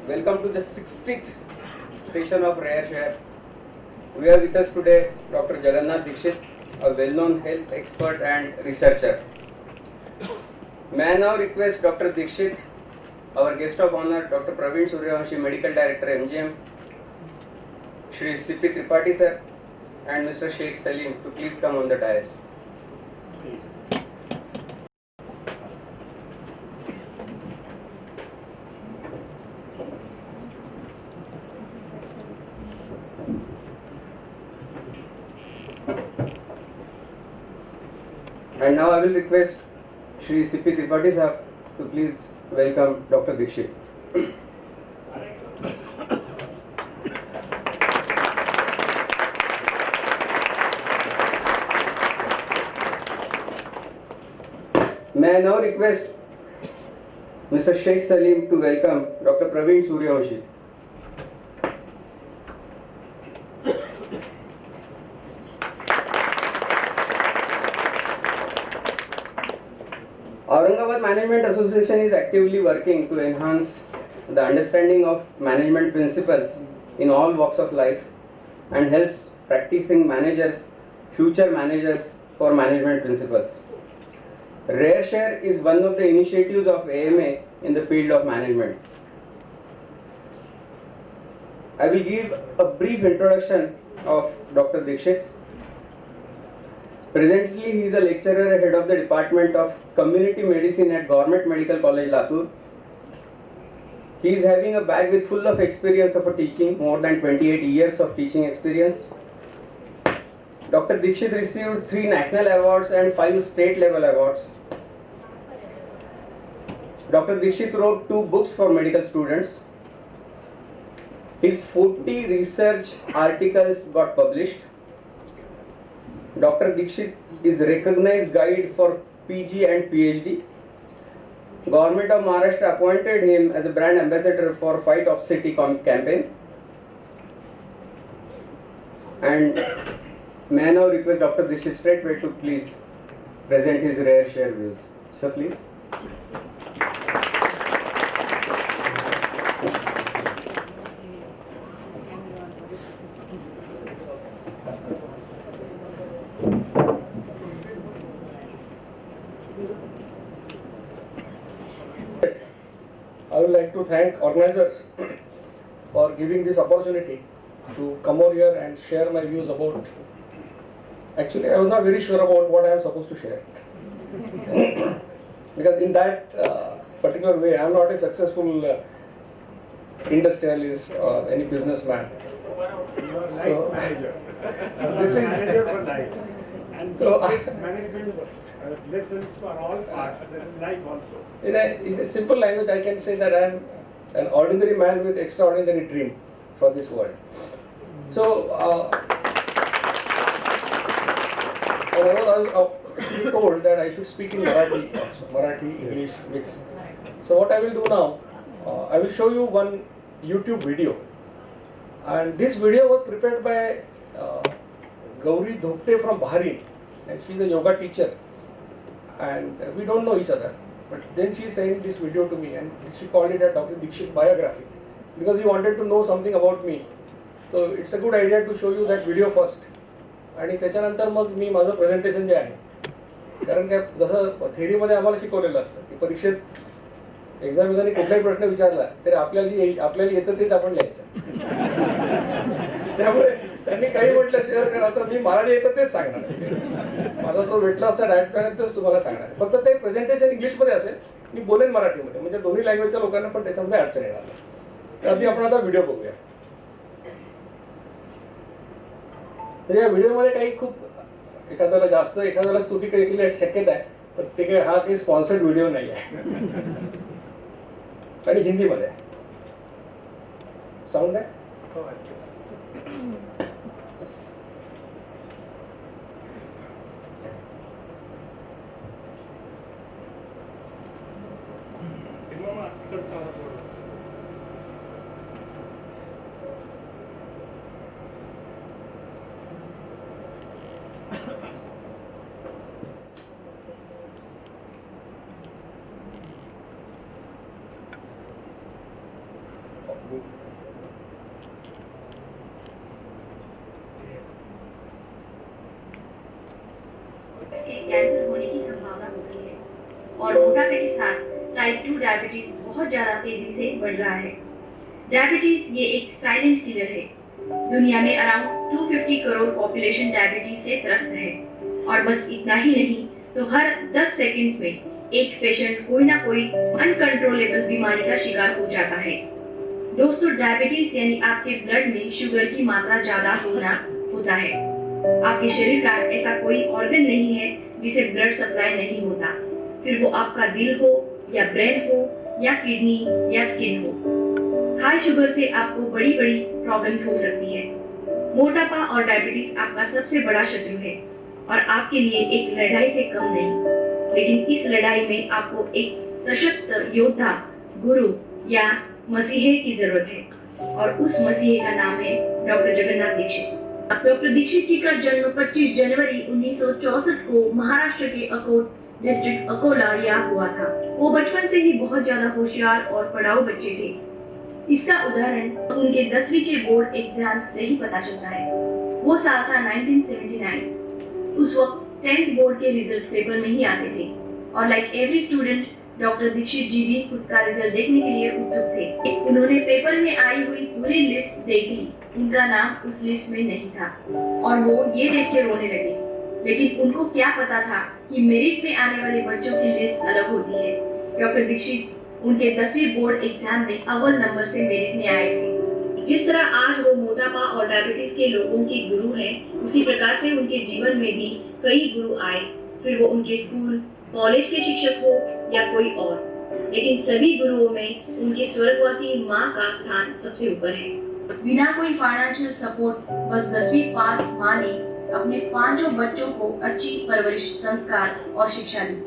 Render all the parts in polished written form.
Welcome to the 60th session of Rare Share. We have with us today Dr. Jagannath Dixit, a well-known health expert and researcher. May I now request Dr. Dixit, our guest of honor, Dr. Praveen Suryavanshi, Medical Director, MGM, Shri C.P. Tripathi sir, and Mr. Sheikh Salim to please come on the dais. And now I will request Shri C.P. Tripathi sir to please welcome Dr. Dixit. May I now request Mr. Sheikh Salim to welcome Dr. Praveen Suryavanshi. Aurangabad Management Association is actively working to enhance the understanding of management principles in all walks of life and helps practicing managers, future managers for management principles. Rare Share is one of the initiatives of AMA in the field of management. I will give a brief introduction of Dr. Dixit. Presently, he is a lecturer head of the Department of Community Medicine at Government Medical College, Latur. He is having a bag with full of experience of teaching, more than 28 years of teaching experience. Dr. Dixit received 3 national awards and 5 state level awards. Dr. Dixit wrote 2 books for medical students. His 40 research articles got published. Dr. Dixit is recognized guide for PG and PhD. Government of Maharashtra appointed him as a brand ambassador for Fight Obesity campaign. And may I now request Dr. Dixit straightway to please present his Rare Share views. Sir, please. I would like to thank organizers for giving this opportunity to come over here and share my views about. Actually, I was not very sure about what I am supposed to share because in that particular way, I am not a successful industrialist or any businessman. So, this is manager for life. And so management lessons for all parts, that is life also. in a simple language, I can say that I am an ordinary man with extraordinary dream for this world. So, I was actually told that I should speak in Marathi also, Marathi, English mix. So what I will do now, I will show you one YouTube video. And this video was prepared by Gauri Dhokte from Bahrain. And she is a yoga teacher. And we don't know each other. But then she sent this video to me and she called it a Dr. Dixit biography. Because he wanted to know something about me. So it's a good idea to show you that video first. आणि त्याच्यानंतर मग मी माझं presentation जे आहे कारण काय जसं थेअरीमध्ये आम्हाला शिकवलेलं असतं की परीक्षेत एक्झामिनरने कुठलाही प्रश्न विचारला तरी आपल्याला येतं तेच आपण लिहायचं. त्यामुळे त्यांनी काही म्हटलं शेअर करा तर मी मला जे येतं तेच सांगणार. माझा जो वेट लॉसचा डाएट प्लॅन आहे तेच तुम्हाला सांगणार. फक्त ते प्रेझेंटेशन इंग्लिशमध्ये असेल, मी बोलेन मराठीमध्ये, म्हणजे दोन्ही लँग्वेजच्या लोकांना पण त्याच्यामध्ये अडचण येणार नाही. आधी आपण आता व्हिडिओ बघूया. तर या व्हिडिओमध्ये काही खूप एखाद्याला जास्त एखाद्याला स्तुती केली शक्यता आहे, तर ते काही हा काही स्पॉन्सर्ड व्हिडिओ नाही आहे आणि हिंदीमध्ये आहे. साऊंड आहे. और मोटापे के साथ टाइप 2 डायबिटीज बहुत ज्यादा तेजी से बढ़ रहा है। डायबिटीज ये एक साइलेंट किलर है। दुनिया में अराउंड 250 करोड़ पॉपुलेशन डायबिटीज से त्रस्त है और बस इतना ही नहीं तो हर 10 सेकंड्स में एक पेशेंट कोई ना कोई अनकंट्रोलेबल बीमारी का शिकार हो जाता है। दोस्तों, डायबिटीज यानी आपके ब्लड में शुगर की मात्रा ज्यादा होना होता है। आपके शरीर का ऐसा कोई ऑर्गन नहीं है जिसे ब्लड सप्लाई नहीं होता, फिर वो आपका दिल हो या ब्रेन हो या किडनी या स्किन हो। हाई शुगर से आपको बड़ी बड़ी प्रॉब्लम्स हो सकती है। मोटापा और डायबिटीज आपका सबसे बड़ा शत्रु है और आपके लिए एक लड़ाई से कम नहीं। लेकिन इस लड़ाई में आपको एक सशक्त योद्धा, गुरु या मसीहे की जरूरत है और उस मसीहे का नाम है डॉक्टर जगन्नाथ दीक्षित। डॉक्टर दीक्षित जी का जन्म 25 जनवरी 1964 को महाराष्ट्र के अकोट डिस्ट्रिक्ट अकोला या हुआ था। वो बचपन से ही बहुत ज्यादा होशियार और पढ़ाऊ बच्चे थे। इसका उदाहरण उनके 10वीं के बोर्ड एग्जाम से ही पता चलता है। वो साल था 1979। उस वक्त 10th बोर्ड के रिजल्ट पेपर में ही आते थे और like every student doctor Dixit ji भी खुद का रिजल्ट देखने के लिए उत्सुक थे। उन्होंने पेपर में आई हुई पूरी लिस्ट देख ली। उनका नाम उस लिस्ट में नहीं था और वो ये देख के रोने लगे। लेकिन उनको क्या पता था कि मेरिट में आने वाले बच्चों की लिस्ट अलग होती है। डॉक्टर दीक्षित उनके 10वीं बोर्ड एग्जाम में अव्वल नंबर से मेरिट में आए थे। जिस तरह आज वो मोटापा और डायबिटीज के लोगों के गुरु हैं, उसी प्रकार से उनके जीवन में भी कई गुरु आए, फिर वो उनके स्कूल कॉलेज के शिक्षक हो या कोई और। लेकिन सभी गुरुओं में उनके स्वर्गवासी माँ का स्थान सबसे ऊपर है। बिना कोई फाइनेंशियल सपोर्ट, बस 10वीं पास माँ ने अपने 5 बच्चों को अच्छी परवरिश, संस्कार और शिक्षा दी।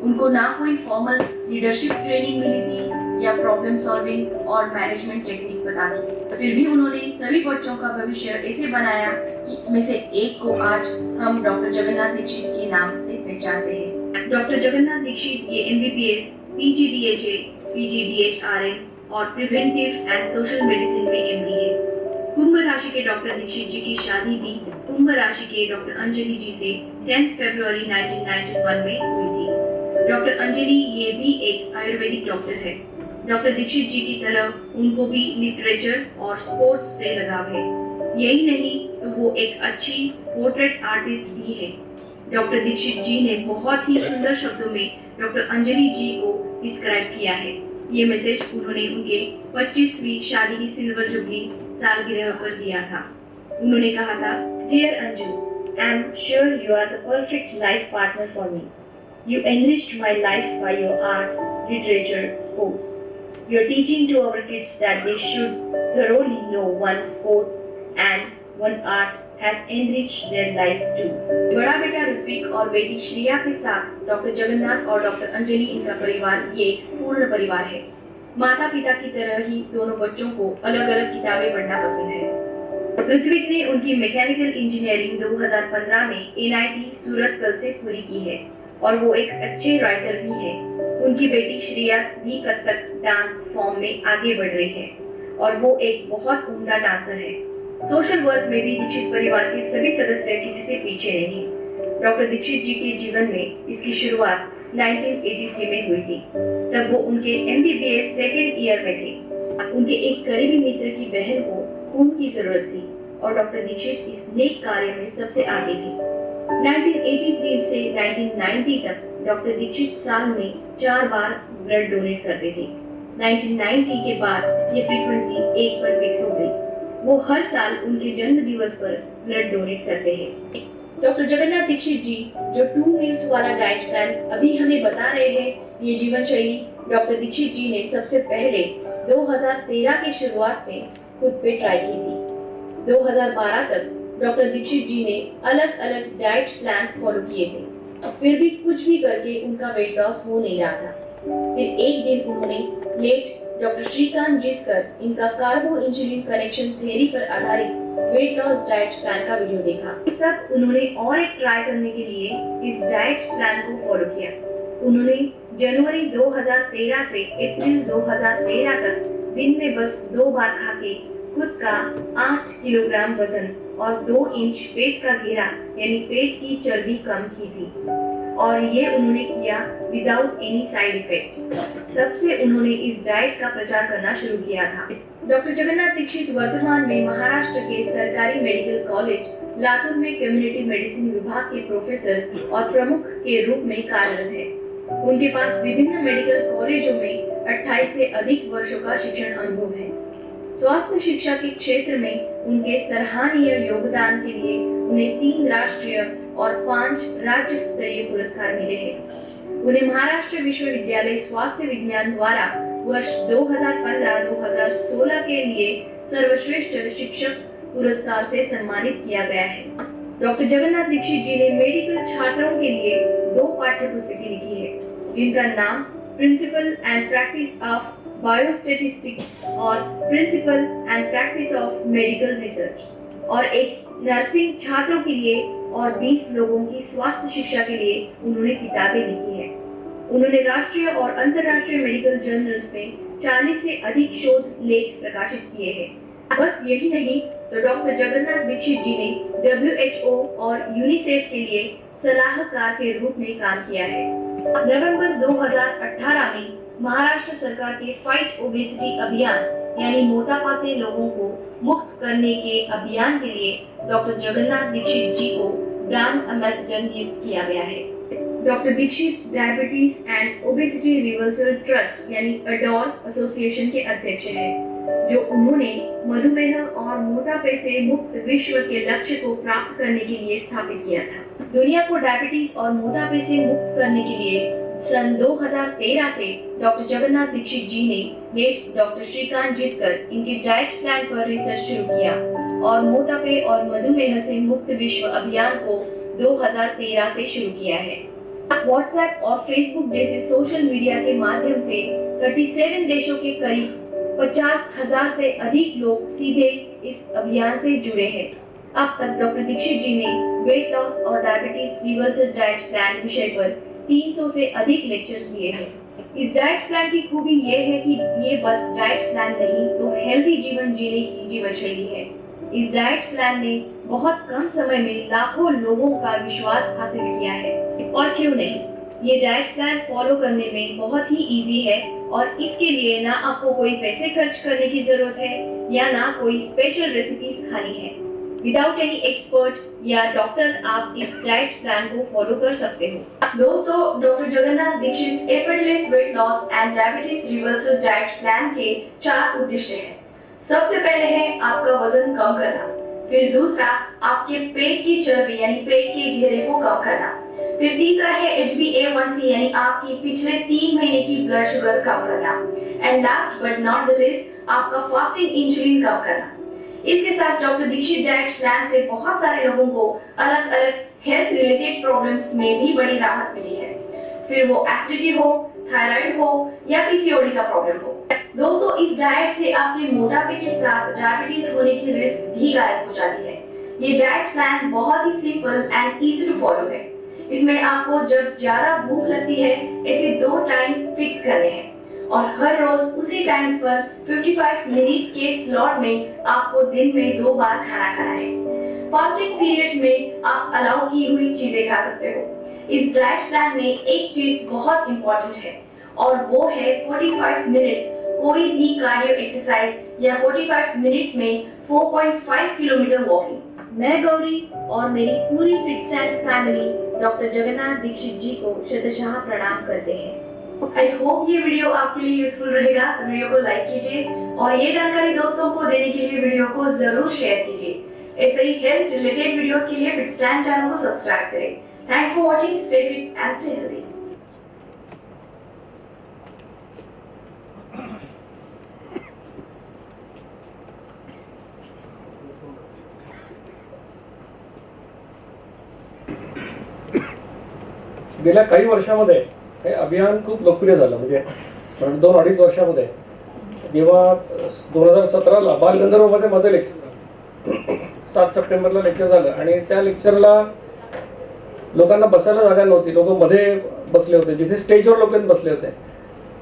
उनको ना कोई फॉर्मल लीडरशिप ट्रेनिंग मिली थी या प्रॉब्लम सॉल्विंग और मैनेजमेंट टेक्निक पता थी। फिर भी उन्होंने सभी बच्चों का भविष्य ऐसे बनाया कि इसमें से एक को आज हम डॉक्टर जगन्नाथ दीक्षित के नाम से पहचानते हैं। डॉक्टर जगन्नाथ दीक्षित ये MBBS, PGDHA, PGDHRM और प्रिवेंटिव एंड सोशल मेडिसिन में MD है। कुंभ राशि के डॉक्टर दीक्षित जी की शादी भी कुंभ राशि के डॉक्टर अंजलि जी से 10 फरवरी 1991 में हुई थी। डॉक्टर अंजलि ये भी एक आयुर्वेदिक डॉक्टर है। डॉक्टर दीक्षित जी की तरह उनको भी लिटरेचर और स्पोर्ट्स से लगाव है। यही नहीं तो वो एक अच्छी पोर्ट्रेट आर्टिस्ट भी है। डॉक्टर दीक्षित जी ने बहुत ही सुंदर शब्दों में डॉक्टर अंजलि जी को डिस्क्राइब किया है। ये मैसेज उन्होंने उनके 25वीं शादी की सिल्वर जुबली सालगिरह पर दिया था। उन्होंने कहा था, dear Anju, I am sure you are the perfect life partner for me. You enriched my life by your art, literature, sports. You are teaching to our kids that they should thoroughly know one sport and one art has enriched their lives too. बड़ा बेटा ऋत्विक और बेटी श्रिया के साथ doctor Jagannath और doctor Anjali, इनका परिवार ये एक पूर्ण परिवार है। माता पिता की तरह ही दोनों बच्चों को अलग अलग किताबें पढ़ना पसंद है। ऋत्विक ने उनकी मैकेनिकल इंजीनियरिंग 2015 में NIT सूरतकल से पूरी की है और वो एक अच्छे राइटर भी है। उनकी बेटी श्रिया भी कथक डांस फॉर्म में आगे बढ़ रही है और वो एक बहुत उम्दा डांसर है। सोशल वर्क में भी दीक्षित परिवार के सभी सदस्य किसी से पीछे नहीं। डॉक्टर दीक्षित जी के जीवन में इसकी शुरुआत 1983 में हुई थी। तब वो उनके MBBS सेकेंड ईयर में थे। उनके एक करीबी मित्र की बहन को खून की जरूरत थी और डॉक्टर दीक्षित इस नेक कार्य में सबसे आगे थे। 1983 से 1990 तक डॉक्टर दीक्षित साल में 4 बार ब्लड डोनेट करते थे। 1990 के बाद ये फ्रीक्वेंसी 1 पर फिक्स हो गई। वो हर साल उनके जन्म दिवस पर ब्लड डोनेट करते हैं। डॉक्टर जगन्नाथ दीक्षित जी जो 2 मील्स वाला डाइट प्लान अभी हमें बता रहे हैं, ये जीवन शैली डॉक्टर दीक्षित जी ने सबसे पहले 2013 की शुरुआत में खुद पे ट्राई की थी। 2012 तक डॉक्टर दीक्षित जी ने अलग अलग डाइट प्लान्स फॉलो किए थे। फिर भी कुछ भी करके उनका वेट लॉस हो नहीं रहा था। फिर एक दिन उन्होंने लेट डॉक्टर श्रीकांत जिसकर इनका कार्बो इंसुलिन कनेक्शन थ्योरी पर आधारित वेट लॉस डाइट प्लान का वीडियो देखा। तब उन्होंने और एक ट्राई करने के लिए इस डाइट प्लान को फॉलो किया। उन्होंने जनवरी 2013 से अप्रैल 2013 तक दिन में बस 2 बार खाके खुद का 8 किलोग्राम वजन और 2 इंच पेट का घेरा यानी पेट की चर्बी कम की थी। और ये उन्होंने किया विदाउट एनी साइड इफेक्ट। तब से उन्होंने इस डाइट का प्रचार करना शुरू किया था। डॉक्टर जगन्नाथ दीक्षित वर्तमान में महाराष्ट्र के सरकारी मेडिकल कॉलेज लातूर में कम्युनिटी मेडिसिन विभाग के प्रोफेसर और प्रमुख के रूप में कार्यरत है। उनके पास विभिन्न मेडिकल कॉलेजों में 28 से अधिक वर्षों का शिक्षण अनुभव है। स्वास्थ्य शिक्षा के क्षेत्र में उनके सराहनीय योगदान के लिए उन्हें 3 राष्ट्रीय और 5 राज्य स्तरीय पुरस्कार मिले हैं। उन्हें महाराष्ट्र विश्वविद्यालय स्वास्थ्य विज्ञान द्वारा वर्ष 2015-2016 के लिए सर्वश्रेष्ठ शिक्षक पुरस्कार से सम्मानित किया गया है। डॉक्टर जगन्नाथ दीक्षित जी ने मेडिकल छात्रों के लिए 2 पाठ्य पुस्तकें लिखी है, जिनका नाम principle and practice of biostatistics और principle and practice of medical research, और एक नर्सिंग छात्रों के लिए और 20 लोगों की स्वास्थ्य शिक्षा के लिए उन्होंने किताबें लिखी हैं। उन्होंने राष्ट्रीय और अंतर्राष्ट्रीय मेडिकल जर्नल्स में 40 से अधिक शोध लेख प्रकाशित किए हैं। बस यही नहीं, तो डॉक्टर जगन्नाथ दीक्षित जी ने WHO और यूनिसेफ के लिए सलाहकार के रूप में काम किया है। नवंबर 2018 में महाराष्ट्र सरकार के फाइट ओबेसिटी अभियान यानी मोटापा से लोगों को मुक्त करने के अभियान के लिए डॉक्टर जगन्नाथ दीक्षित जी को ब्रांड एम्बेसडर नियुक्त किया गया है। Doctor Dixit diabetes and obesity reversal trust यानी अडोर एसोसिएशन के अध्यक्ष हैं, जो उन्होंने मधुमेह और मोटापे से मुक्त विश्व के लक्ष्य को प्राप्त करने के लिए स्थापित किया था। दुनिया को डायबिटीज और मोटापे से मुक्त करने के लिए सन 2013 से डॉक्टर जगन्नाथ दीक्षित जी ने लेट डॉक्टर श्रीकांत जिसकर इनके डाइट प्लान पर रिसर्च शुरू किया और मोटापे और मधुमेह से मुक्त विश्व अभियान को 2013 से शुरू किया है। व्हाट्सएप और फेसबुक जैसे सोशल मीडिया के माध्यम से 37 देशों के करीब 50,000 से अधिक लोग सीधे इस अभियान से जुड़े हैं। अब तक डॉक्टर दीक्षित जी ने वेट लॉस और डायबिटीज रिवर्सल डाइट प्लान विषय पर 300 से अधिक लेक्चर्स दिए हैं। इस डाइट प्लान की खूबी ये है कि ये बस डाइट प्लान नहीं तो हेल्दी जीवन जीने की जीवन शैली है। इस डाइट प्लान ने बहुत कम समय में लाखों लोगों का विश्वास हासिल किया है, और क्यों नहीं, ये डाइट प्लान फॉलो करने में बहुत ही इजी है और इसके लिए ना आपको कोई पैसे खर्च करने की जरूरत है या ना कोई स्पेशल रेसिपीज खानी है। विदाउट एनी एक्सपर्ट या डॉक्टर आप इस डाइट प्लान को फॉलो कर सकते हो। दोस्तों, doctor Jagannath Dixit effortless weight loss and diabetes reversal diet plan के 4 उद्देश्य हैं। सबसे पहले है आपका वजन कम करना, फिर दूसरा आपके पेट की चर्बी यानी पेट के घेरे को कम करना, फिर तीसरा है HbA1c यानी आपकी पिछले 3 महीने की ब्लड शुगर कम करना, end last but not the list आपका फास्टिंग इंसुलिन कम करना। इसके साथ डॉक्टर दीक्षित डाइट प्लान से बहुत सारे लोगों को अलग अलग हेल्थ रिलेटेड प्रॉब्लम्स में भी बड़ी राहत मिली है, फिर वो एसिडिटी हो, थायराइड हो या PCOD का प्रॉब्लम हो। दोस्तों, इस डाइट से आपके मोटापे के साथ डायबिटीज होने की रिस्क भी गायब हो जाती है। ये डाइट प्लान बहुत ही simple and easy to follow है। इसमें आपको जब ज्यादा भूख लगती है ऐसे 2 टाइम्स फिक्स करने हैं और हर रोज उसी टाइम्स पर 55 मिनट्स के स्लॉट में आपको दिन में 2 बार खाना खाना है। फास्टिंग पीरियड्स में आप अलाउ की हुई चीजें खा सकते हो। इस डाइट प्लान में एक चीज बहुत इंपॉर्टेंट है और वो है 45 मिनट्स कोई भी कार्डियो एक्सरसाइज या 45 मिनट्स में 4.5 किलोमीटर वॉकिंग। मैं गौरी और मेरी पूरी fit stand family doctor Jagannath Dixit ji को शतशः प्रणाम करते हैं। आई होप ये वीडियो आपके लिए यूजफुल रहेगा, तो वीडियो को लाइक कीजिए और ये जानकारी दोस्तों को देने के लिए वीडियो को जरूर शेयर कीजिए। ऐसे ही हेल्थ रिलेटेड वीडियोस के लिए फिट स्टैंड चैनल को सब्सक्राइब करें। Thanks for watching, stay fit end stay healthy. गेल्या काही वर्षामध्ये हे अभियान खूप लोकप्रिय झालं, म्हणजे 2-2.5 वर्षामध्ये जेव्हा 2017ला बालगंधर्वमध्ये माझं लेक्चर 7 सप्टेंबरला लेक्चर झालं आणि त्या लेक्चरला लोकांना बसायला जागा नव्हती, लोक मध्ये बसले होते जिथे स्टेजवर लोक बसले होते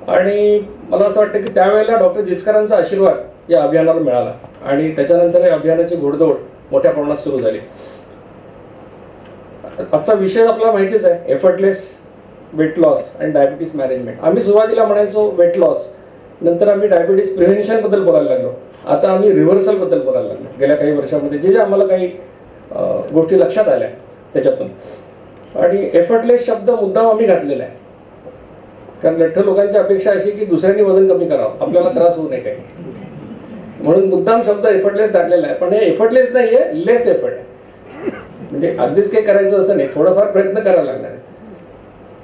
आणि मला असं वाटतं की त्यावेळेला डॉक्टर जिचकरांचा आशीर्वाद या अभियानाला मिळाला आणि त्याच्यानंतर या अभियानाची घोडदौड मोठ्या प्रमाणात सुरू झाली। आजचा विषय आपला माहितीच आहे, एफर्टलेस वेट लॉस आणि डायबिटीस मॅनेजमेंट. आम्ही सुरुवातीला म्हणायचो वेट लॉस, नंतर आम्ही डायबिटीस प्रिव्हेन्शन बद्दल बोलायला लागलो, आता आम्ही रिव्हर्सल बद्दल बोलायला लागलो गेल्या काही वर्षामध्ये, जे आम्हाला काही गोष्टी लक्षात आल्या त्याच्यातून. आणि एफर्टलेस शब्द मुद्दाम आम्ही घातलेला आहे, कारण लठ्ठ लोकांची अपेक्षा अशी की दुसऱ्यांनी वजन कमी करावं, आपल्याला त्रास होऊ नये काही, म्हणून मुद्दाम शब्द एफर्टलेस टाकलेला आहे. पण हे एफर्टलेस नाही आहे, लेस एफर्ट आहे. म्हणजे अगदीच काही करायचं असं नाही, थोडंफार प्रयत्न करावा लागणार आहे.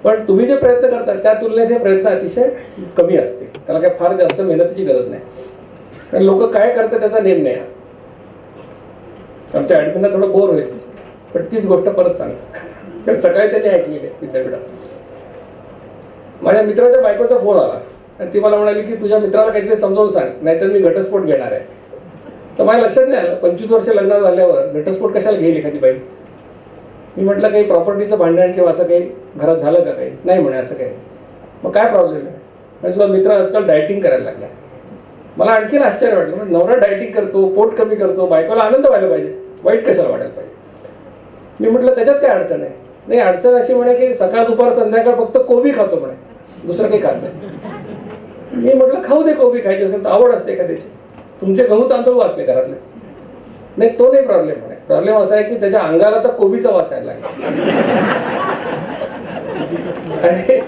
पण तुम्ही जे प्रयत्न करता त्या तुलनेत हे प्रयत्न अतिशय कमी असते, त्याला काय फार जास्त मेहनतीची गरज नाही. कारण लोक काय करतात त्याचा नेम नाही. आमच्या ऍडमिनला थोडं बोर होईल, पण तीच गोष्ट परत सांगतो, तर सकाळी त्यांनी ऐकलेली आहे विद्यापीठात. माझ्या मित्राच्या बायकोचा फोन आला आणि ती मला म्हणाली की तुझ्या मित्राला काहीतरी समजावून सांग, नाहीतर मी घटस्फोट घेणार आहे. तर माझ्या लक्षात नाही आलं, 25 वर्ष लग्न झाल्यावर घटस्फोट कशाला घेईल एखादी बाई. मी म्हटलं काही प्रॉपर्टीचं भांडण किंवा असं काही घरात झालं का काही, नाही म्हणे असं काही. मग काय प्रॉब्लेम आहे, म्हणजे तुझा मित्र आजकाल डायटिंग करायला लागला. मला आणखीन आश्चर्य वाटलं, म्हणजे नवरा डायटिंग करतो, पोट कमी करतो, बायकोला आनंद व्हायला पाहिजे, वाईट कशाला वाटायला पाहिजे. मी म्हटलं त्याच्यात काय अडचण आहे. नाही, अडचण अशी म्हणे की सकाळ दुपार संध्याकाळ फक्त कोबी खातो म्हणे, दुसरं काही खात नाही. मी म्हटलं खाऊ दे, कोबी खायची असेल तर, आवड असते एखाद्याची. तुमचे गहू तांदूळ वाचले घरातले, नाही तो नाही प्रॉब्लेम म्हणे. प्रॉब्लेम असा आहे की त्याच्या अंगाला तर कोबीचा वास यायला लागला. आणि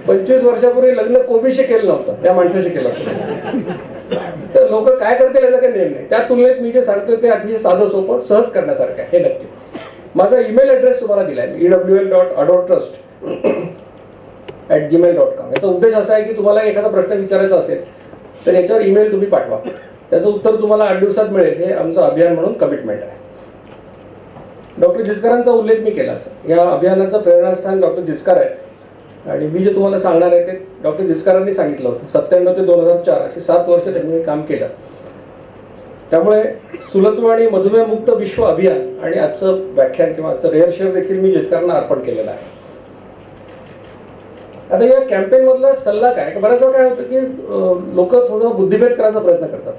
25 वर्षापूर्वी लग्न कोबीशी केलं नव्हतं, त्या माणसाशी केलं होतं. तर लोक काय करतील याचा काही नेम नाही. त्या तुलनेत मी जे सांगतोय ते अतिशय साधं सोपं सहज करण्यासारखं आहे, हे नक्की. माझा ईमेल ऍड्रेस तुम्हाला दिलाय, ewl.adortrust@gmail.com. याचा उद्देश असा आहे की तुम्हाला एखादा प्रश्न विचारायचा असेल तर याच्यावर ईमेल तुम्ही पाठवा, त्याचं उत्तर तुम्हाला 8 दिवसात मिळेल. हे आमचं अभियान म्हणून कमिटमेंट आहे. डॉक्टर जिचकरांचा उल्लेख मी केला. या अभियानाचं प्रेरणास्थान डॉक्टर जिचकार आहे, आणि मी जे तुम्हाला सांगणार आहे ते डॉक्टर जिचकारांनी सांगितलं होतं. 97 ते 2004 अशी 7 वर्ष त्यांनी काम केलं. त्यामुळे सुलत्व आणि मधुमेह मुक्त विश्व अभियान आणि आजचं व्याख्यान किंवा आजचं रेअर शेअर देखील मी जिचकारांना अर्पण केलेलं आहे. आता या कॅम्पेन मधला सल्ला काय, बऱ्याच वेळा काय होतं की लोक थोडं बुद्धिभेद करायचा प्रयत्न करतात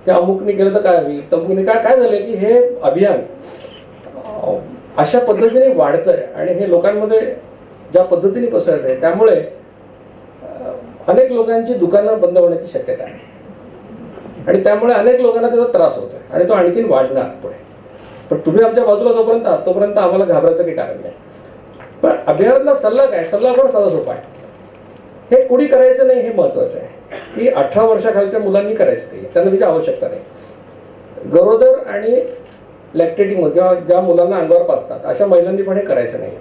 की अमुकने केलं तर काय होईल, तमुकने काय झालंय की हे अभियान अशा पद्धतीने वाढतंय आणि हे लोकांमध्ये ज्या पद्धतीने पसरत आहे, त्यामुळे अनेक लोकांची दुकानं बंद होण्याची शक्यता आहे आणि त्यामुळे अनेक लोकांना त्याचा त्रास होतोय आणि तो आणखीन वाढणार पुढे. पण तुम्ही आमच्या बाजूला जोपर्यंत आहात तोपर्यंत आम्हाला घाबरायचं काही कारण नाही. पण अभियानातला सल्ला काय, सल्ला पण साधा सोपा आहे. हे कोणी करायचं नाही हे महत्वाचं आहे, की 18 वर्षाखालच्या मुलांनी करायचं नाही, त्यांना त्याची आवश्यकता नाही. गरोदर आणि लॅक्टेटिंग किंवा ज्या मुलांना अंगावर पाजतात अशा महिलांनी पण हे करायचं नाही.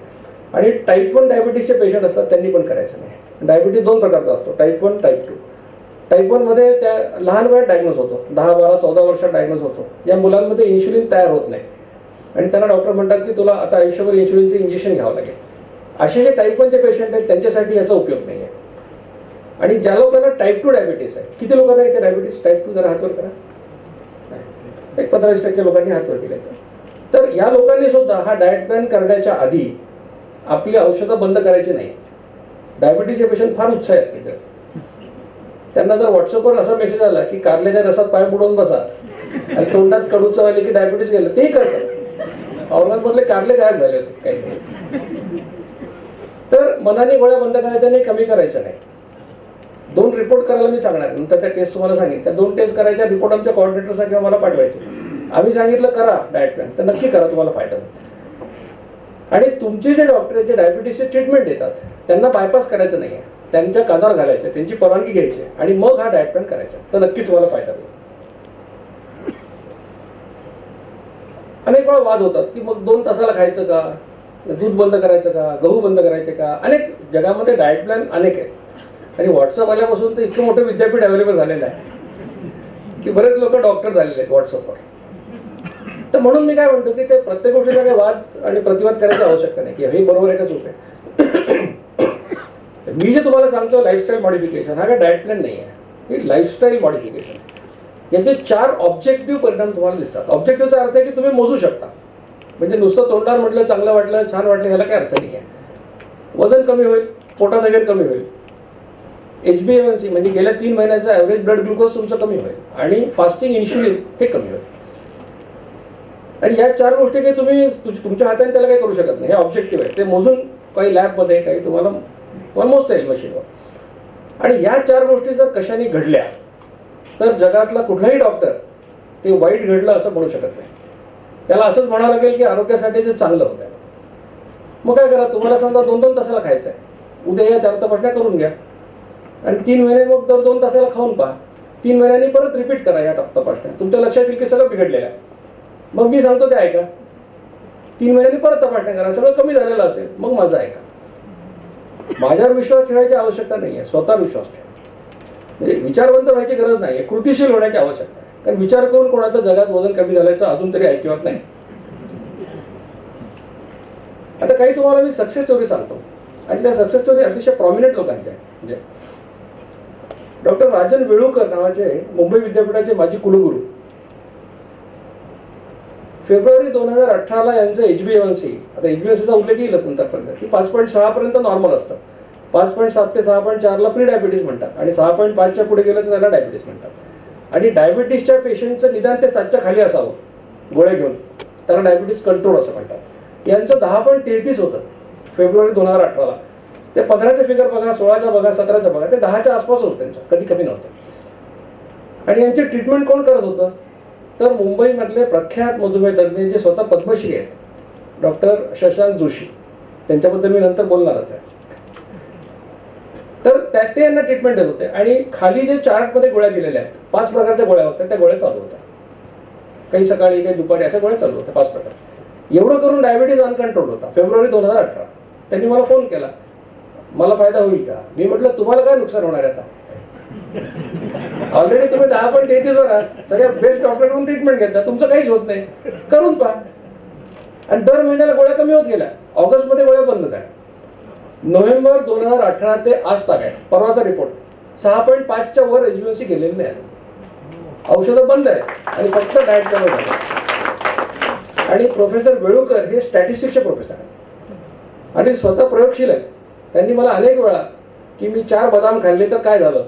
आणि टाईप 1 डायबिटीसचे पेशंट असतात त्यांनी पण करायचं नाही. डायबिटीस 2 प्रकारचा असतो, टाईप 1, टाईप 2. टाईप 1 मध्ये त्या लहान वयात डायग्नोज होतो, 10, 12, 14 वर्षात डायग्नोज होतो. या मुलांमध्ये इन्शुलिन तयार होत नाही आणि त्यांना डॉक्टर म्हणतात की तुला आता आयुष्यभर इन्शुलिनचे इंजेक्शन घ्यावं लागेल. असे जे टाईप 1 चे पेशंट आहेत त्यांच्यासाठी याचा उपयोग नाही आहे. आणि ज्या लोकांना टाईप 2 डायबिटीस आहे, किती लोकांना इथे डायबिटीस टाईप 2 जरा हातवर करा, 15% लोकांनी हातवर केले. तर या लोकांनी सुद्धा हा डाएट प्लॅन करण्याच्या आधी आपली औषधं बंद करायची नाही. डायबिटीसचे पेशंट फार उत्साही असतील जास्त. त्यांना जर व्हॉट्सअपवर असा मेसेज आला की कारल्याच्या रसात पाय बुडवून बसा आणि तोंडात कडू चव आली की डायबिटीस गेलं, तेही करतात. औरंगाबादमधले कारले गायब झाले होते काही. तर मनाने गोळ्या बंद करायच्या नाही, कमी करायच्या नाही. 2 रिपोर्ट करायला मी सांगणार, नंतर त्या टेस्ट तुम्हाला सांगेन. त्या 2 टेस्ट करायच्या, रिपोर्ट आमच्या कॉर्डिनेटरसाठी आम्हाला पाठवायचे. आम्ही सांगितलं करा डाएट प्लॅन, तर नक्की करा, तुम्हाला फायदा होईल. आणि तुमचे जे डॉक्टर जे डायबिटीसचे ट्रीटमेंट देतात त्यांना बायपास करायचं नाही आहे, त्यांच्या कानावर घालायचं, त्यांची परवानगी घ्यायची आणि मग हा डाएट प्लॅन करायचा, तर नक्की तुम्हाला फायदा होईल. अनेक वेळा वाद होतात की मग 2 तासाला खायचं का, दूध बंद करायचं का, गहू बंद करायचे का. अनेक जगामध्ये डाएट प्लॅन अनेक आहेत आणि व्हॉट्सअप आल्यापासून तर इतकं मोठं विद्यापीठ अवेलेबल झालेलं आहे की बरेच लोक डॉक्टर झालेले आहेत व्हॉट्सअपवर. तर म्हणून मी काय म्हणतो की ते प्रत्येक गोष्टीचा काही वाद आणि प्रतिवाद करायची आवश्यकता नाही की हे बरोबर आहे का चूक आहे. मी जे तुम्हाला सांगतो लाईफस्टाईल मॉडिफिकेशन हा काय डाएट प्लॅन नाही आहे, हे लाईफस्टाईल मॉडिफिकेशन. याचे 4 ऑब्जेक्टिव्ह परिणाम तुम्हाला दिसतात. ऑब्जेक्टिव्हचा अर्थ आहे की तुम्ही मोजू शकता. म्हणजे नुसतं तोंडावर म्हटलं चांगलं वाटलं छान वाटलं ह्याला काय अर्थ नाही आहे. वजन कमी होईल, पोटात वगैरे कमी होईल, HbA1c म्हणजे गेल्या 3 महिन्याचा ॲव्हरेज ब्लड ग्लुकोज तुमचं कमी होईल आणि फास्टिंग इन्शुलिन हे कमी होईल. आणि या 4 गोष्टी काही तुम्ही तुमच्या हाताने त्याला काही करू शकत नाही. हे ऑब्जेक्टिव्ह आहे. ते मोजून काही लॅबमध्ये काही तुम्हाला मोजता येईल मशीनवर. आणि या 4 गोष्टी जर कशाने घडल्या तर जगातला कुठलाही डॉक्टर ते वाईट घडलं असं म्हणू शकत नाही. त्याला असंच म्हणावं लागेल की आरोग्यासाठी ते चांगलं होतं. मग काय करा, तुम्हाला समजा 2-2 तासाला खायचं आहे, उद्या या 4 तपासण्या करून घ्या आणि 3 महिने मग दर 2 तासाला खाऊन पहा. 3 महिन्यांनी परत रिपीट करा या तपासण्या. तुमच्या लक्षात येईल की सगळं बिघडलेलं आहे. मग मी सांगतो ते ऐका. 3 महिन्यांनी परत तपासण्या करा, सगळं कमी झालेलं असेल मग माझं ऐका. माझ्यावर विश्वास ठेवायची आवश्यकता नाही आहे, स्वतःवर विश्वास ठेवा. म्हणजे विचारवंत व्हायची गरज नाही आहे, कृतीशील होण्याची आवश्यकता आहे. कारण विचार करून कोणाचं जगात वजन कमी झाल्याचं अजून तरी ऐकिवत नाही. आता काही तुम्हाला मी सक्सेस स्टोरी सांगतो आणि त्या सक्सेस स्टोरी अतिशय प्रॉमिनंट लोकांच्या आहे. म्हणजे डॉक्टर राजन वेळुकर नावाचे मुंबई विद्यापीठाचे माजी कुलगुरू फेब्रुवारी 2018 यांचं HbA1c, आता HbA1cचा उल्लेख येईलच नंतरपर्यंत, की 5.6 पर्यंत नॉर्मल असतं. 5.7 ते 6.4ला प्री डायबिटीस म्हणतात आणि 6.5च्या पुढे गेलं तर त्याला डायबिटीस म्हणतात. आणि डायबिटीसच्या पेशंटचं निदान ते 7च्या खाली असावं गोळ्या घेऊन, त्याला डायबिटीस कंट्रोल असं म्हणतात. यांचं 10.33 होतं फेब्रुवारी 2018ला. ते 15चे फिगर बघा, 16च्या बघा, 17च्या बघा, ते 10च्या आसपास होतं त्यांचं, कधी कमी नव्हतं. आणि यांची ट्रीटमेंट कोण करत होतं तर मुंबईमधले प्रख्यात मधुमेह तज्ज्ञ जे स्वतः पद्मश्री आहेत, डॉक्टर शशांक जोशी, त्यांच्याबद्दल मी नंतर बोलणारच आहे. तर ते यांना ट्रीटमेंट देत होते. आणि खाली जे चार्टमध्ये गोळ्या दिलेल्या आहेत, 5 प्रकारच्या गोळ्या होत्या, त्या गोळ्या चालू होत्या. काही सकाळी काही दुपारी अशा गोळ्या चालू होत्या, 5 प्रकार. एवढं करून डायबिटीज अनकंट्रोल होता. फेब्रुवारी 2018 त्यांनी मला फोन केला, मला फायदा होईल का? मी म्हटलं तुम्हाला काय नुकसान होणार आहे? आता ऑलरेडी तुम्ही 10.33 वर आहात, सगळ्या बेस्ट डॉक्टरकडून ट्रीटमेंट घेता, तुमचं काहीच होत नाही, करून पहा. आणि दर महिन्याला गोळ्या कमी होत गेल्या. ऑगस्टमध्ये गोळ्या बंद झाल्या. नोव्हेंबर 2018 ते आज ताक आहे, परवाचा रिपोर्ट, 6.5च्या वर HbA1c गेलेली नाही. औषधं बंद आहेत आणि फक्त डाएट कमी झालं. आणि प्रोफेसर वेळुकर हे स्टॅटिस्टिक्सचे प्रोफेसर आहेत आणि स्वतः प्रयोगशील आहेत. त्यांनी मला अनेक वेळा की मी 4 बदाम खाल्ले तर काय झालं,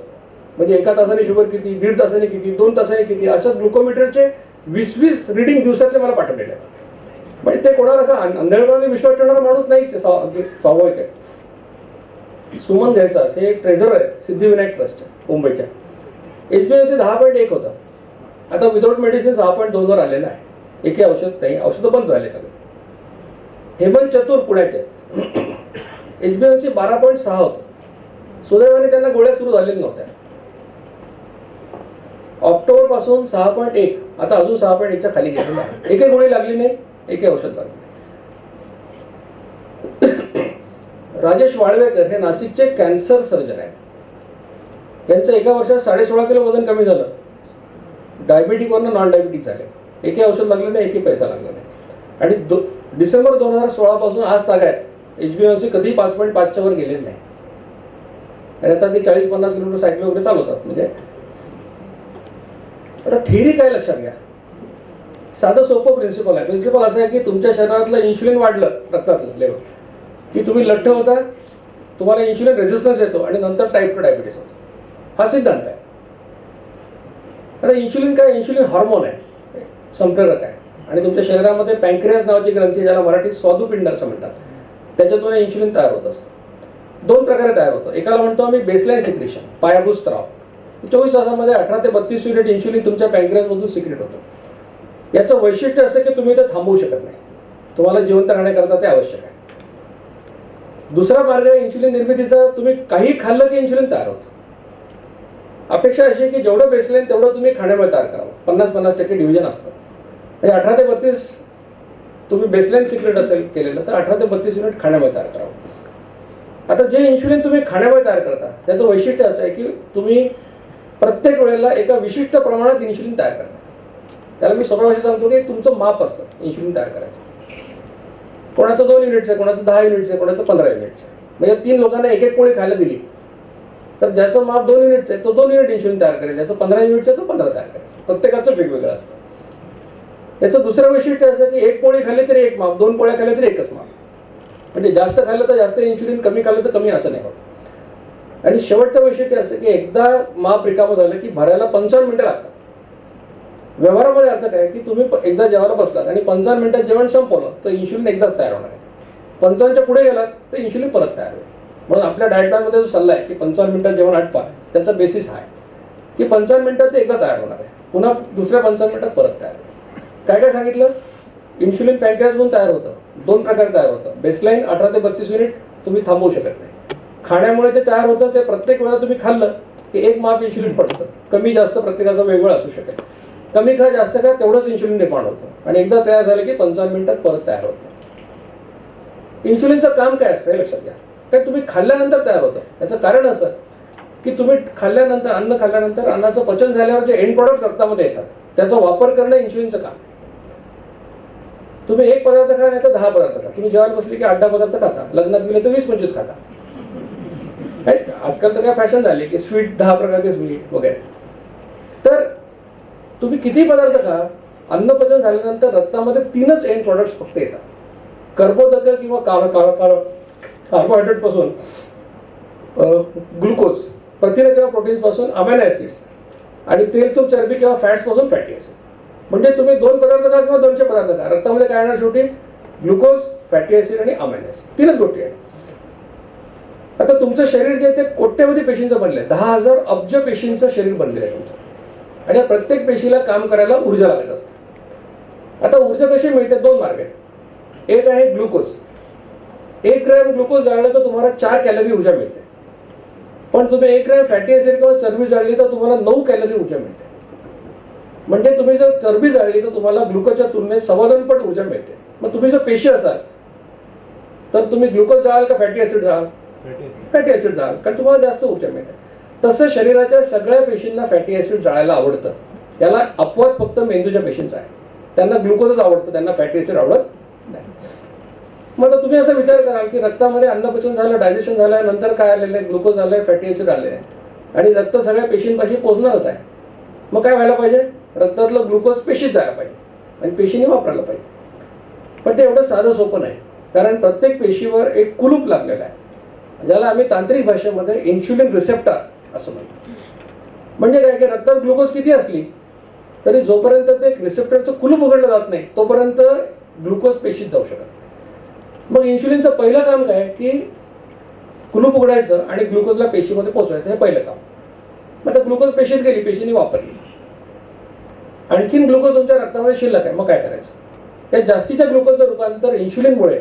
म्हणजे 1 तासाने शुगर किती, 1.5 तासाने किती, 2 तासाने किती, असं ग्लुकोमीटरचे 20 रिडिंग दिवसातले मला पाठवलेले आहेत. म्हणजे ते कोणाला असा अंधळपणाने विश्वास ठेवणारा माणूस नाहीच, स्वाभाविक आहे. सुमन जयसास हे एक ट्रेझरर आहेत सिद्धिविनायक ट्रस्ट मुंबईच्या. HbA1c 10.1 होतं, आता विदाउट मेडिसिन 6.2 वर आलेलं आहे. एकही औषध नाही, औषधं बंद झाले सगळे. हेमंत चतुर पुण्याचे, HbA1c 12.6 होतं. सुदैवाने त्यांना गोळ्या सुरू झालेल्या नव्हत्या. ऑक्टोबर पासून 6.1, आता अजून 6.1च्या खाली गेलेलं आहे. एकही गोळी लागली नाही, एकही औषध लागलं नाही. राजेश वाळवेकर हे नाशिकचे कॅन्सर सर्जन आहेत. यांचं एका वर्षात 16.5 किलो वजन कमी झालं. डायबिटिकवरनं नॉन डायबिटिक झाले. एकही औषध लागलं नाही, एकही पैसा लागला नाही. आणि डिसेंबर 2016 पासून आज तागायत HbA1c कधी 5.5च्या वर गेलेलं नाही. आणि आता ते 40-50 किलोमीटर सायकल वगैरे चालवतात. म्हणजे आता थिअरी काय लक्षात घ्या, साधं सोपं प्रिन्सिपल आहे. प्रिन्सिपल असं आहे की तुमच्या शरीरातलं इन्शुलिन वाढलं, रक्तातलं लेवल, की तुम्ही लठ्ठ होता, तुम्हाला इन्शुलिन रेझिस्टन्स येतो आणि नंतर टाईप 2 डायबिटीस होतो. हा सिद्धांत आहे. आता इन्शुलिन काय, इन्शुलिन हार्मोन आहे, संप्रेरक आहे. आणि तुमच्या शरीरामध्ये पॅन्क्रियास नावाची ग्रंथी, ज्याला मराठीत स्वादुपिंड असं म्हणतात, त्याच्यातून इन्शुलिन तयार होत असतं. 2 प्रकारे तयार होतं. एकाला म्हणतो आम्ही बेसलाईन सिक्रेशन, पायाभूत स्त्राव. 24 तासामध्ये 18 ते 32 युनिट इन्शुलिन तुमच्या पॅन्क्रियासमधून सिक्रेट होतं. याचं वैशिष्ट्य असं की तुम्ही ते थांबवू शकत नाही, तुम्हाला जिवंत राहण्याकरता ते आवश्यक आहे. दुसरा मार्ग आहे इन्शुलिन निर्मितीचा, तुम्ही काही खाल्लं की इन्शुलिन तयार होतं. अपेक्षा अशी आहे की जेवढं बेसलाईन तेवढं तुम्ही खाण्यामुळे तयार करावं. 50-50% डिव्हिजन असतं. म्हणजे 18 ते 32 तुम्ही बेसलाईन सिक्रेट असेल केलेलं तर 18 ते 32 युनिट खाण्यामुळे तयार करावं. आता जे इन्शुलिन तुम्ही खाण्यामुळे तयार करता त्याचं वैशिष्ट्य असं आहे की तुम्ही प्रत्येक वेळेला एका विशिष्ट प्रमाणात इन्शुलिन तयार करता. त्याला मी सोप्या भाषेत सांगतो की तुमचं माप असतं इन्शुलिन तयार करायचं. कोणाचं 2 युनिट्स आहे, कोणाचं 10 युनिट्स आहे, कोणाचं 15 युनिट्स आहे. म्हणजे 3 लोकांना एक पोळी खायला दिली तर ज्याचं माप 2 युनिट्स आहे तो 2 युनिट इन्शुलिन तयार करेल, ज्याचं 15 युनिट्स आहे तो 15 तयार करेल. प्रत्येकाचं वेगवेगळं असतं. याचं दुसरं वैशिष्ट्य असं की 1 पोळी खाल्ली तरी 1 माप, 2 पोळ्या खाल्ल्या तरी एकच माप. म्हणजे जास्त खाल्लं तर जास्त इन्शुलिन, कमी खाल्लं तर कमी, असं नाही होत. आणि शेवटचं वैशिष्ट्य असं की एकदा माप रिकामं झालं की भरायला 55 मिनिटं लागतात. व्यवहारामध्ये अर्थ काय की तुम्ही एकदा जेवायला बसलात आणि 55 मिनिटात जेवण संपवलं तर इन्शुलिन एकदाच तयार होणार आहे. 55च्या पुढे गेलात तर इन्शुलिन परत तयार होईल. म्हणून आपल्या डाएट प्लॅनमध्ये जो सल्ला आहे की 55 मिनिटात जेवण आटपा, त्याचा बेसिस हा आहे की 55 मिनिटात ते एकदा तयार होणार आहे, पुन्हा दुसऱ्या 55 मिनिटात परत तयार होईल. काय काय सांगितलं? इन्शुलिन पॅनक्रियाजमधून तयार होतं, 2 प्रकारे तयार होतं. बेसलाईन 18 ते 32 मिनिट तुम्ही थांबवू शकत नाही. खाण्यामुळे ते तयार होतं, ते प्रत्येक वेळा तुम्ही खाल्लं की एक माप इन्शुलिन पडतं. कमी जास्त प्रत्येकाचं वेगळं असू शकेल. कमी खा जास्त खा तेवढंच इन्शुलिन निर्माण होतं आणि एकदा तयार झालं की 55 मिनिटात परत तयार होतं. इन्शुलिनचं काम काय असतं हे लक्षात घ्या. काय तुम्ही खाल्ल्यानंतर तयार होतं. याचं कारण असं की तुम्ही खाल्ल्यानंतर, अन्न खाल्ल्यानंतर अन्नाचं पचन झाल्यावर जे एंड प्रोडक्ट रक्तामध्ये येतात त्याचा वापर करणं इन्शुलिनचं काम. तुम्ही 1 पदार्थ खा नाही तर 10 पदार्थ खा. तुम्ही जेवायला बसले की 8-10 पदार्थ खाता, लग्नात गेले तर 20-25 खाता. आजकाल तर काय फॅशन झाली की स्वीट 10 प्रकारचे स्वीट वगैरे. तर तुम्ही किती पदार्थ खा, अन्नपचन झाल्यानंतर रक्तामध्ये 3च एंड प्रोडक्ट्स फक्त येतात. कर्बोदक किंवा कार्बोहायड्रेट पासून ग्लुकोज, प्रथिने किंवा प्रोटीन्स पासून अमायनो ऍसिड्स आणि तेल तूप चरबी किंवा फॅट्स पासून फॅटी ऍसिड. म्हणजे तुम्ही 2 पदार्थ खा किंवा 200 पदार्थ खा, रक्तामध्ये काय येणार शेवटी? ग्लुकोज, फॅटी ऍसिड आणि अमायनो ऍसिड. 3च गोष्टी आहेत. आता तुमचं शरीर जे आहे ते कोट्यवधी पेशींचं बनलंय. 10,000 अब्ज पेशींचं शरीर बनलेलं आहे तुमचं. आणि या प्रत्येक पेशीला काम करायला ऊर्जा लागत असते. आता ऊर्जा कशी मिळते? 2 मार्ग आहेत. एक आहे ग्लुकोज. 1 ग्रॅम ग्लुकोज जाळलं तर तुम्हाला 4 कॅलरी ऊर्जा मिळते. पण तुम्ही 1 ग्रॅम फॅटी ऍसिड किंवा चरबी जाळली तर तुम्हाला 9 कॅलरी ऊर्जा मिळते. म्हणजे तुम्ही जर चरबी जाळली तर तुम्हाला ग्लुकोजच्या तुलनेत 2.25 पट ऊर्जा मिळते. मग तुम्ही जर पेशी असाल तर तुम्ही ग्लुकोज जाळाल का फॅटी ऍसिड जाळाल? फॅटी ऍसिड जाळाल, कारण तुम्हाला जास्त ऊर्जा मिळते. तसं शरीराच्या सगळ्या पेशींना फॅटी ऍसिड जाळायला आवडतं. याला अपवाद फक्त मेंदूच्या पेशींचा आहे. त्यांना ग्लुकोजच आवडतं, त्यांना फॅटी ऍसिड आवडत नाही. मग आता तुम्ही असा विचार कराल की रक्तामध्ये अन्नपचन झालं, डायजेशन झालं, नंतर काय आलेलं आहे? ग्लुकोज आलंय, फॅटी ऍसिड आले आहे आणि रक्त सगळ्या पेशींपाशी पोहोचणारच आहे. मग काय व्हायला पाहिजे? रक्तातलं ग्लुकोज पेशीत जायला पाहिजे आणि पेशीने वापरायला पाहिजे. पण ते एवढं साधं सोपं नाही, कारण प्रत्येक पेशीवर एक कुलूप लागलेला आहे, ज्याला आम्ही तांत्रिक भाषेमध्ये इन्शुलिन रिसेप्टर असं म्हणतो. म्हणजे काय की रक्तात ग्लुकोज किती असली तरी जोपर्यंत ते रिसेप्टरचं कुलूप उघडलं जात नाही तोपर्यंत ग्लुकोज पेशीत जाऊ शकत. मग इन्शुलिनचं पहिलं काम काय की कुलूप उघडायचं आणि ग्लुकोजला पेशीमध्ये पोहोचवायचं, हे पहिलं काम. मग आता ग्लुकोज पेशीत गेली, पेशीने वापरली, आणखीन ग्लुकोज तुमच्या रक्तामध्ये शिल्लक आहे, मग काय करायचं? या जास्तीच्या ग्लुकोजचं रूपांतर इन्शुलिनमुळे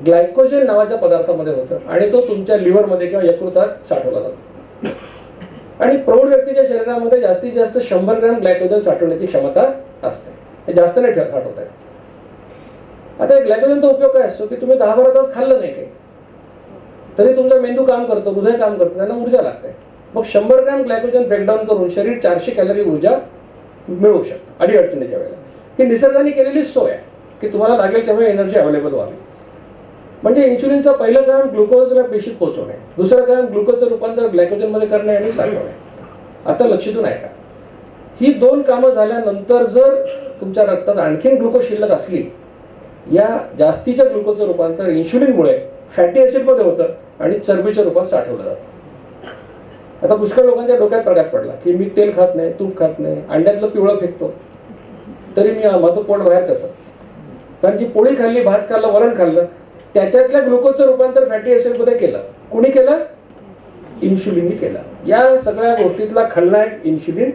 ग्लायकोजेन नावाच्या पदार्थामध्ये होतं आणि तो तुमच्या लिव्हरमध्ये किंवा यकृतात साठवला जातो. आणि प्रौढ व्यक्तीच्या शरीरामध्ये जास्तीत जास्त 100 ग्रॅम ग्लायकोजन साठवण्याची क्षमता असते. हे जास्त नाही साठवता येत. आता या ग्लायकोजनचा उपयोग काय असतो की तुम्ही 10-12 तास खाल्लं नाही काही तरी तुमचा मेंदू काम करतो, हृदय काम करतो, त्यांना ऊर्जा लागते. मग 100 ग्रॅम ग्लायकोजन ब्रेकडाऊन करून शरीर 400 कॅलरी ऊर्जा मिळवू शकतं अडीअडचणीच्या वेळेला. ही निसर्गाने केलेली सोय आहे की तुम्हाला लागेल तेव्हा एनर्जी अवेलेबल व्हावी. म्हणजे इन्शुलिनचं पहिलं काम ग्लुकोजला पेशीत पोहोचवणे, दुसरं काम ग्लुकोजचं रूपांतर ग्लायकोजनमध्ये करणे आणि साठवणे. आता लक्षातून आहे का? ही 2 कामं झाल्यानंतर जर तुमच्या रक्तात आणखीन ग्लुकोज शिल्लक असली, या जास्तीच्या ग्लुकोजचं रूपांतर इन्शुलिनमुळे फॅटी ऍसिडमध्ये होतं आणि चरबीच्या रूपात साठवलं जातं. आता पुष्कळ लोकांच्या डोक्यात प्रकाश पडला की मी तेल खात नाही, तूप खात नाही, अंड्यातलं पिवळं फेकतो, तरी मी माझं पोट बाहेर कसं? कारण की पोळी खाल्ली, भात खाल्लं, वरण खाल्लं, त्याच्यातल्या ग्लुकोजचं रूपांतर फॅटी ऍसिडमध्ये केलं. कुणी केलं? इन्शुलिनने केलं. या सगळ्या गोष्टीतला खलनायक इन्शुलिन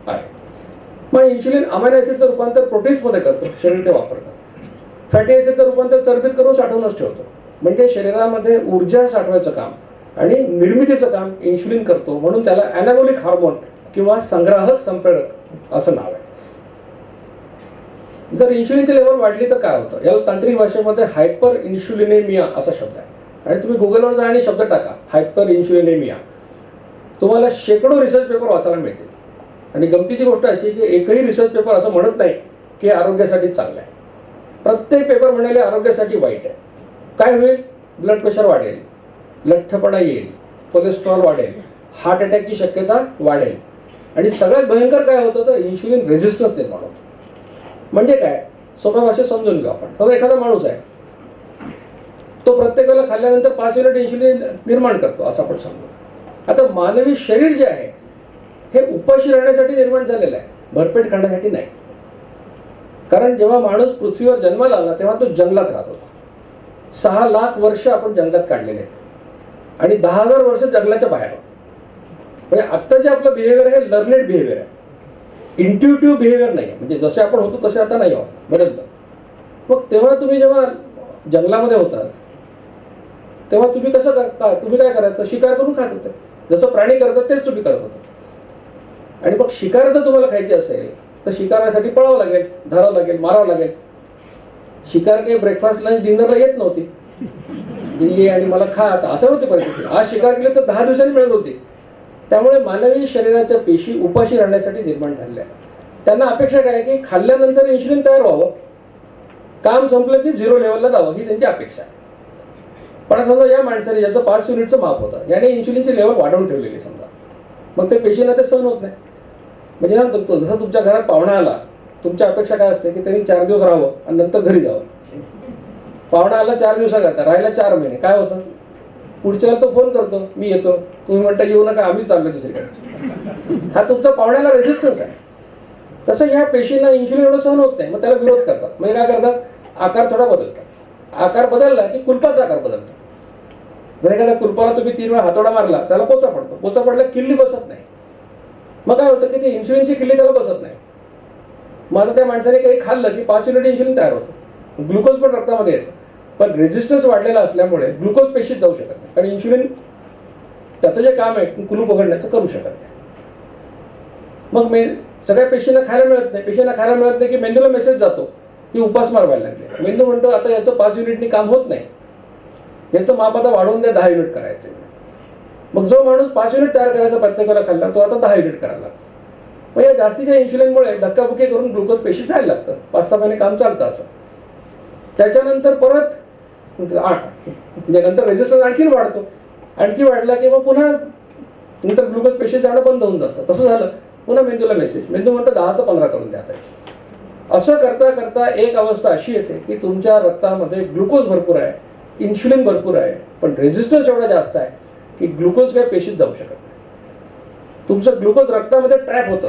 आहे. मग इन्शुलिन अमायनो ऍसिडचं रूपांतर प्रोटीन्समध्ये करतो, शरीर ते वापरतं. फॅटी ऍसिडचं रूपांतर चरबीत करून साठवूनच ठेवतो. म्हणजे शरीरामध्ये ऊर्जा साठवायचं काम आणि निर्मितीचं काम इन्शुलिन करतो. म्हणून त्याला ॲनाबॉलिक हार्मोन किंवा संग्राहक संप्रेरक असं नाव आहे. जर इन्शुलिनची लेवल वाढली तर काय होतं? याला तांत्रिक भाषेमध्ये हायपर इन्शुलिनेमिया असा शब्द आहे. आणि तुम्ही गुगलवर जा आणि शब्द टाका हायपर इन्शुलिनेमिया, तुम्हाला शेकडो रिसर्च पेपर वाचायला मिळतील. आणि गमतीची गोष्ट अशी की एकही रिसर्च पेपर असं म्हणत नाही की आरोग्यासाठी चांगलं आहे. प्रत्येक पेपर म्हणाले आरोग्यासाठी वाईट आहे. काय होईल? ब्लड प्रेशर वाढेल, लठ्ठपणा येईल, कोलेस्ट्रॉल वाढेल, हार्ट अटॅकची शक्यता वाढेल आणि सगळ्यात भयंकर काय होतं तर इन्शुलिन रेझिस्टन्स निर्माण होतो. म्हणजे काय? सोप्या भाषेत समजून घेऊ आपण. तर एखादा माणूस आहे, तो प्रत्येक वेळेला खाल्ल्यानंतर 5 युनिट इन्शुलिन निर्माण करतो असं आपण समजू. आता मानवी शरीर जे आहे हे उपाशी राहण्यासाठी निर्माण झालेलं आहे. भरपेट खाण्यासाठी नाही. कारण जेव्हा माणूस पृथ्वीवर जन्माला आला तेव्हा तो जंगलात राहत होता. 6 लाख वर्ष आपण जंगलात काढलेले आहेत आणि 10,000 वर्ष जंगलाच्या बाहेर आहोत. म्हणजे आत्ता जे आपलं बिहेवियर आहे लर्नेड बिहेवियर आहे, इंट्युटिव्ह बिहेवियर नाही आहे. म्हणजे जसे आपण होतो तसे आता नाही आहोत, बदललं. मग तेव्हा तुम्ही जेव्हा जंगलामध्ये होतात तेव्हा तुम्ही कसं तुम्ही काय करायचं, शिकार करून खात होते. जसं प्राणी करतात तेच तुम्ही करत होता. आणि मग शिकार जर तुम्हाला खायची असेल तर शिकारासाठी पळावं लागेल, धरावं लागेल, मारावं लागेल. शिकार काही ब्रेकफास्ट लंच डिनरला येत नव्हती, ये आणि मला खा आता असं होती परिस्थिती. आज शिकार केले तर 10 दिवसांनी मिळत होती. त्यामुळे मानवी शरीराच्या पेशी उपाशी राहण्यासाठी निर्माण झालेल्या आहेत. त्यांना अपेक्षा काय की खाल्ल्यानंतर इन्शुलिन तयार व्हावं, काम संपलं की 0 लेवलला जावं, ही त्यांची अपेक्षा आहे. पण समजा या माणसाने ज्याचं 5 युनिटचं माप होतं याने इन्शुलिनची लेवल वाढवून ठेवलेली समजा, मग ते पेशींना ते सहन होत नाही. म्हणजे ना जसं तुमच्या घरात पाहुणा आला, तुमच्या अपेक्षा काय असते की त्यांनी 4 दिवस राहावं आणि नंतर घरी जावं. पाहुणा आला 4 दिवसाकरता, राहिला 4 महिने, काय होतं, पुढच्या वेळेला तो फोन करतो, मी येतो, तुम्ही म्हणता येऊ नका, आम्हीच चाललो दुसरीकडे. हा तुमचा पाहुण्याला रेझिस्टन्स आहे. तसं ह्या पेशींना इन्शुलिन एवढं सहन होत नाही, मग त्याला विरोध करतात. म्हणजे काय करतात, आकार थोडा बदलतात. आकार बदलला की कुलपाचा आकार बदलतो. जर एखाद्या कुलपाला तुम्ही 3 वेळा हातोडा मारला त्याला पोचा पडतो, पोचा पडला किल्ली बसत नाही. मग काय होतं की ती इन्शुलिनची किल्ली त्याला बसत नाही. मग आता त्या माणसाने काही खाल्लं की 5 युनिट इन्शुलिन तयार होतं, ग्लुकोज पण रक्तामध्ये येतं. पण रेझिस्टन्स वाढलेला असल्यामुळे ग्लुकोज पेशीत जाऊ शकत नाही, कारण इन्शुलिन त्याचं जे काम आहे कुलूप उघडण्याचं करू शकत नाही. मग सगळ्या पेशींना खायला मिळत नाही. पेशींना खायला मिळत नाही की मेंदूला मेसेज जातो की उपासमार व्हायला लागले. मेंदू म्हणतो आता याचं 5 युनिटनी काम होत नाही, याचं माप आता वाढवून द्या, 10 युनिट करायचं. मग जो माणूस 5 युनिट तयार करायचा प्रयत्न करायला खाल्ला तो आता 10 युनिट करायला लागतो. मग या जास्तीच्या इन्शुलिनमुळे धक्काबुक्की करून ग्लुकोज पेशी जायला लागतं. 5-6 महिने काम चालतं असं. त्याच्यानंतर परत म्हणजे नंतर रेझिस्टन्स आणखी वाढतो, आणखी वाढला की मग पुन्हा नंतर ग्लुकोज पेशी जाणं बंद होऊन जातं. तसं झालं पुन्हा मेंदूला मेसेज, मेंदू म्हणतो 10चं 15 करून द्या. असं करता करता एक अवस्था अशी येते की तुमच्या रक्तामध्ये ग्लुकोज भरपूर आहे, इन्शुलिन भरपूर आहे, पण रेझिस्टन्स एवढा जास्त आहे की ग्लुकोज काय पेशीत जाऊ शकत नाही. तुमचं ग्लुकोज रक्तामध्ये ट्रॅप होतं,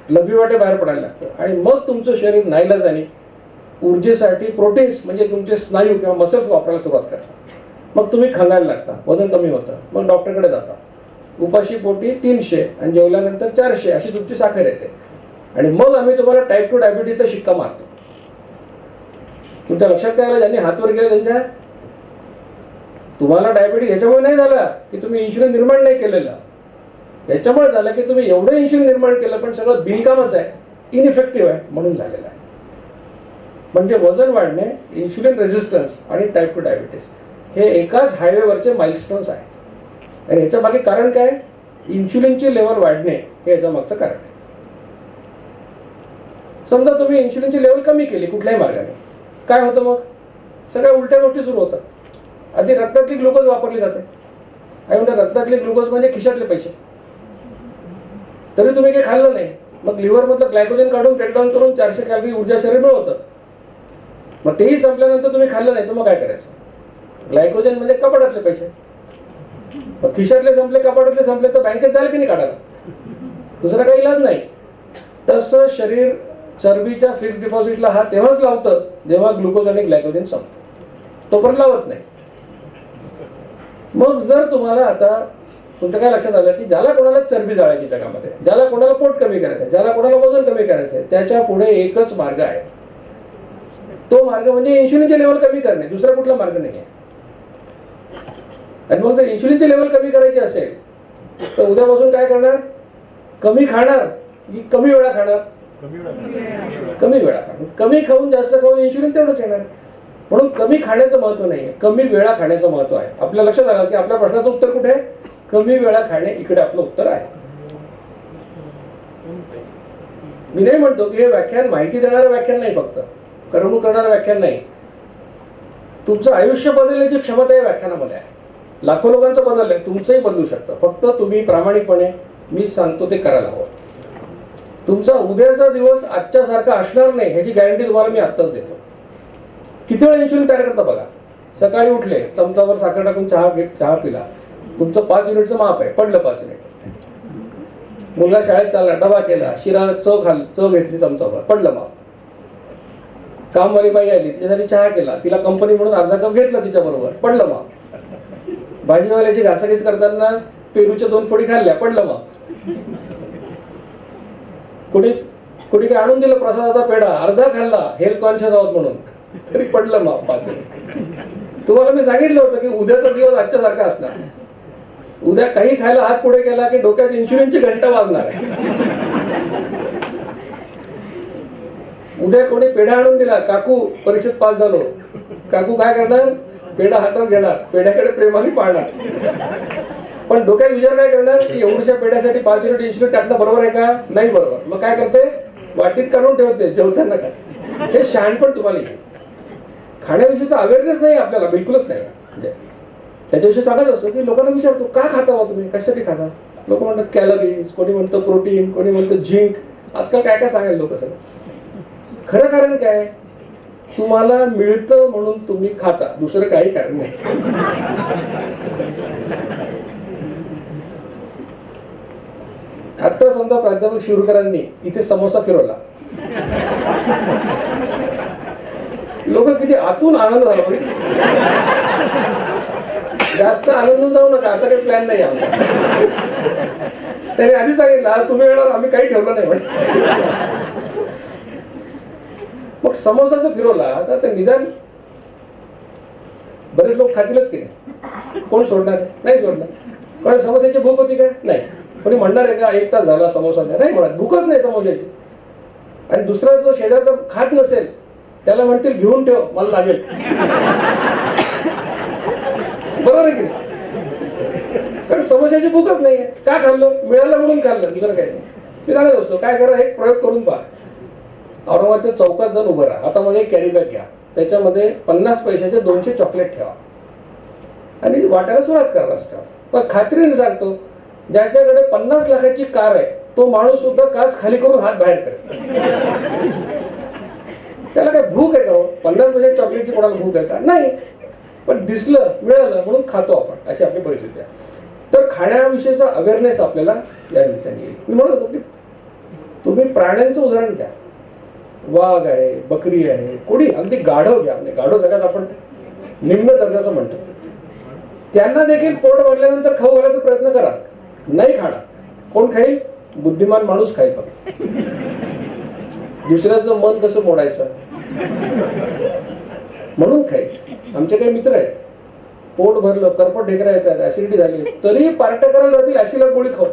लघवीवाटे बाहेर पडायला लागतं आणि मग तुमचं शरीर नाईलाजाने ऊर्जेसाठी प्रोटीन्स म्हणजे तुमचे स्नायू किंवा मसल्स वापरायला सुरुवात करतात. मग तुम्ही खंगायला लागता, वजन कमी होतं, मग डॉक्टरकडे जाता. उपाशी पोटी 300 आणि जेवल्यानंतर 400 अशी तुमची साखर येते आणि मग आम्ही तुम्हाला टाईप 2 डायबिटीजचा शिक्का मारतो. तुमच्या लक्षात काय आलं, ज्यांनी हात वर केले त्यांच्या, तुम्हाला डायबिटीज याच्यामुळे नाही झाला की तुम्ही इन्शुलिन निर्माण नाही केलेलं, याच्यामुळे झालं की तुम्ही एवढं इन्शुलिन निर्माण केलं पण सगळं बिनकामच आहे, इनइफेक्टिव्ह आहे म्हणून झालेलं आहे. म्हणजे वजन वाढणे, इन्शुलिन रेझिस्टन्स आणि टाईप 2 डायबिटीस हे एकाच हायवेवरचे माइलस्टोन्स आहेत. आणि ह्याच्या मागे कारण काय, इन्शुलिनची लेवल वाढणे हे याच्या मागचं कारण आहे. समजा तुम्ही इन्शुलिनची लेवल कमी केली कुठल्याही मार्गाने, काय होतं मग, सगळ्या उलट्या गोष्टी सुरू होतात. आधी रक्तातली ग्लुकोज वापरली जाते आणि म्हणजे रक्तातले ग्लुकोज म्हणजे खिशातले पैसे. तरी तुम्ही काही खाल्लं नाही, मग लिव्हर मधलं ग्लायकोजन काढून ब्रेकडाऊन करून 400 कॅलरी ऊर्जा शरीर मिळवतं. मग तेही संपल्यानंतर तुम्ही खाल्लं नाही तर मग काय करायचं, ग्लायकोजन म्हणजे कपाटातले पैसे. मग खिशातले संपले, कपाटातले संपले तर बँकेत जाईल की नाही काढायला, दुसरा काही इलाज नाही. तसं शरीर चरबीच्या फिक्स डिपॉझिटला हा तेव्हाच लावतं जेव्हा ग्लुकोज आणि ग्लायकोजन संपतं, तोपर्यंत लावत नाही. मग जर तुम्हाला आता तुमच्या काय लक्षात आलं की ज्याला कोणाला चरबी जाळायची जगामध्ये, ज्याला कोणाला पोट कमी करायचं, ज्याला कोणाला वजन कमी करायचं आहे, त्याच्या पुढे एकच मार्ग आहे. तो मार्ग म्हणजे इन्शुलिनचे लेवल कमी करणे, दुसरा कुठला मार्ग नाही आहे. आणि मग जर इन्शुलिनचे लेवल कमी करायचे असेल तर उद्यापासून काय करणार, कमी खाणार की कमी वेळा खाणार, कमी वेळा खाणार. कमी खाऊन जास्त खाऊन इन्शुलिन तेवढंच येणार. म्हणून कमी खाण्याचं महत्व नाहीये, कमी वेळा खाण्याचं महत्व आहे. आपल्या लक्षात आलं की आपल्या प्रश्नाचं उत्तर कुठे आहे, कमी वेळा खाणे, इकडे आपलं उत्तर आहे. मी नाही म्हणतो की हे व्याख्यान माहिती देणारं व्याख्यान नाही, फक्त करमणूक करणारं व्याख्यान नाही. तुमचं आयुष्य बदलण्याची क्षमता या व्याख्यानामध्ये आहे. लाखो लोकांचं बदललंय, तुमचंही बदलू शकतं. फक्त तुम्ही प्रामाणिकपणे मी सांगतो ते करायला हवं. तुमचा उद्याचा दिवस आजच्या सारखा असणार नाही ह्याची गॅरंटी तुम्हाला मी आत्ताच देतो. किती वेळा इन्शुलिन तयार करता बघा. सकाळी उठले, चमचावर साखर टाकून चहा पिला, तुमचं 5 युनिटचं माप आहे, पडलं 5 युनिट. मुलगा शाळेत चालला, डबा केला, शिरा चव घेतली चमचाभर, पडलं माप. कामवाली बाई आली, तिच्यासाठी चहा केला, तिला कंपनी म्हणून अर्धा कप घेतला तिच्या बरोबर, पडलं माप. भाजीवाल्याची घासाघीस करताना पेरूच्या 2 फोडी खाल्ल्या, पडलं माप. कुणी काय आणून दिलं प्रसादाचा पेढा, अर्धा खाल्ला, हेल्थ कॉन्शियस आहोत म्हणून, तरी पडलं माप 5. तुम्हाला मी सांगितलं होतं की उद्याचा दिवस आजच्या सारखा असणार. उद्या काही खायला हात पुढे केला की डोक्यात इन्शुलिनची घंटा वाजणार आहे. उद्या कोणी पेढा आणून दिला, काकू परीक्षेत पास झालो, काकू काय करणार, पेढा हातात घेणार, पेढ्याकडे प्रेमाने पाहणार, पण डोक्यात विचार काय करणार की एवढ्याशा पेढ्यासाठी 5 युनिट इन्शुलिन टाकणं बरोबर आहे का, नाही बरोबर. मग काय करते, वाटीत काढून ठेवते, जेवताना काय. हे शहाणपण तुम्हाला येईल. खाण्याविषयीचा अवेअरनेस नाही आपल्याला, बिलकुलच नाही. म्हणजे त्याच्याविषयी सांगत असतो की लोकांना विचारतो, का खाता बा तुम्ही, कशासाठी खाता. लोक म्हणतात कॅलरीज, कोणी म्हणतं प्रोटीन, कोणी म्हणतं झिंक. आजकाल काय काय सांगायला लोक सगळं. खरं कारण काय, तुम्हाला मिळतं म्हणून तुम्ही खाता, दुसरं काही कारण नाही. आता समजा प्राध्यापक शिवकरांनी इथे समोसा फिरवला, लोक किती आतून आनंद झाला. जास्त आनंद जाऊ नका, असा काही प्लॅन नाही आमचा. त्याने आधी सांगितलं आज तुम्ही येणार, आम्ही काही ठेवलं नाही म्हणे. मग समोसा जर फिरवला तर ते निदान बरेच लोक खातीलच की नाही. कोण सोडणार, नाही सोडणार. पण समोसाची भूक होती का, नाही. कोणी म्हणणार आहे का 1 तास झाला समोसा नाही म्हणत, भूकच नाही समोसाची. आणि दुसरा जो शेजारचा खात नसेल त्याला म्हणतील घेऊन ठेव, मला लागेल. बरोबर आहे की नाही. कारण समोसाची भूकच नाहीये. का खाल्लं, मिळालं म्हणून खाल्लं, दुसरं काही नाही. मी सांगत असतो काय करा, एक प्रयोग करून पहा. औरंगाबादच्या चौकात जाऊन उभं राहा, हातामध्ये एक कॅरी बॅग घ्या, त्याच्यामध्ये 50 पैशाचे 200 चॉकलेट ठेवा आणि वाटायला सुरुवात करा रस्त्यावर. पण खात्रीने सांगतो, ज्याच्याकडे 50 लाखाची कार आहे तो माणूस सुद्धा काच खाली करून हात बाहेर करेल. त्याला काय भूक आहे का हो, 50 पैशाची चॉकलेटची कोणाला भूक आहे का, नाही. पण दिसलं, मिळालं म्हणून खातो आपण, अशी आपली परिस्थिती आहे. तर खाण्याविषयीचा अवेअरनेस आपल्याला या निमित्ताने येईल. मी म्हणत होतो की तुम्ही प्राण्यांचं उदाहरण घ्या, वाघ आहे, बकरी आहे, कोणी अगदी गाढव घ्या. म्हणजे गाढव सगळ्यात आपण निम्न दर्जाचं म्हणतो. त्यांना देखील पोट भरल्यानंतर खाऊ घालायचा प्रयत्न करा, नाही खाणार. कोण खाईल, बुद्धिमान माणूस खाईल. दुसऱ्याचं मन कसं मोडायचं म्हणून खाईल. आमचे काही मित्र आहेत, पोट भरलं, करपट ढेकरा येतात, ऍसिडिटी झाली, तरी पार्ट्या करायला जातील ऍसिड गोळी खाऊ.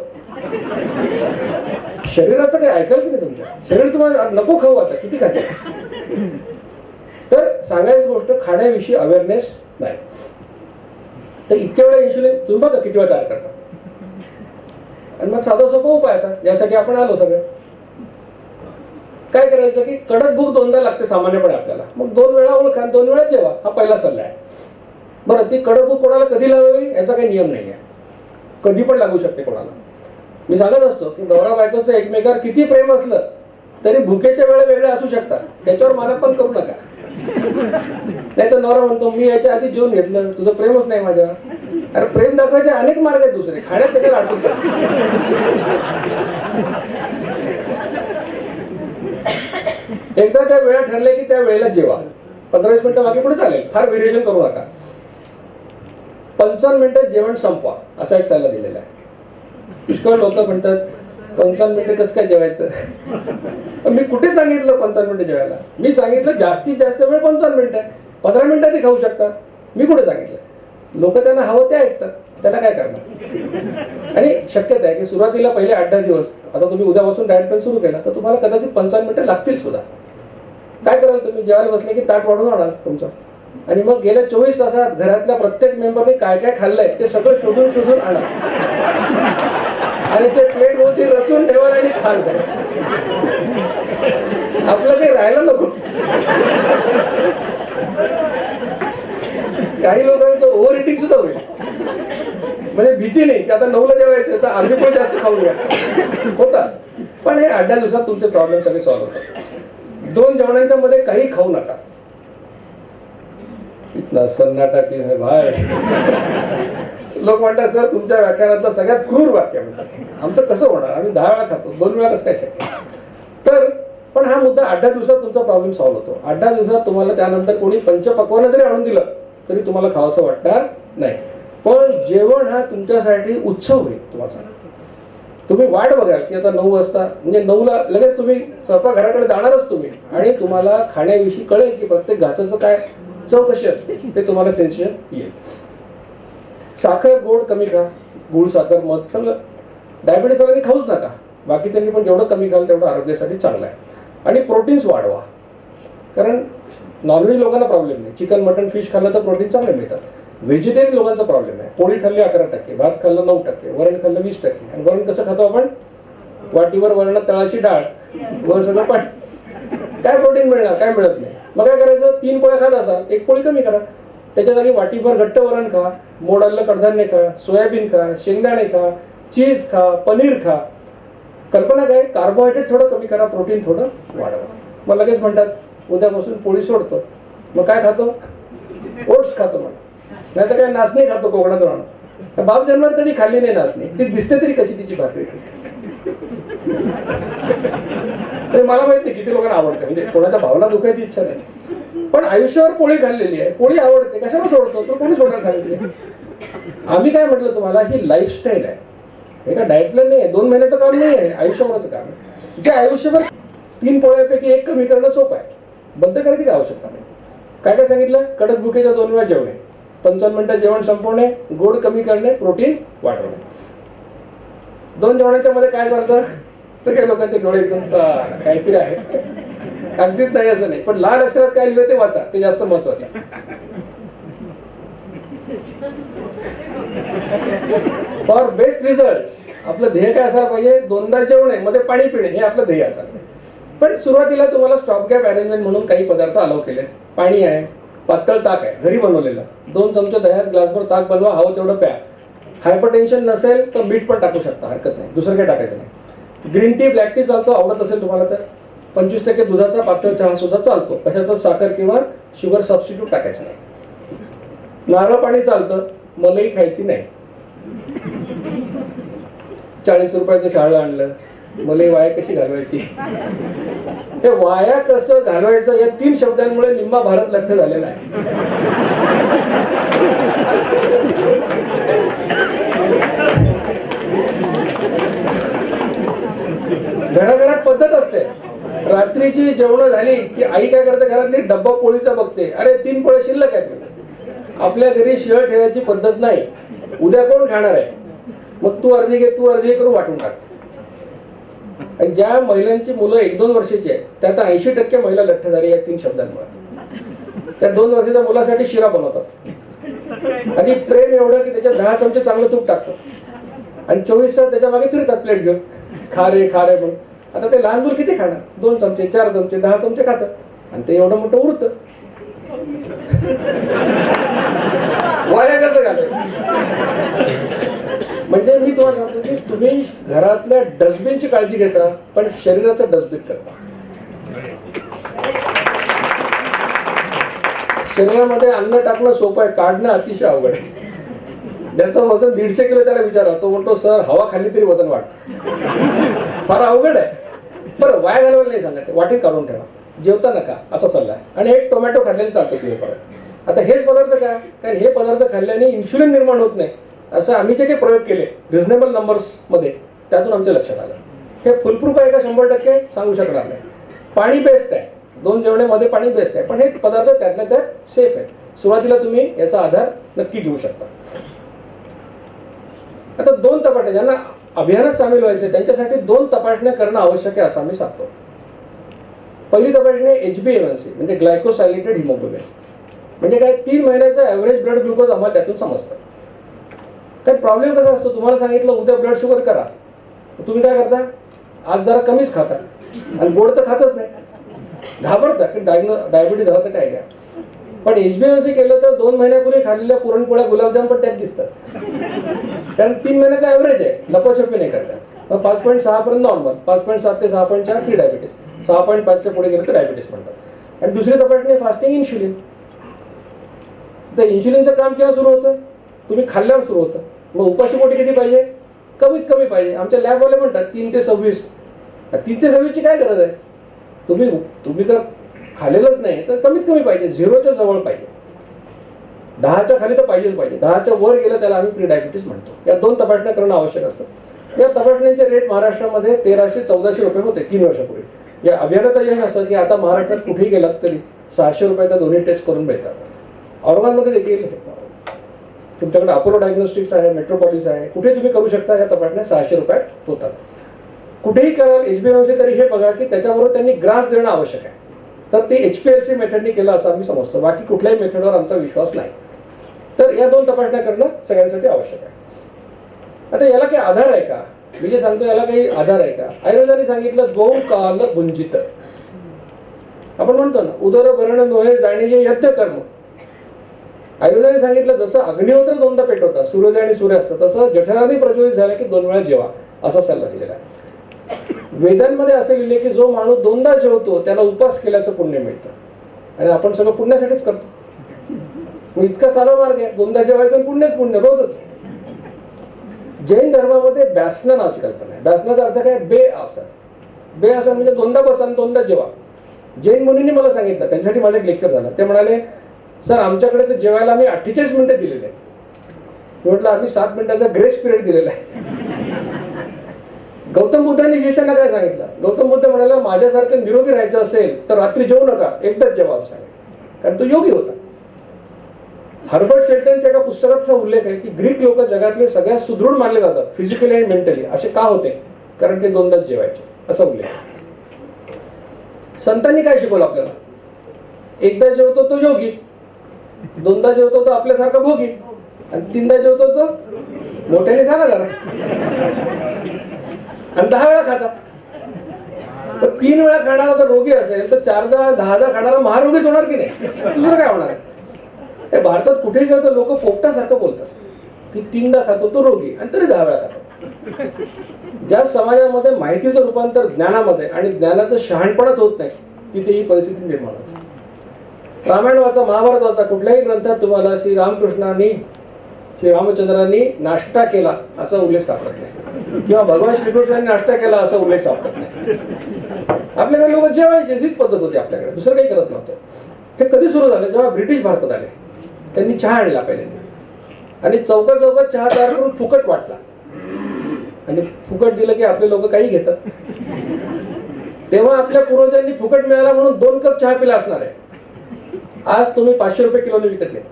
शरीराचं काही ऐकाल की नाही तुमच्या, शरीर तुम्हाला नको खाऊ, आता किती खायचं. तर सांगायची गोष्ट, खाण्याविषयी अवेअरनेस नाही. तर इतक्या वेळा इन्शुलिन तुम्ही बघा किती वेळा तयार करता. आणि मग साधा सोपा उपाय आता, यासाठी आपण आलो सगळे. काय करायचं की कडक भूक 2दा लागते सामान्यपणे आपल्याला, मग 2 वेळा ओळखा, 2 वेळा जेवा, हा पहिला सल्ला आहे. बरं, ती कडक भूक कोणाला कधी लावावी याचा काही नियम नाही आहे, कधी पण लागू शकते कोणाला. मी सांगत असतो की नवरा बायकोचं एकमेकावर किती प्रेम असलं तरी भुकेच्या वेळा वेगळ्या असू शकतात, त्याच्यावर मानापण करू नका. नाही तर नवरा म्हणतो मी याच्या आधी जेवून घेतलं, तुझं प्रेमच नाही माझ्यावर. अरे प्रेम दाखवायचे अनेक मार्ग आहेत दुसरे, खाण्यात कशाला अडकून. एकदा त्या वेळा ठरल्या की त्या वेळेला जेवा, 15-20 मिनिटं मागे पुढे चालेल, फार व्हेरिएशन करू नका. 55 मिनिटात जेवण संपवा, असा एक सल्ला दिलेला आहे. पुष्कळ लोक म्हणतात 55 मिनिटं कसं काय जेवायचं. मी कुठे सांगितलं 55 मिनिटं जेवायला, मी सांगितलं जास्तीत जास्त वेळ 55 मिनिटं आहे, 15 मिनिटातही खाऊ शकता. मी कुठे सांगितलं, लोक त्यांना हवं ते ऐकतात, त्यांना काय करणार. आणि शक्यता आहे की सुरुवातीला पहिले 8-10 दिवस, आता तुम्ही उद्यापासून डाएट प्लॅन सुरू केला तर तुम्हाला कदाचित 55 मिनिटं लागतील सुद्धा. काय कराल तुम्ही, जेवायला बसले की ताट वाढून आणाल तुमचं, आणि मग गेल्या 24 तासात घरातल्या प्रत्येक मेंबरने काय काय खाल्लंय ते सगळं शोधून आणा, आणि ते प्लेट वरती रचून ठेवाल आणि खाल जाईल. आपलं काही राहायला नको. काही लोकांचं ओव्हर इटिंग सुद्धा होईल, म्हणजे भीती नाही की आता 9ला जेवायचं तर अर्धी पण जास्त खाऊन घ्या, होताच. पण हे 8-10 दिवसात तुमचे प्रॉब्लेम सगळे सॉल्व्ह होतात. 2 जेवणांच्या मध्ये काही खाऊ नका. इतना सन्नाटा क्यों है भाई. लोक म्हणतात सर तुमच्या व्याख्यानातलं सगळ्यात क्रूर वाक्य म्हणतात. आमचं कसं होणार, आम्ही 10 वेळा खातो, 2 वेळा कसं काय शक्य. तर पण हा मुद्दा 8-10 दिवसात तुमचा प्रॉब्लेम सॉल्व्ह होतो. 8-10 दिवसात तुम्हाला त्यानंतर कोणी पंचपक्वान्न जरी आणून दिलं तरी तुम्हाला खावंसं वाटणार नाही. पण जेवण हा तुमच्यासाठी उत्सव होईल. तुम्ही वाट बघाल की आता 9 वाजता म्हणजे 9ला लगेच तुम्ही स्वयंपाकघराकडे जाणारच तुम्ही, आणि तुम्हाला खाण्याविषयी कळेल की प्रत्येक घासाचं काय चव कशी असते ते तुम्हाला सेन्सेशन येईल. साखर गोड कमी खा, गुळ साखर मध सगळं. डायबिटीस वाल्यांनी खाऊच नका, बाकीच्यांनी पण जेवढं कमी खाल तेवढं आरोग्यासाठी चांगलं आहे. आणि प्रोटीन्स वाढवा, कारण नॉनव्हेज लोकांना प्रॉब्लेम नाही. चिकन मटन फिश खाल्लं तर प्रोटीन चांगले मिळतात. व्हेजिटेरियन लोकांचा प्रॉब्लेम आहे. पोळी खाल्ली 11%, भात खाल्लं 9%, वरण खाल्लं 20%. आणि वरण कसं खातो आपण? वाटीवर वरणात तळाची डाळ वर सगळं पाणी. काय प्रोटीन मिळणार? काय मिळत नाही. मग काय करायचं? 3 पोळ्या खात असाल, 1 पोळी कमी करा. त्याच्या जागी वाटीभर घट्ट वरण खा, मोड आलेलं कडधान्य खा, सोयाबीन खा, शेंगदाणे खा, चीज खा, पनीर खा. कल्पना काय? कार्बोहायड्रेट थोडं कमी करा, प्रोटीन थोडं वाढवा. मग लगेच म्हणतात उद्यापासून पोळी सोडतो. मग काय खातो? ओट्स खातो. म्हणा नाही तर काय नाचणी खातो कोकणात राहणं. बाप जन्मात कधी खाल्ली नाही नाचणी, ती दिसते तरी कशी तिची भाकरी. मला माहित नाही किती लोकांना आवडते, म्हणजे कोणाच्या भावना दुखायची इच्छा नाही, पण आयुष्यावर पोळी खाल्लेली आहे, पोळी आवडते, कशाला सोडतो? तर कोणी सोडायला सांगितले? आम्ही काय म्हटलं तुम्हाला, ही लाईफस्टाईल आहे, हे का डाएट प्लॅन नाही आहे, 2 महिन्याचं काम नाही आहे, आयुष्यभराचं काम आहे. जे आयुष्यभर 3 पोळ्यापैकी 1 कमी करणं सोपं आहे, बंद करायची काय आवश्यकता नाही. काय काय सांगितलं? कडक भुकेच्या 2 वेळा जेवणे, 55 मिनिटात जेवण संपवणे, गोड कमी करणे, प्रोटीन वाढवणे. 2 जेवणाच्या मध्ये काय चालतं? सगळ्या लोकांचे डोळे एकदम काहीतरी आहे, अगदीच नाही असं नाही, पण लाल अक्षरात काय लिहिलं ते वाचा, ते जास्त महत्वाचं. फॉर बेस्ट रिझल्ट आपलं ध्येय काय असायला पाहिजे? 2दा जेवणे मध्ये पाणी पिणे, हे आपलं ध्येय असायला. पण सुरुवातीला तुम्हाला स्टॉप गॅप अरेंजमेंट म्हणून काही पदार्थ अलाव केले. पाणी आहे, पातळ ताक आहे घरी बनवलेलं, 2 चमचे दह्यात ग्लासभर ताक बनवा, हवं तेवढं प्या. हायपरटेन्शन नसेल तर मीठ पण टाकू शकता, हरकत नाही, दुसरं काही टाकायचं नाही. ग्रीन टी ब्लॅक टी चालतो, आवडत असेल तुम्हाला तर. 25% दुधाचा पातळ चहा सुद्धा चालतो, कशातच साखर किंवा शुगर सबस्टिट्यूट टाकायचं नाही. नारळ पाणी चालतं, मलई खायची नाही. 40 रुपयाचं शाळा आणलं, मलई वाया कशी घालवायची? हे वाया कसं घालवायचं या 3 शब्दांमुळे निम्मा भारत लठ्ठ झालेला आहे. घराघरात पद्धत असते, रात्रीची जेवण झाली की आई काय करते? घरातली डब्बा पोळीचा बघते, अरे 3 पोळ्या शिल्लक आहेत. आपल्या घरी शिळ ठेवायची पद्धत नाही. उद्या कोण खाणार आहे? मग तू अर्धी घे, तू अर्धी करून वाटून टाक. आणि ज्या महिलांची मुलं 1-2 वर्षाची आहेत, त्यात 80% महिला लठ्ठ झाली या 3 शब्दांमुळे. त्या 2 वर्षाच्या मुलासाठी शिरा बनवतात आणि प्रेम एवढं की त्याच्यात 10 चमचे चांगलं तूप टाकतात आणि 24 तास त्याच्या मागे फिरतात प्लेट घेऊन, खा रे म्हणून. आता ते लहान मुलं किती खाणार? 2 चमचे, 4 चमचे, 10 चमचे खातात आणि ते एवढं मोठं उरतं. वाया कसं घालायचं? म्हणजे मी तुम्हाला सांगतो की तुम्ही घरातल्या डस्टबिनची काळजी घेता, पण शरीराचं डस्टबिन करता. शरीरामध्ये अन्न टाकणं सोपं आहे, काढणं अतिशय अवघड आहे. ज्याचं वजन 150 किलो त्याला विचारा, तो म्हणतो सर हवा खाल्ली तरी वजन वाढतं. फार अवघड आहे. बरं, वाया घालवायला नाही सांगत, वाटीत काढून ठेवा, जेवता नका असा सल्ला आहे. आणि 1 टोमॅटो खाल्लेलं चालतं दिवसभरात. आता हेच पदार्थ काय? कारण हे पदार्थ खाल्ल्याने इन्शुलिन निर्माण होत नाही, असं आम्ही जे काही प्रयोग केले रिझनेबल नंबर्स मध्ये, त्यातून आमच्या लक्षात आलं. हे फुलप्रूफ आहे का 100%? सांगू शकणार नाही. पाणी बेस्ट आहे, 2 जेवणामध्ये पाणी बेस्ट आहे, पण हे पदार्थ त्यातल्या त्यात सेफ आहे. सुरुवातीला तुम्ही याचा आधार नक्की घेऊ शकता. आता 2 तपासण्या, ज्यांना अभियानात सामील व्हायचे त्यांच्यासाठी 2 तपासण्या करणं आवश्यक आहे असं आम्ही सांगतो. पहिली तपासणी HbA1c म्हणजे ग्लायकोसायलेटेड हिमोग्लोबिन. म्हणजे काय? 3 महिन्याचा ॲव्हरेज ब्लड ग्लुकोज आम्हाला त्यातून समजतं. काय प्रॉब्लेम कसा असतो? तुम्हाला सांगितलं उद्या ब्लड शुगर करा, तुम्ही काय करता? आज जरा कमीच खाता आणि गोड तर खातच नाही, घाबरता की डायबिटीज झाला तर काय घ्या. पण HbA1c केलं तर 2 महिन्यापूर्वी खाल्लेल्या पुरणपोळ्या गुलाबजाम पण त्यात दिसतात, कारण 3 महिन्याचा ॲव्हरेज आहे, लपछपी नाही करतात. मग 5.6 पर्यंत नॉर्मल, 5.7 ते 6.4 प्री डायबिटीस, 6.5च्या पुढे गेलं तर डायबिटीस म्हणतात. आणि दुसरी तपासणी फास्टिंग इन्शुलिन. तर इन्शुलिनचं काम केव्हा सुरू होतं? तुम्ही खाल्ल्यावर सुरू होतं. मग उपाशी पोटी किती पाहिजे? कमीत कमी पाहिजे. आमच्या लॅबवाले म्हणतात 3 ते 26. 3 ते 26 ची काय गरज आहे? तुम्ही जर खाल्लेलंच नाही तर कमीत कमी पाहिजे, 0च्या जवळ पाहिजे. 10च्या खाली तर पाहिजेच पाहिजे. 10च्या वर गेलं त्याला आम्ही प्री डायबिटीस म्हणतो. या 2 तपासण्या करणं आवश्यक असतं. या तपासण्यांचे रेट महाराष्ट्रामध्ये 1300-1400 रुपये होते 3 वर्षापूर्वी. या अभियानाचं यश असं की आता महाराष्ट्रात कुठेही गेलात तरी 600 रुपयाचा दोन्ही टेस्ट करून मिळतात. औरंगाबादमध्ये देखील तुमच्याकडे अपोलो डायग्नोस्टिक्स आहे, मेट्रोपॉलिस आहे, कुठे तुम्ही करू शकता. या तपासण्या 600 रुपयात होतात. कुठेही कराल HbA1c तरी हे बघा की त्याच्याबरोबर त्यांनी ग्राफ देणं आवश्यक आहे. तर ते HPLC मेथडनी केलं असं आम्ही समजतो. बाकी कुठल्याही मेथडवर आमचा विश्वास नाही. तर या 2 तपासण्या करणं सगळ्यांसाठी आवश्यक आहे. आता याला काही आधार आहे का? मी जे सांगतो याला काही आधार आहे का? आयुर्वेदाने सांगितलं द्वौ काल भुंजित. आपण म्हणतो ना उदरभरण नोहे जाणे जे यज्ञ कर्म. आयुर्वेदाने सांगितलं जसं अग्निहोत्र 2दा पेटवता, सूर्योदय आणि सूर्यास्त, तसं जठराने प्रज्वलित झालं की 2 वेळा जेवा असा सल्ला दिलेला आहे. वेदांमध्ये असे लिहिले की जो माणूस 2दा जेवतो त्याला उपास केल्याचं पुण्य मिळतं. आणि आपण सगळं पुण्यासाठीच करतो. मग इतका साधा मार्ग आहे, 2दा जेवायचं आणि पुण्यच पुण्य रोजच. जैन धर्मामध्ये ब्यासना नावाची कल्पना आहे. ब्यासनाचा अर्थ काय? बे आसन. बे आसन म्हणजे 2दा बसा आणि 2दा जेवा. जैन मुनींनी मला सांगितलं, त्यांच्यासाठी माझं एक लेक्चर झालं. ते म्हणाले सर आमच्याकडे तर जेवायला आम्ही 48 मिनिटं दिलेले आहेत. मी म्हटलं आम्ही 7 मिनिटाचा ग्रेस पिरियड दिलेला आहे. गौतम बुद्धांनी शिष्यांना काय सांगितलं? गौतम बुद्ध म्हणाला माझ्यासारखं निरोगी राहायचं असेल तर रात्री जेवू नका, एकदाच जेवा असं सांगितलं. कारण तो योगी होता. हर्बर्ट शेल्टनच्या एका पुस्तकात असा उल्लेख आहे की ग्रीक लोक जगातले सगळ्यात सुदृढ मानले जातात फिजिकली आणि मेंटली. असे का होते? कारण ते 2दाच जेवायचे असा उल्लेख. संतांनी काय शिकवलं आपल्याला? एकदा जेवतो तो योगी, 2दा जेवतो तो आपल्यासारखा भोगी, आणि 3दा जेवतो तो मोठ्याने झाला जरा आणि 10 वेळा खाता. 3 वेळा खाणारा तर रोगी असेल तर 4दा 10दा खाणारा महारोगीच होणार की नाही? दुसरं काय होणार? भारतात कुठेही गेलं तर लोक पोपटासारखं बोलतात की 3दा खातो तो रोगी आणि तरी 10 वेळा खातो. ज्या समाजामध्ये माहितीचं रूपांतर ज्ञानामध्ये आणि ज्ञानाचं शहाणपणच होत नाही तिथे ही परिस्थिती निर्माण होते. रामायण वाचा, महाभारत वाचा, कुठल्याही ग्रंथात तुम्हाला श्रीरामचंद्रांनी नाश्ता केला असा उल्लेख सापडत नाही, किंवा भगवान श्रीकृष्णांनी नाश्ता केला असा उल्लेख सापडत नाही. आपल्याकडे लोक जेवायची हीच पद्धत होती आपल्याकडे, दुसरं काही करत नव्हतं. हे कधी सुरू झालं? जेव्हा ब्रिटिश भारतात आले, त्यांनी चहा आणला पहिल्यांदा आणि चौकात चहा तयार करून फुकट वाटला. आणि फुकट दिलं की आपले लोक काही घेतात. तेव्हा आपल्या पूर्वजांनी फुकट मिळाला म्हणून 2 कप चहा पिला असणार आहे. आज तुम्ही 500 रुपये किलोने विकत घेता.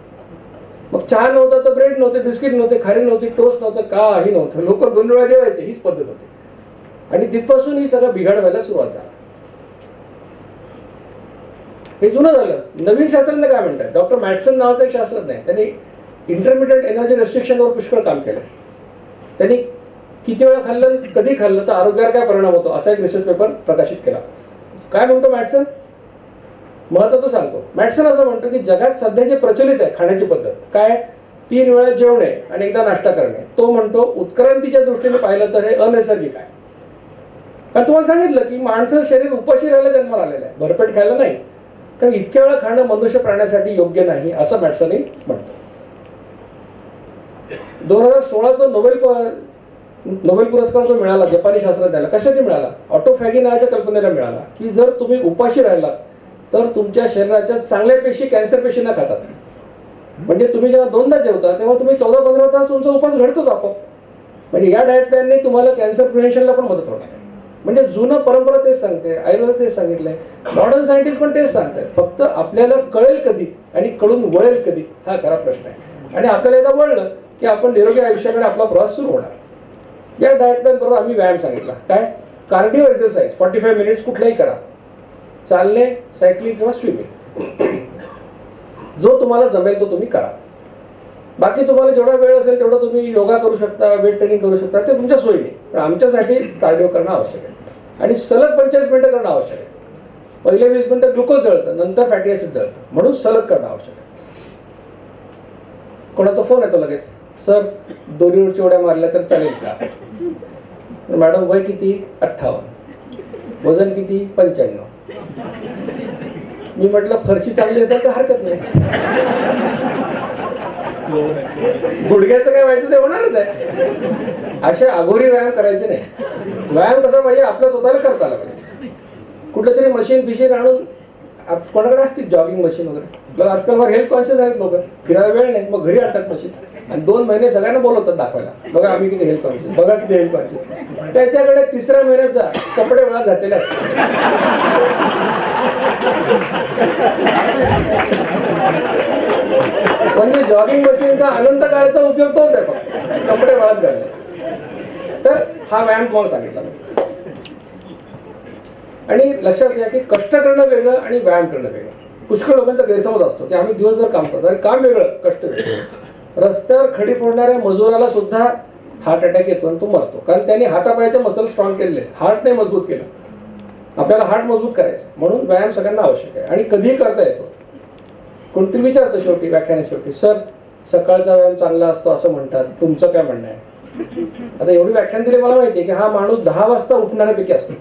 मग चहा नव्हता तर ब्रेड नव्हते, बिस्किट नव्हते, खारी नव्हती, टोस्ट नव्हतं, काही नव्हतं. लोक 2 वेळा जेवायचे, हीच पद्धत होती. आणि तिथपासून ही सगळं बिघाड व्हायला सुरुवात झाली. हे जुनं झालं. नवीन शास्त्रज्ञ काय म्हणतात? डॉक्टर मॅटसन नावाचा एक शास्त्रज्ञ आहे. त्यांनी इंटरमिडिएट एनर्जी रेस्ट्रिक्शनवर पुष्कळ काम केलं. त्यांनी किती वेळा खाल्लं, कधी खाल्लं तर आरोग्यावर काय परिणाम होतो असा एक रिसर्च पेपर प्रकाशित केला. काय म्हणतो मॅटसन? महत्वाचं सांगतो. मॅटसन असं म्हणतो की जगात सध्या जे प्रचलित आहे खाण्याची पद्धत काय? 3 वेळा जेवणे आणि एकदा नाश्ता करणे. तो म्हणतो उत्क्रांतीच्या दृष्टीने पाहिलं तर हे अनैसर्गिक आहे. कारण तुम्हाला सांगितलं की माणसं शरीर उपाशी राहायला जन्माला आलेलं आहे, भरपेट खायला नाही. तर इतक्या वेळा खाणं मनुष्य प्राण्यासाठी योग्य नाही असं मॅटसन म्हणतो. 2016चा नोबेल पुरस्कार जो मिळाला जपानी शास्त्रज्ञाला, कशासाठी मिळाला? ऑटोफॅगी नावाच्या कल्पनेला मिळाला की जर तुम्ही उपाशी राहिलात तर तुमच्या शरीराच्या चांगल्या पेशी कॅन्सर पेशींना खातात. म्हणजे तुम्ही जेव्हा 2दा जेवता तेव्हा तुम्ही 14-15 तास तुमचा उपास घडतोच आपोआप. म्हणजे या डाएट प्लॅनने तुम्हाला कॅन्सर प्रिव्हेन्शनला पण मदत होणार आहे. म्हणजे जुनं परंपरा तेच सांगते, आयुर्वेद तेच सांगितलंय, मॉडर्न सायंटिस्ट पण तेच सांगतात. फक्त आपल्याला कळेल कधी आणि कळून वळेल कधी हा खरा प्रश्न आहे. आणि आपल्याला एकदा वळलं की आपण निरोगी आयुष्याकडे आपला प्रवास सुरू होणार. या डाएट प्लॅन बरोबर आम्ही व्यायाम सांगितला. काय? कार्डिओ एक्सरसाइज 45 मिनिट्स कुठलाही करा, चालणे, सायकलिंग किंवा स्विमिंग, जो तुम्हाला जमेल तो तुम्ही करा. बाकी तुम्हाला जेवढा वेळ असेल तेवढा तुम्ही योगा करू शकता, वेट ट्रेनिंग करू शकता, ते तुमच्या सोयीने. पण आमच्यासाठी कार्डिओ करणं आवश्यक आहे आणि सलग 45 मिनिटं करणं आवश्यक आहे. पहिले 20 मिनिटं ग्लुकोज जळतं, नंतर फॅटी ऍसिड जळतं, म्हणून सलग करणं आवश्यक आहे. कोणाचा फोन येतो लगेच, सर 2 उड्या उड्या मारल्या तर चालेल का? मॅडम वय किती? 58, वजन किती? 95. मी म्हटलं फरशी चांगली असेल तर हरकत नाही. गुडघ्याचं काय व्हायचं ते होणारच आहे. असे अघोरी व्यायाम करायचे नाही. व्यायाम कसा पाहिजे, आपल्या स्वतःला करता आला पाहिजे. कुठलं तरी मशीन बिशीन आणून कोणाकडे असतील जॉगिंग मशीन वगैरे. आजकाल हेल्थ कॉन्शियस आहेत लोक, फिरायला वेळ नाही, मग घरी आणतात मशीन आणि 2 महिने सगळ्यांना बोलवतात दाखवायला, बघा आम्ही किती हेल्थ कॉन्शियस, बघा किती हेल्थ कॉन्शियस. त्याच्याकडे 3ऱ्या महिन्याचा कपडे वळा घातलेले असतात. म्हणजे जॉगिंग मशीनचा अनंत काळाचा उपयोग तोच आहे, फक्त कपडे वळत घालणे. तर हा व्यायाम तुम्हाला सांगितला. आणि लक्षात घ्या की कष्ट करणं वेगळं आणि व्यायाम करणं वेगळं. पुष्कळ लोकांचा गैरसमज असतो की आम्ही दिवसभर काम करतो, आणि काम वेगळं कष्ट वेगळं. रस्त्यावर खडी फोडणाऱ्या मजुराला सुद्धा हार्ट अटॅक येतो आणि तो मरतो, कारण त्यांनी हातापायाचे मसल स्ट्रॉंग केलेले, हार्ट नाही मजबूत केलं. आपल्याला हार्ट मजबूत करायचं म्हणून व्यायाम सगळ्यांना आवश्यक आहे आणि कधीही करता येतो. कोणतरी विचारतं शेवटी व्याख्याना शेवटी, सर सकाळचा व्यायाम चांगला असतो असं म्हणतात, तुमचं काय म्हणणं आहे? आता एवढी व्याख्यान दिली, मला माहितीये की हा माणूस 10 वाजता उठणाऱ्यापैकी असतो.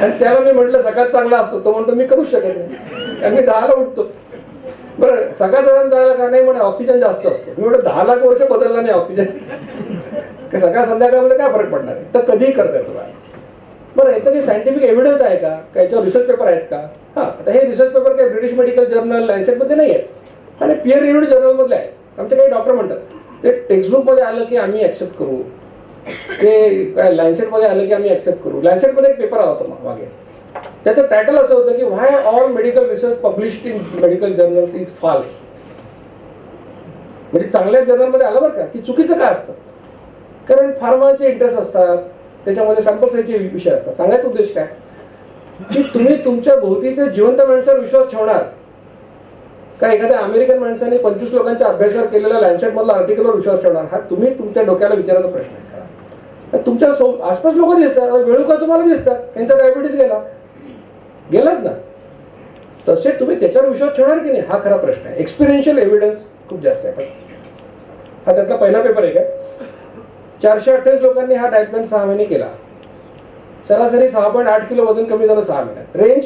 आणि त्याला मी म्हटलं सकाळ चांगला असतो, तो म्हणतो मी करूच शकत नाही, कारण मी 10ला उठतो. बरं सकाळचा व्यायाम चांगला का नाही म्हणे, ऑक्सिजन जास्त असतो. मी म्हटलं 10 लाख वर्ष बदलला नाही ऑक्सिजन, की सकाळ संध्याकाळमध्ये काय फरक पडणार आहे? तर कधीही करता येतो व्यायाम. बरं याचं काही सायंटिफिक एव्हिडन्स आहे का, याच्यावर रिसर्च पेपर आहेत का? हा, आता हे रिसर्च पेपर काही ब्रिटिश मेडिकल जर्नल लॅन्सेटमध्ये नाही आहेत आणि पिअर रिव्ह्यूड जर्नलमधले आहेत. आमचे काही डॉक्टर म्हणतात ते टेक्स्टबुकमध्ये आलं की आम्ही ऍक्सेप्ट करू, ते काय लॅन्सेटमध्ये आलं की आम्ही ऍक्सेप्ट करू. लॅन्सेटमध्ये एक पेपर आला होता मागे, त्याचं टायटल असं होतं की why all medical research published in medical journals is false. म्हणजे चांगल्या जर्नलमध्ये आलं बरं का, की चुकीचं काय असतं, कारण फार्माचे इंटरेस्ट असतात, त्याच्यामध्ये सॅम्पल साईजचे विषय असतात. सांगायचा उद्देश काय की तुम्ही तुमच्या भोवतीच्या जिवंत माणसावर विश्वास ठेवणार का एखाद्या अमेरिकन माणसाने 25 लोकांच्या अभ्यासावर केलेल्या लॅन्सेट मधला आर्टिकलवर विश्वास ठेवणार? हा तुम्ही तुमच्या डोक्याला विचारायचा प्रश्न आहे. तुमच्या आसपास लोक दिसतात, वेळू का तुम्हाला दिसतात, त्यांचा डायबिटीस गेलाच ना, तसे तुम्ही त्याच्यावर विश्वास ठेवणार की नाही, हा खरा प्रश्न आहे. एक्सपिरियन्शियल एव्हिडन्स खूप जास्त आहे. हा त्यातला पहिला पेपर आहे का. 428 लोकांनी हा डाएट प्लॅन 6 महिने केला. सरासरी 6.8 किलो वजन कमी झालं 6 महिन्यात. रेंज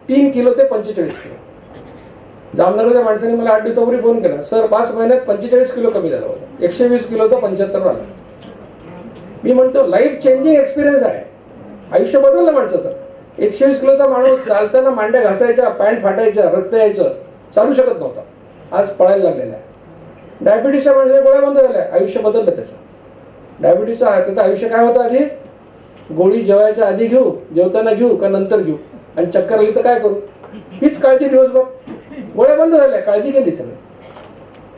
3 किलो ते 45 किलो. जामनगरच्या माणसाने मला 8 दिवसापूर्वी फोन केला, सर 5 महिन्यात 45 किलो कमी झालं होतं, 120 किलोचा 75 आला. मी म्हणतो लाईफ चेंजिंग एक्सपिरियन्स आहे, आयुष्य बदललं माणसाचं. 120 किलोचा माणूस चालताना मांड्या घासायच्या, पॅन्ट फाटायच्या, रक्त यायचं, चालू शकत नव्हता, आज पळायला लागलेला आहे. डायबिटीसच्या माणसाच्या गोळ्या बंद झाल्या, आयुष्य बदललं त्याचं. डायबिटीसचं त्याचं आयुष्य काय होतं, आधी गोळी जेवायच्या आधी घेऊ, जेवताना घेऊ का नंतर घेऊ, आणि चक्कर आली तर काय करू, हीच काळजी दिवसभर. गोळ्या बंद झाल्या, काळजी केली सगळी.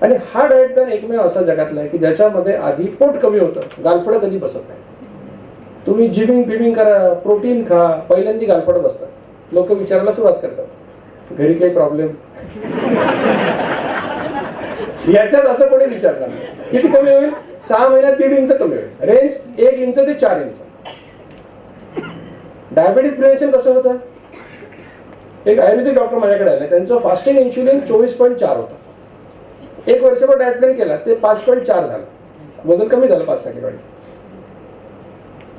आणि हा डाएट प्लॅन एकमेव असा जगातला आहे की ज्याच्यामध्ये आधी पोट कमी होतं, गालफडं कधी बसत नाही. तुम्ही जिमिंग करा, प्रोटीन खा, पहिल्यांदा गालफडं बसतात. लोक विचारायला सुरुवात करतात, घरी काही प्रॉब्लेम याच्यात असं कोणी विचारणार नाही. किती कमी होईल? 6 महिन्यात 1.5 इंच कमी होईल. रेंज 1 इंच ते 4 इंच. डायबिटीस प्रिव्हेन्शन कसं होतं? एक आयुर्वेदिक डॉक्टर माझ्याकडे आले, त्यांचं फास्टिंग इन्शुलिन 24.4 होतं. 1 वर्षभर डाएट प्लॅन केला, ते 5.4 झालं, वजन कमी झालं 5-6 किलो.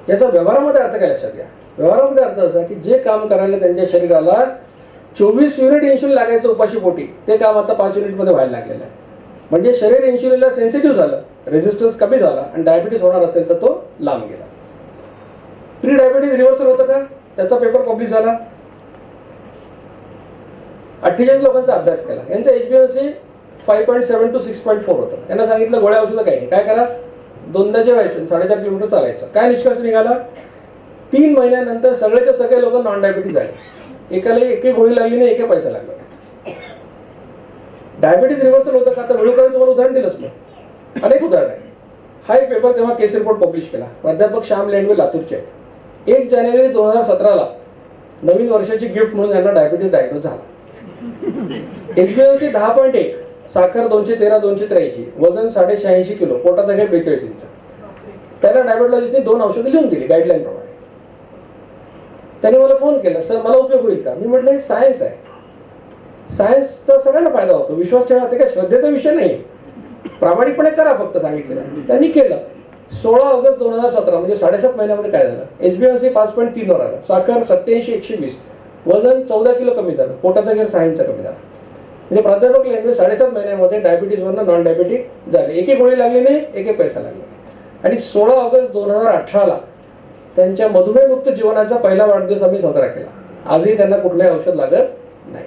याचा व्यवहारामध्ये अर्थ काय लक्षात घ्या. व्यवहारामध्ये अर्थ असा की जे काम करायला त्यांच्या शरीराला 24 युनिट इन्शुलिन लागायचं उपाशी पोटी, ते काम आता 5 युनिटमध्ये व्हायला लागलेलं आहे. म्हणजे शरीर इन्शुलिनला सेन्सिटिव्ह झालं, रेझिस्टन्स कमी झाला, आणि डायबिटीस होणार असेल तर तो लांब गेला. प्री डायबिटीस रिव्हर्सल होतं का, त्याचा पेपर पब्लिश झाला. 48 लोकांचा अभ्यास केला. यांचं HbA1c 5.7 to 6.4 होतं. त्यांना सांगितलं गोळ्या औषधं काही नाही, काय करा, 2दा जेवायचं, 4.5 किलोमीटर चालायचं. काय निष्कर्ष निघाला? 3 महिन्यानंतर सगळेच्या सगळे लोक नॉन डायबिटीस झाले. एकाला एकही गोळी लागली नाही, एकही पैसा लागला. डायबिटीस रिव्हर्सल होतं का? आता वेळूकरांचं तुम्हाला उदाहरण दिलंच नाही, अनेक उदाहरण आहे. हा एक पेपर तेव्हा केस रिपोर्ट पब्लिश केला, प्राध्यापक श्याम लेंडवे लातूरचे आहेत. 1 जानेवारी 2017ला नवीन वर्षाची गिफ्ट म्हणून यांना डायबिटीस डायग्नोज झाला. HbA1c 10.1, साखर 213-283, वजन 86.5 किलो, पोटात आहे 42 इंच. त्याला डायबिटॉलॉजिस्टने 2 औषधं लिहून दिली गाईडलाईन प्रमाणे. त्याने मला फोन केला, सर मला उपयोग होईल का? मी म्हटलं हे सायन्स आहे, सायन्सचा सगळ्यांना फायदा होतो, विश्वास ठेवा, ते काय श्रद्धेचा विषय नाही, प्रामाणिकपणे करा फक्त सांगितलेलं. त्यांनी केलं. 16 ऑगस्ट 2017 म्हणजे 7.5 महिन्यामध्ये काय झालं, HbA1c 5.3 वर आलं, साखर 87-120, वजन 14 किलो कमी झालं, पोटाचा घेर 6 इंच कमी झाला. म्हणजे प्राध्यापक लेंडवे 7.5 महिन्यामध्ये डायबिटीजवरनं नॉन डायबेटिक झाले. एकही गोळी लागली नाही, एकही पैसा लागला नाही. आणि 16 ऑगस्ट 2018ला त्यांच्या मधुमेहमुक्त जीवनाचा पहिला वाढदिवस आम्ही साजरा केला. आजही त्यांना कुठलंही औषध लागत नाही.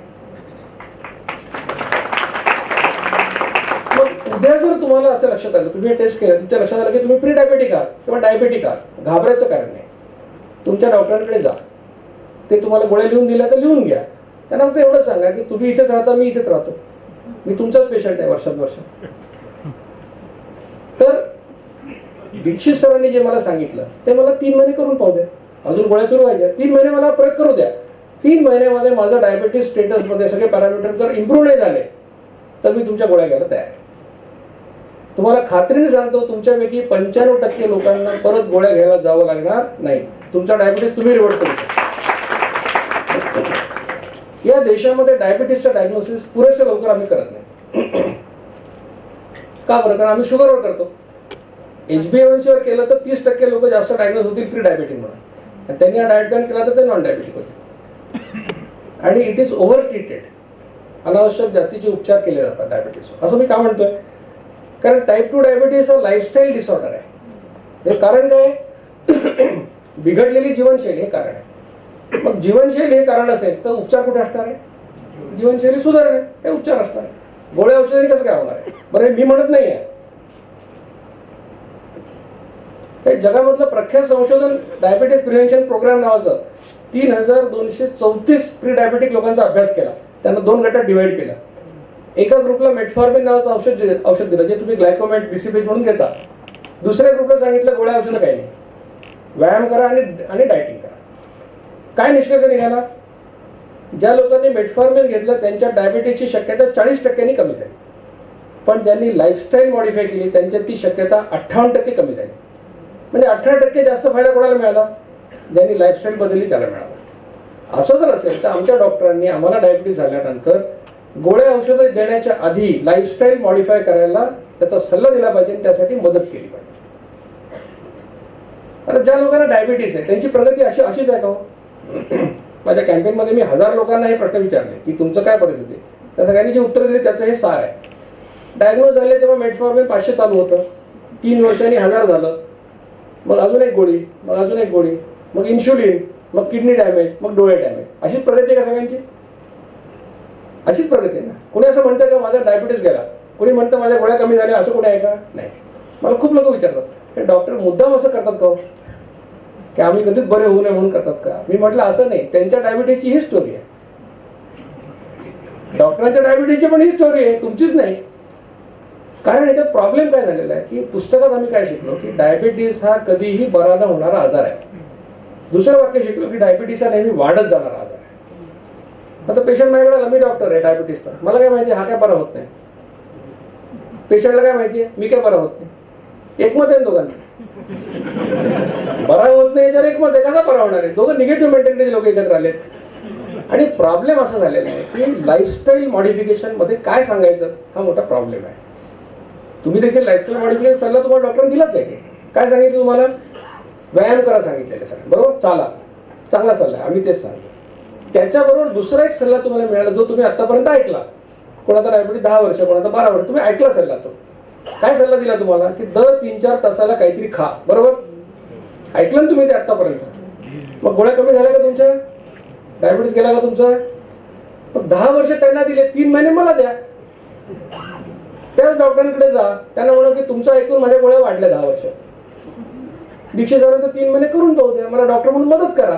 मग उद्या जर तुम्हाला असं लक्षात आलं, तुम्ही टेस्ट केलं, तुमच्या लक्षात आलं की तुम्ही प्री डायबेटिक आहात किंवा डायबेटिक आहात, घाबरायचं कारण नाही. तुमच्या डॉक्टरांकडे जा, ते तुम्हाला गोळ्या लिहून दिल्या तर लिहून घ्या. त्यांना फक्त एवढं सांगा की तुम्ही इथेच राहता, मी इथेच राहतो, मी तुमचाच पेशंट आहे वर्षात वर्ष. तर दीक्षित सरांनी जे मला सांगितलं ते मला 3 महिने करून पाहू द्या. अजून गोळ्या सुरू व्हायच्या, 3 महिने मला प्रयोग करू द्या. 3 महिन्यामध्ये माझं डायबिटीस स्टेटसमध्ये सगळे पॅरामीटर जर इम्प्रूव्ह नाही झाले तर मी तुमच्या गोळ्या घ्यायला तयार आहे. तुम्हाला खात्रीने सांगतो, तुमच्यापैकी 95% लोकांना परत गोळ्या घ्यायला जावं लागणार नाही. तुमचा डायबिटीस तुम्ही रिव्हर्ट करू शकता. या देशामध्ये डायबिटीसचं डायग्नोसिस पुरेसे लवकर आम्ही करत नाही. का बरं? कारण आम्ही शुगरवर करतो. HbA1c वर केलं तर 30% लोक जास्त डायग्नोस होतील प्री डायबेटिक म्हणून, आणि त्यांनी हा डाएट प्लॅन केला तर ते नॉन डायबेटिक होते. आणि इट इज ओव्हर ट्रीटेड. अनावश्यक जास्तीचे उपचार केले जातात डायबिटीसवर. असं मी का म्हणतोय? कारण टाईप 2 डायबिटीस हा लाईफस्टाईल डिसऑर्डर आहे. हे कारण काय? बिघडलेली जीवनशैली हे कारण आहे. मग जीवनशैली हे कारण असेल तर उपचार कुठे असणार आहे? जीवनशैली सुधारणे हे उपचार असणार आहे. गोळ्या औषधांनी कसं काय होणार आहे? बरं, हे मी म्हणत नाही आहे. हे जगामधलं प्रख्यात संशोधन डायबिटीस प्रिव्हेन्शन प्रोग्राम नावाचं 3234 प्री डायबेटिक लोकांचा अभ्यास केला. त्यांना 2 गटात डिवाइड केलं. एका ग्रुपला मेटफॉर्मिन नावाचं औषध दिलं, जे तुम्ही ग्लायकोमेट BCBH म्हणून घेता. दुसऱ्या ग्रुपला सांगितलं गोळ्या औषधं काही नाही, व्यायाम करा आणि डायटिंग करा. काय निष्कर्ष निघाला? ज्या लोकांनी मेटफॉर्मिन घेतलं त्यांच्या डायबिटीसची शक्यता 40% कमी झाली. पण ज्यांनी लाईफस्टाईल मॉडिफाय केली त्यांच्यात ती शक्यता 58% कमी झाली. म्हणजे 18% जास्त फायदा कोणाला मिळाला? ज्यांनी लाईफस्टाईल बदलली त्याला मिळाला. असं जर असेल तर आमच्या डॉक्टरांनी आम्हाला डायबिटीस झाल्यानंतर गोळ्या औषधं देण्याच्या आधी लाईफस्टाईल मॉडिफाय करायला त्याचा सल्ला दिला पाहिजे आणि त्यासाठी मदत केली पाहिजे. आता ज्या लोकांना डायबिटीस आहे त्यांची प्रगती अशीच आहे का? माझ्या कॅम्पेनमध्ये मी 1000 लोकांना हे प्रश्न विचारले की तुमचं काय परिस्थिती आहे. त्या सगळ्यांनी जे उत्तर दिले त्याचं हे सार आहे. डायग्नोज झाले तेव्हा मेटफॉर्मिन 500 चालू होतं, 3 वर्षांनी 1000 झालं, मग अजून एक गोळी, मग अजून एक गोळी, मग इन्शुलिन, मग किडनी डॅमेज, मग डोळे डॅमेज. अशीच प्रगती आहे का सगळ्यांची? अशीच प्रगती आहे ना. कोणी असं म्हणतं का माझा डायबिटीस गेला? कोणी म्हणतं माझ्या गोळ्या कमी झाल्या? असं कोणी आहे का? नाही. मला खूप लोक विचारतात, हे डॉक्टर मुद्दाम असं करतात का, की आम्ही कधीच बरे होऊ नये म्हणून करतात का? मी म्हटलं असं नाही, त्यांच्या डायबिटीसची ही स्टोरी आहे. डॉक्टरांच्या डायबिटीसची पण ही स्टोरी आहे, तुमचीच नाही. कारण याच्यात प्रॉब्लेम काय झालेला आहे की पुस्तकात आम्ही काय शिकलो की डायबिटीस हा कधीही बरा न होणारा आजार आहे. दुसरं वाक्य शिकलो की डायबिटीस हा नेहमी वाढत जाणारा आजार आहे. आता पेशंट माझ्याकडे आला, मी डॉक्टर आहे डायबिटीसचा, मला काय माहिती हा काय बरा होत नाही. पेशंटला काय माहितीये मी काय बरा होत नाही. एकमत आहे दोघांचं. बरा होत नाही तर एकमत आहे, कसा बरा होणार आहे? दोघं निगेटिव्ह मेंटॅलिटीचे लोक एकत्र आले. आणि प्रॉब्लेम असा झालेला आहे की लाईफस्टाईल मॉडिफिकेशन मध्ये काय सांगायचं हा मोठा प्रॉब्लेम आहे. तुम्ही देखील लाईफस्टाईल मॉडिफिकेशन सल्ला तुम्हाला डॉक्टरांनी दिलाच आहे. काय सांगितलं तुम्हाला? व्यायाम करा सांगितलेलं सर, बरोबर, चाला, चांगला सल्ला आहे, आम्ही तेच सांगितलं. त्याच्याबरोबर दुसरा एक सल्ला तुम्हाला मिळाला जो तुम्ही आतापर्यंत ऐकला. कोणाचा डायबिटीस 10 वर्ष, कोणाचा 12 वर्ष, तुम्ही ऐकला सल्ला. तो काय सल्ला दिला तुम्हाला की दर 3-4 तासाला काहीतरी खा, बरोबर? ऐकलं ना तुम्ही ते आतापर्यंत? मग गोळ्या कमी झाल्या का तुमच्या? डायबिटीस गेला का तुमचा? मग 10 वर्ष त्यांना दिले, 3 महिने मला द्या. त्याच डॉक्टरांकडे जा, त्यांना म्हणा की तुमचं ऐकून माझ्या गोळ्या वाढल्या 10 वर्ष. दीक्षित सरांचं 3 महिने करून पाहू द्या, मला डॉक्टर म्हणून मदत करा.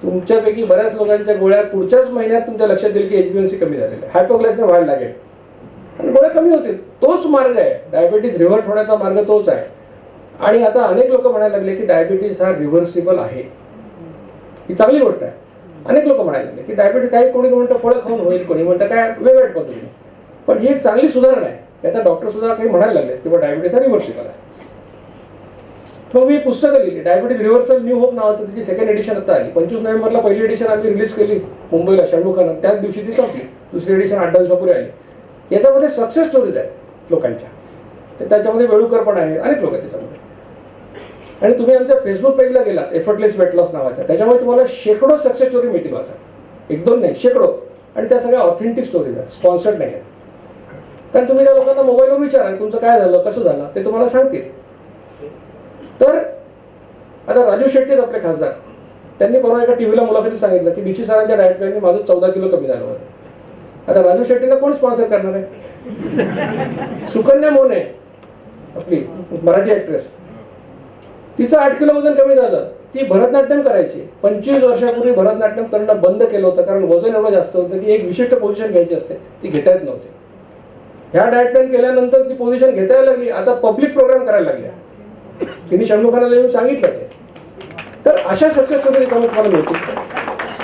तुमच्यापैकी बऱ्याच लोकांच्या गोळ्या पुढच्याच महिन्यात तुमच्या लक्षात येईल की HbA1c कमी झालेलं आहे, हायपोग्लायसेमिया व्हायला लागेल आणि गोळ्या कमी होतील. तोच मार्ग आहे, डायबिटीस रिव्हर्ट होण्याचा मार्ग तोच आहे. आणि आता अनेक लोक म्हणायला लागले की डायबिटीस हा रिव्हर्सिबल आहे. ही चांगली गोष्ट आहे. अनेक लोक म्हणायला लागले की डायबिटीस काही कोणी म्हणतं फळं खाऊन होईल, कोणी म्हणतं काय वेगळ्या पद्धतीने. पण ही एक चांगली सुधारणा आहे. याचा डॉक्टर सुद्धा काही म्हणायला लागले की डायबिटीस हा रिव्हर्सिबल आहे. मग मी पुस्तकं लिहिली, डायबिटीस रिव्हर्सल न्यू होप नावाचं, त्याची 2nd एडिशन आता आली. 25 नोव्हेंबरला पहिली एडिशन आम्ही रिलीज केली मुंबईला षण्मुखानं, त्याच दिवशी ती संपली. दुसरी एडिशन 8 दिवसापूर्वी आली. याच्यामध्ये सक्सेस स्टोरीज आहेत लोकांच्या, तर त्याच्यामध्ये वेळूकर पण आहे, अनेक लोक आहेत त्याच्यामध्ये. आणि तुम्ही आमच्या फेसबुक पेजला गेलात एफर्टलेस वेट लॉस नावाच्या, त्याच्यामुळे तुम्हाला शेकडो सक्सेस स्टोरी मिळतील वाचा. 1-2 नाही, शेकडो. आणि त्या सगळ्या ऑथेंटिक स्टोरीज आहेत, स्पॉन्सर्ड नाही आहेत. कारण तुम्ही त्या लोकांना मोबाईलवर विचारा तुमचं काय झालं, कसं झालं, ते तुम्हाला सांगतील. तर आता राजू शेट्टी आपले खासदार, त्यांनी परवा एका टीव्हीला मुलाखतीत सांगितलं की दीक्षित सरांच्या डाएट प्लॅनने माझं 14 किलो कमी झालं होतं. आता राजू शेट्टीला कोण स्पॉन्सर करणार आहे? सुकन्या मोने आपली मराठी ऍक्ट्रेस, तिचं 8 किलो वजन कमी झालं. ती भरतनाट्यम करायची, 25 वर्षापूर्वी भरतनाट्यम करणं बंद केलं होतं कारण वजन एवढं जास्त होतं की एक विशिष्ट पोझिशन घ्यायची असते, ती घेता येत नव्हती. ह्या डाएट प्लॅन केल्यानंतर ती पोझिशन घेता यायला लागली. आता पब्लिक प्रोग्राम करायला लागले. तिने शंभूखानाला येऊन सांगितलं ते. तर अशा सक्सेस स्टोरी तुम्हाला मिळतील.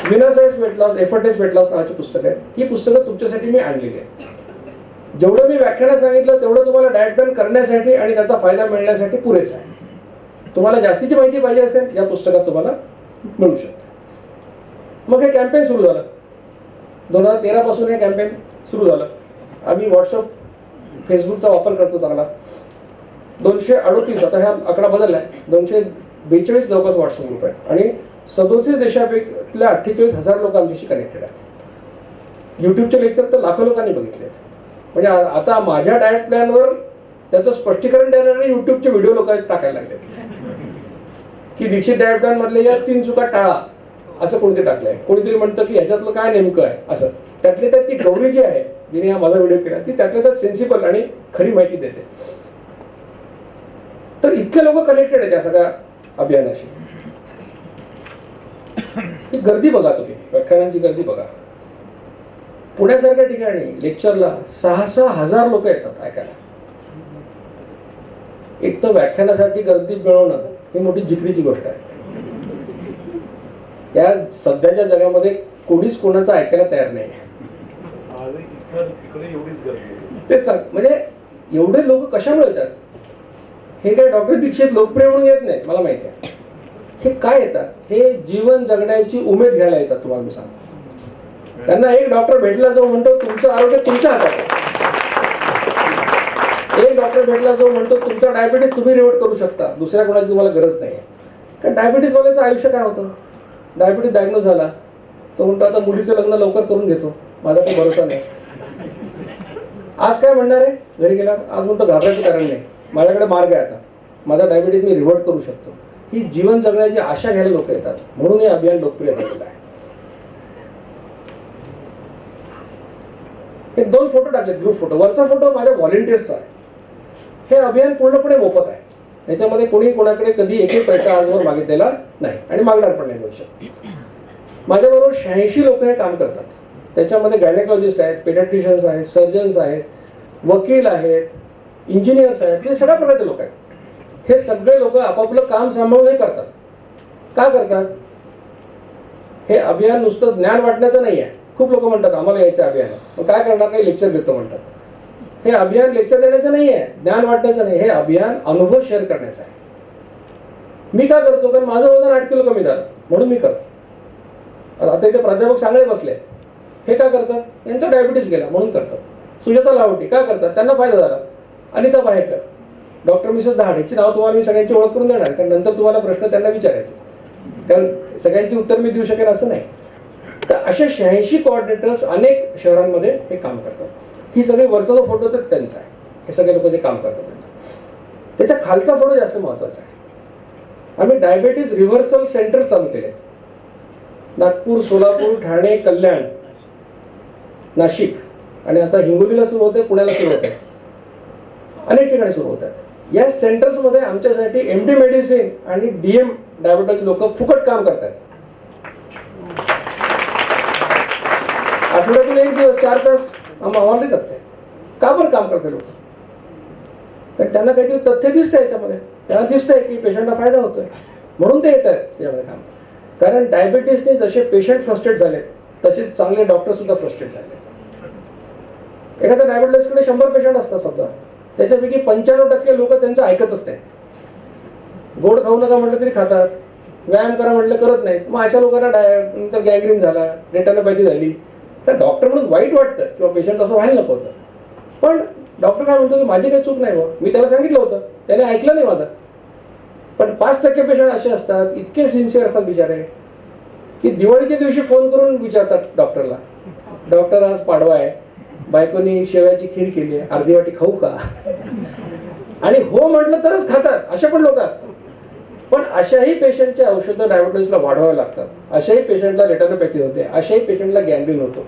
Winners weight loss, effortless weight loss नावाची पुस्तकं आहेत. ही पुस्तकं तुमच्यासाठी मी आणलेली आहेत. जेवढं मी व्याख्यानात सांगितलं तेवढं तुम्हाला डाएट प्लॅन करण्यासाठी आणि त्याचा फायदा मिळण्यासाठी पुरेसा आहे. तुम्हाला जास्तीची माहिती पाहिजे असेल, या पुस्तकात तुम्हाला मिळू शकते. मग हे कॅम्पेन सुरू झालं. 2013 पासून हे कॅम्पेन सुरू झालं. आम्ही व्हॉट्सअप, फेसबुकचा वापर करतो चांगला. 238, आता हा आकडा बदललाय, 242 जवळपास व्हॉट्सअप ग्रुप आहेत आणि 37 देशापैकील्या 48,000 लोक आमच्याशी कनेक्टेड आहेत. युट्यूबचे लेक्चर तर लाखो लोकांनी बघितले. म्हणजे आता माझ्या डाएट प्लॅनवर त्याचं स्पष्टीकरण देणारे युट्यूबचे व्हिडिओ लोक टाकायला लागले की दीक्षित डाएट प्लॅन मधले या 3 चुका टाळा असं कोणते टाकलंय. कोणीतरी म्हणतं की ह्याच्यातलं काय नेमकं आहे असं. त्यातली त्यात ती गौरी जी आहे, जिने हा माझा व्हिडिओ केला, ती त्यातल्या त्यात सेन्सिबल आणि खरी माहिती देते. तर इतके लोक कनेक्टेड आहेत या सगळ्या अभियानाशी. ही गर्दी बघा, तुम्ही व्याख्यानांची गर्दी बघा. पुण्यासारख्या ठिकाणी लेक्चरला 6,000 हजार लोक येतात ऐकायला. एक तर व्याख्यानासाठी गर्दी मिळवणं ही मोठी जिकरीची गोष्ट आहे. या सध्याच्या जगामध्ये कोणीच कोणाचं ऐकायला तयार नाही. तेच सांग, म्हणजे एवढे लोक कशामुळे येतात? हे काय डॉक्टर दीक्षित लोकप्रिय म्हणून येत नाही, मला माहिती आहे. हे काय येतात? हे जीवन जगण्याची उमेद घ्यायला येतात. तुम्हाला मी सांगतो, त्यांना एक डॉक्टर भेटला जो म्हणतो तुमचं आरोग्य तुमच्या हातात आहे. एक डॉक्टर भेटला जो म्हणतो तुमचा डायबिटीस तुम्ही रिव्हर्ट करू शकता, दुसऱ्या कोणाची तुम्हाला गरज नाही. कारण डायबिटीस वाल्याचं आयुष्य काय होतं? डायबिटीस डायग्नोज झाला, तो म्हणतो आता मुलीचं लग्न लवकर करून घेतो, माझा काही भरोसा नाही. आज काय म्हणणार आहे घरी गेला? आज म्हणतो घाबरायचं कारण नाही, माझ्याकडे मार्ग आहे, आता माझा डायबिटीस मी रिव्हर्ट करू शकतो. ही जीवन जगण्याची आशा घ्यायला लोक येतात, म्हणून हे अभियान लोकप्रिय झालेलं आहे. हे 2 फोटो टाकले, ग्रुप फोटो. वरचा फोटो माझ्या व्हॉलेंटियर्सचा आहे. हे अभियान पूर्णपणे मोफत आहे. याच्यामध्ये कोणी कोणाकडे कधी एकही पैसा आजवर मागितलेला नाही आणि मागणार पण नाही भविष्यात. माझ्याबरोबर 86 लोक हे काम करतात. त्याच्यामध्ये गायनेकॉलॉजिस्ट आहेत, पेडियाट्रिशियन्स आहेत, सर्जन्स आहेत, वकील आहेत, इंजिनियर्स आहेत, हे सगळ्या प्रकारचे लोक आहेत. हे सगळे लोक आपापलं काम सांभाळून हे करतात. का करतात? हे अभियान नुसतं ज्ञान वाटण्याचं नाही आहे. खूप लोक म्हणतात आम्हाला यायचं अभियान, मग काय करणार? काही लेक्चर देतो म्हणतात. हे अभियान लेक्चर देण्याचं नाही आहे, ज्ञान वाटण्याचं नाही. हे अभियान अनुभव शेअर करण्याचं आहे. मी का करतो? कारण माझं वजन 8 किलो कमी झालं म्हणून मी करतो. आता इथे प्राध्यापक सांगळे बसले, हे का करतात? यांचा डायबिटीस गेला म्हणून करतात. सुजाता लाहोटी का करतात? त्यांना फायदा झाला. अनिता बाहेकर, डॉक्टर मिसेस दहाड, याची नाव तुम्हाला मी सगळ्यांची ओळख करून देणार, कारण नंतर तुम्हाला प्रश्न त्यांना विचारायचे, कारण सगळ्यांची उत्तर मी देऊ शकेन असं नाही. तर असे 86 कोऑर्डिनेटर्स अनेक शहरांमध्ये हे काम करतात. ही सगळी वरचा जो फोटो तर त्यांचा आहे, हे सगळे लोक जे काम करतात त्यांचा. त्याच्या खालचा फोटो जास्त महत्वाचा आहे. आम्ही डायबिटीस रिव्हर्सल सेंटर चालू केले. नागपूर, सोलापूर, ठाणे, कल्याण, नाशिक आणि आता हिंगोलीला सुरू होते, पुण्याला सुरू होत आहे, अनेक ठिकाणी सुरू होत आहेत. या सेंटर्स मध्ये आमच्यासाठी MD मेडिसिन आणि DM डायबिटीज लोक फुकट काम करतात. आठवड्यातून 1 दिवस 4 तास आम्हाला देतात. ते का बरं काम करतात लोक? तर त्यांना काहीतरी तथ्य दिसतंय याच्यामध्ये, त्यांना दिसतंय की पेशंटला फायदा होतोय म्हणून ते येत आहेत यामध्ये काम. कारण डायबिटीसने जसे पेशंट फ्रस्ट्रेट झाले तसे चांगले डॉक्टर सुद्धा फ्रस्ट्रेट झाले. एखाद्या डायबिटीसकडे 100 पेशंट असतात समजा, त्याच्यापैकी 95% लोक त्यांचं ऐकतच नाही. गोड खाऊ नका म्हटलं तरी खातात, व्यायाम करा म्हटलं करत नाहीत. मग अशा लोकांना गँग्रीन झाला, रेटिनोपॅथी झाली, तर डॉक्टर म्हणून वाईट वाटतं किंवा पेशंट असं व्हायला नको होतं. पण डॉक्टर काय म्हणतो की माझी काही चूक नाही, मी त्याला सांगितलं होतं, त्याने ऐकलं नाही माझं. पण 5% पेशंट असे असतात, इतके सिन्सिअर असतात बिचारे, की दिवाळीच्या दिवशी फोन करून विचारतात डॉक्टरला डॉक्टर आज पाडवा आहे, बायकोनी शेवयाची खीर केली आहे, अर्धी वाटी खाऊ का? आणि हो म्हटलं तरच खातात, असे पण लोक असतात. पण अशाही पेशंटचे औषधं डायबिटीसला वाढवावे लागतात, अशाही पेशंटला रेटिनोपॅथी होते, अशाही पेशंटला गँग्रीन होतो,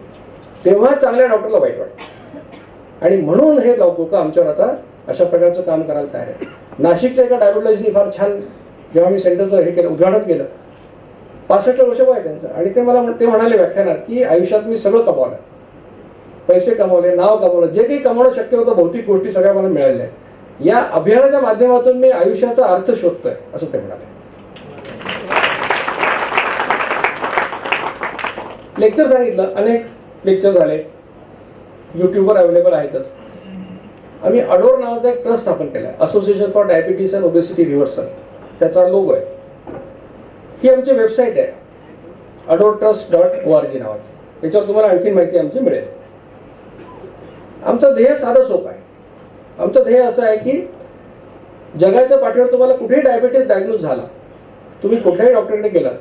तेव्हा चांगल्या डॉक्टरला वाईट वाटतं. आणि म्हणून हे लोक आमच्यावर आता अशा प्रकारचं काम करायला तयार आहे. नाशिकच्या एका डायबिटॉलॉजिस्टनी फार छान, जेव्हा मी सेंटरचं हे केलं, उद्घाटन केलं, 65 वर्ष वय त्यांचं, आणि ते म्हणाले व्याख्यानात की आयुष्यात मी सगळं कमावलं, पैसे कमावले, नाव कमावलं, जे काही कमावणं शक्य होतं भौतिक गोष्टी सगळ्या मला मिळाल्या आहेत. या अभियानाच्या माध्यमातून मी आयुष्याचा अर्थ शोधतोय, असं ते म्हणाले. लेक्चर सांगितलं, अनेक लेक्चर झाले, युट्यूबवर अवेलेबल आहेतच. आम्ही अडोर नावाचा एक ट्रस्ट स्थापन केला आहे, association for diabetes and obesity reversal, त्याचा लोगो आहे. ही आमची वेबसाईट आहे, adortrust.org नावाची. याच्यावर तुम्हाला आणखी माहिती आमची मिळेल. आमचं ध्येय साधं सोपं आहे. आमचं ध्येय असं आहे की जगाच्या पाठीवर तुम्हाला कुठेही डायबिटीस डायग्नोज झाला, तुम्ही कुठल्याही डॉक्टरकडे गेलात,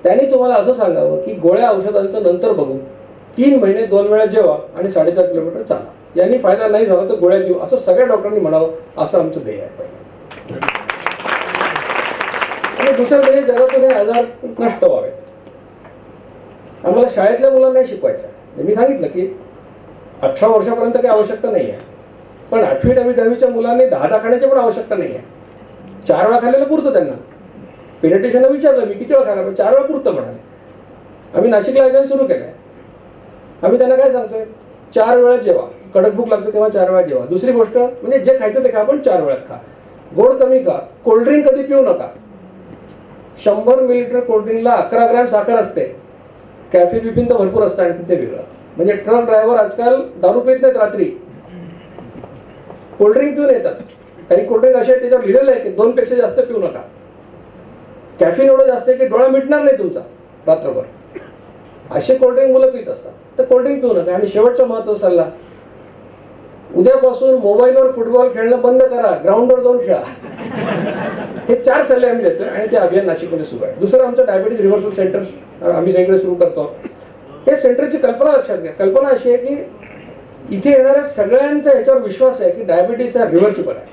त्यांनी तुम्हाला असं सांगावं की गोळ्या औषधांचं नंतर बघू, 3 महिने 2 वेळा जेवा आणि 4.5 किलोमीटर चाला, यांनी फायदा नाही झाला तर गोळ्या देऊ, असं सगळ्या डॉक्टरांनी म्हणावं, असं आमचं ध्येय आहे पहिलं. आणि दुसरं ध्येय, जगातून हे आजार नष्ट व्हावे. आम्हाला शाळेतल्या मुलांना नाही शिकवायचं. मी सांगितलं की 18 वर्षापर्यंत काही आवश्यकता नाही आहे, पण 8वी 9वी 10वीच्या मुलांनी 10 खाण्याची पण आवश्यकता नाही आहे. 4 वेळा खाल्लेलं पुरतं त्यांना. पेडियाट्रिशियनला विचारलं मी, किती वेळा खायला? 4 वेळा पुरतं म्हणाले. आम्ही नाशिकला अभियान सुरू केलंय. आम्ही त्यांना काय सांगतोय, 4 वेळा जेवा, कडक भूक लागते तेव्हा 4 वेळा जेवा. दुसरी गोष्ट म्हणजे जे खायचं ते खा, पण 4 वेळात खा. गोड कमी खा, कोल्ड्रिंक कधी पिऊ नका. 100 मिलीलिटर कोल्ड्रिंकला 11 ग्रॅम साखर असते, कॅफे बिपिन तर भरपूर असतं आणि ते वेगळं. म्हणजे ट्रक ड्रायव्हर आजकाल दारू पित नाहीत, रात्री कोल्ड्रिंक पिऊन येतात. काही कोल्ड्रिंक असे त्याच्यावर लिहिलेलं आहे की 2 पेक्षा जास्त पिऊ नका. कॅफिन एवढं जास्त आहे की डोळा मिटणार नाही तुमचा रात्रभर. असे कोल्ड्रिंक मुलं पित असतात, तर कोल्ड्रिंक पिऊ नका. आणि शेवटचा महत्त्वाचा सल्ला, उद्यापासून मोबाईलवर फुटबॉल खेळणं बंद करा, ग्राउंडवर जाऊन खेळा. हे 4 सल्ले आम्ही देतोय आणि ते अभियान नाशिकमध्ये सुरू आहे. दुसरं आमचं डायबिटीज रिव्हर्सल सेंटर आम्ही सगळे सुरू करतो. हे सेंटरची कल्पना लक्षात घ्या. कल्पना अशी आहे की इथे येणाऱ्या सगळ्यांचा ह्याच्यावर विश्वास आहे की डायबिटीस हा रिव्हर्सिबल आहे.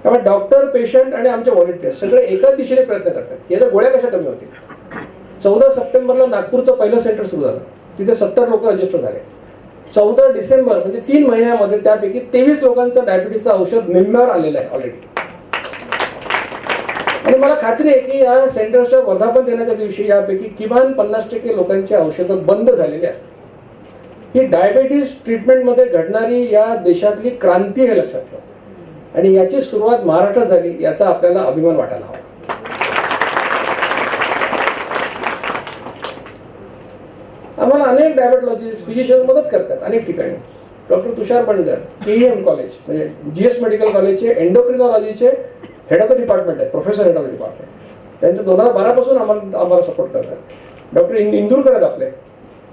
त्यामुळे डॉक्टर, पेशंट आणि आमचे व्हॉलंटियर्स सगळे एकाच दिशेने प्रयत्न करतात. याच्या गोळ्या कशा कमी होतील. 14 सप्टेंबरला नागपूरचं पहिलं सेंटर सुरू झालं, तिथे 70 लोक रजिस्टर झाले. 14 डिसेंबर म्हणजे 3 महिन्यामध्ये त्यापैकी 23 लोकांचं डायबिटीसचं औषध निम्म्यावर आलेलं आहे ऑलरेडी. आणि मला खात्री आहे की या सेंटरच्या वर्धापन दिनाच्या दिवशी यापैकी किमान 50% लोकांची औषधं बंद झालेली असतात. ही डायबिटीस ट्रीटमेंटमध्ये घडणारी या देशातली क्रांती हे लक्षात ठेवा. आणि याची सुरुवात महाराष्ट्रात झाली, याचा आपल्याला अभिमान वाटायला हवा. आम्हाला अनेक डायबिटॉलॉजिस्ट, फिजिशियन्स मदत करतात अनेक ठिकाणी. डॉक्टर तुषार बंडगर, केईएम कॉलेज म्हणजे जीएस मेडिकल कॉलेजचे एंडोक्रिनॉलॉजीचे हेड ऑफ द डिपार्टमेंट आहे, professor head of the department. त्यांचं 2012 पासून आम्हाला सपोर्ट करतात. डॉक्टर इंदूरकर आहेत आपले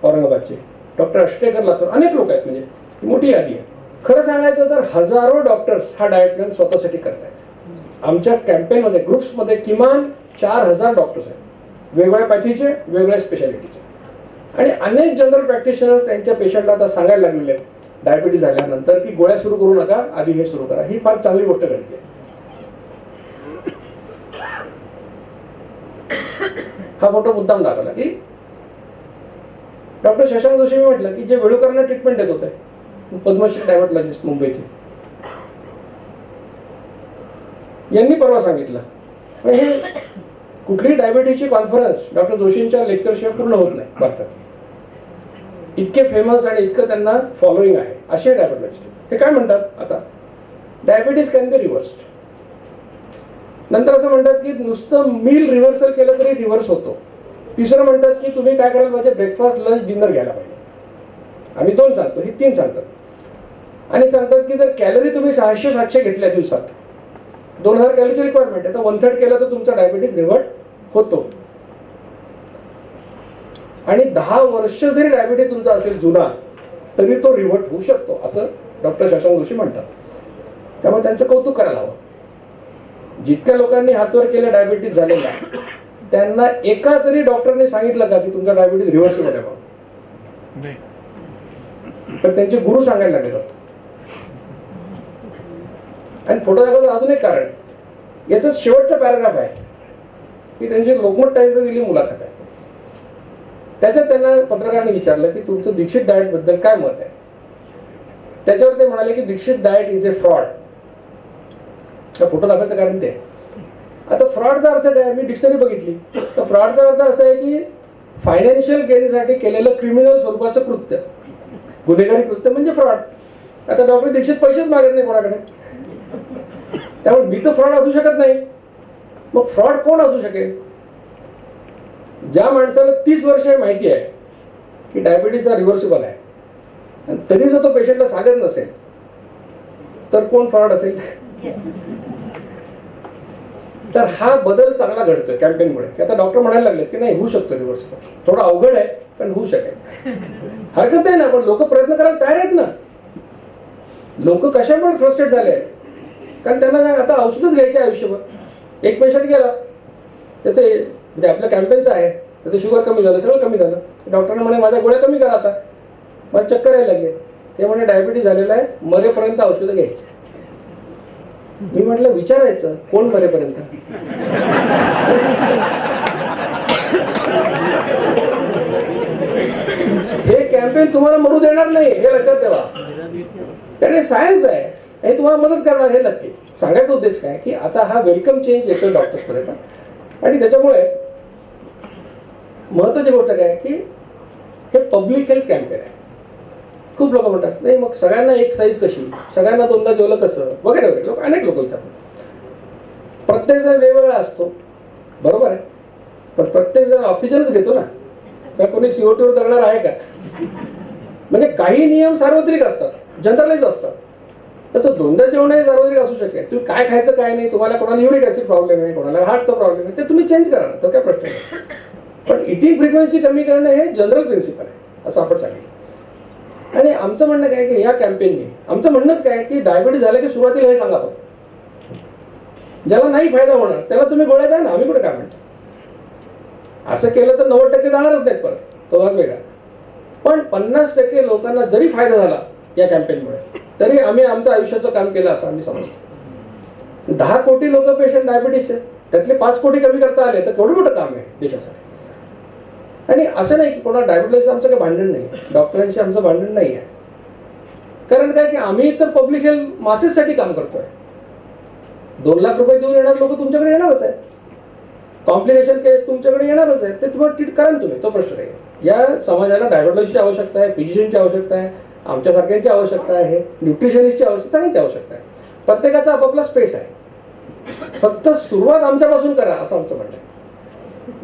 औरंगाबादचे, डॉक्टर अष्टेकर लातूर, अनेक लोक आहेत. म्हणजे मोठी यादी आहे. खरं सांगायचं तर हजारो डॉक्टर्स हा डाएट प्लॅन स्वतःसाठी करतायत. आमच्या कॅम्पेनमध्ये ग्रुप्समध्ये किमान 4000 डॉक्टर्स आहेत, वेगवेगळ्या पॅथीचे, वेगवेगळ्या स्पेशालिटीचे. आणि अनेक जनरल प्रॅक्टिशनर्स त्यांच्या पेशंटला आता सांगायला लागलेले आहेत डायबिटीज झाल्यानंतर की गोळ्या सुरू करू नका, आधी हे सुरू करा. ही फार चांगली गोष्ट घडते. हा फोटो मुद्दाम दाखवला की डॉक्टर शशांक जोशी म्हटलं की जे वेळूकरांना ट्रीटमेंट देत होते, पद्मश्री डायबिटॉलॉजिस्ट मुंबईचे, यांनी परवा सांगितलं हे कुठली डायबिटीसची कॉन्फरन्स डॉक्टर जोशींच्या लेक्चरशिवाय पूर्ण होत नाही भारतात. इतके फेमस आणि इतकं त्यांना फॉलोईंग आहे असे डायबिटॉलॉजिस्ट. हे काय म्हणतात आता, डायबिटीस कॅन बी रिव्हर्स्ड. नंतर असं म्हणतात की नुसतं मील रिव्हर्सल केलं तरी रिव्हर्स होतो. तिसरं म्हणतात की तुम्ही काय करायला पाहिजे, ब्रेकफास्ट, लंच, डिनर घ्यायला पाहिजे. आम्ही 2 सांगतो, ही 3 सांगतात. आणि सांगतात की जर कॅलरी तुम्ही 600-700 घेतल्या दिवसात, 2000 कॅलरीची रिक्वायरमेंट आहे, तर 1/3 केलं तर तुमचा डायबिटीस रिव्हर्ट होतो. आणि 10 वर्ष जरी डायबिटीस तुमचा असेल जुना, तरी तो रिव्हर्ट होऊ शकतो, असं डॉक्टर शशांक जोशी म्हणतात. त्यामुळे त्यांचं कौतुक करायला हवं. जितक्या लोकांनी हातवर केलं डायबिटीस झालेला, त्यांना एका तरी डॉक्टरने सांगितलं का की तुमचा डायबिटीस रिव्हर्सिबल आहे? पण त्यांचे गुरु सांगायला लागले होते. आणि फोटो दाखवायचं अजून एक कारण, याचा शेवटचा पॅराग्राफ आहे की त्यांची लोकमत टाइम्सला दिली मुलाखत आहे. त्याच्यात त्यांना पत्रकारांनी विचारलं की तुमचं दीक्षित डाएट बद्दल काय मत आहे. त्याच्यावर ते म्हणाले की Dixit diet is a fraud. Photo दाखवायचं कारण ते. आता फ्रॉडचा अर्थ काय, मी डिक्शनरी बघितली तर फ्रॉडचा अर्थ असा आहे की फायनान्शियल गेनसाठी केलेलं क्रिमिनल स्वरूपाचं कृत्य, गुन्हेगारी कृत्य म्हणजे फ्रॉड. आता डॉक्टर दीक्षित पैसेच मागत नाही कोणाकडे, त्यामुळे मी तर फ्रॉड असू शकत नाही. मग फ्रॉड कोण असू शकेल? ज्या माणसाला 30 वर्ष माहिती आहे की डायबिटीज हा रिव्हर्सिबल आहे आणि तरी जर तो पेशंटला सांगत नसेल तर कोण फ्रॉड असेल? तर हा बदल चांगला घडतोय कॅम्पेनमुळे, की आता डॉक्टर म्हणायला लागले की नाही होऊ शकतो रिव्हर्सिबल. थोडं अवघड आहे पण होऊ शकेल. हरकत नाही ना, पण लोक प्रयत्न करायला तयार आहेत ना. लोक कशामुळे फ्रस्ट्रेट झाले आहेत? कारण त्यांना आता औषधच घ्यायचे आयुष्यभर. एक पेशंट गेला, त्याचे म्हणजे आपल्या कॅम्पेनचं आहे, त्याचं शुगर कमी झालं, सगळं कमी झालं. डॉक्टरने म्हणे माझ्या गोळ्या कमी करा, आता मला चक्कर यायला लागले. ते म्हणे डायबिटीज झालेला आहे, मरेपर्यंत औषधं घ्यायची. मी म्हटलं विचारायचं कोण मरेपर्यंत? हे कॅम्पेन तुम्हाला मरू देणार नाही, हे लक्षात ठेवा. कारण सायन्स आहे, हे तुम्हाला मदत करणार, हे नक्की. सांगायचा उद्देश काय की आता हा वेलकम चेंज येतो डॉक्टर्सपर्यंत. आणि त्याच्यामुळे महत्वाची गोष्ट काय की हे पब्लिक हेल्थ कॅम्पेन आहे. खूप लोक म्हणतात नाही मग सगळ्यांना एक साईज कशी, सगळ्यांना दोनदा जेवलं कसं, वगैरे वगैरे. लोक अनेक लोक विचारतात. प्रत्येक जण वेगवेगळा असतो, बरोबर आहे, पण प्रत्येक जण ऑक्सिजनच घेतो ना, का कोणी CO2 वर जगणार आहे का? म्हणजे काही नियम सार्वत्रिक असतात, जनरलाइज असतात. तसं दोनदा जेवण हे सार्वत्रिक असू शकेल. तुम्ही काय खायचं काय नाही, तुम्हाला कोणाला युरिक ऍसिड प्रॉब्लेम आहे, कोणाला हार्टचा प्रॉब्लेम आहे, ते तुम्ही चेंज करा, तो काय प्रश्न नाही. पण इटिंग फ्रिक्वेन्सी कमी करणं हे जनरल प्रिन्सिपल आहे असं आपण सांगितलं. आणि आमचं म्हणणं काय की या कॅम्पेनने आमचं म्हणणंच काय की डायबिटीज झालं की सुरुवातीला हे सांगा, ज्याला नाही फायदा होणार त्याला तुम्ही गोळ्या द्या ना, आम्ही कुठे काय म्हणतो. असं केलं तर 90% जाणारच नाहीत परत, तो भाग वेगळा. पण 50% लोकांना जरी फायदा झाला या कॅम्पेनमुळे तरी आम्ही आमचं आयुष्याचं काम केलं असं आम्ही समजतो. 10 कोटी लोक पेशंट डायबिटीस आहेत, त्यातले 5 कोटी कमी करता आले तर केवढं मोठं काम आहे देशासाठी. आणि असं नाही की कोणा डायबिटीसचं आमचं काही भांडण नाही, डॉक्टरांशी आमचं भांडण नाही आहे. कारण काय की आम्ही तर पब्लिक हेल्थ मासेससाठी काम करतोय. 2 लाख रुपये देऊन येणारे लोक तुमच्याकडे येणारच आहे, कॉम्प्लिकेशन केस तुमच्याकडे येणारच आहे, ते तुम्हाला ट्रीट करा तुम्ही, तो प्रश्न नाही. या समाजाला डायबिटॉलॉजीची आवश्यकता आहे, फिजिशियनची आवश्यकता आहे, आमच्यासारख्यांची आवश्यकता आहे, न्यूट्रिशनिस्टची आवश्यकता, सगळ्यांची आवश्यकता आहे. प्रत्येकाचा आपापला स्पेस आहे. फक्त सुरुवात आमच्यापासून करा असं आमचं म्हणणं आहे.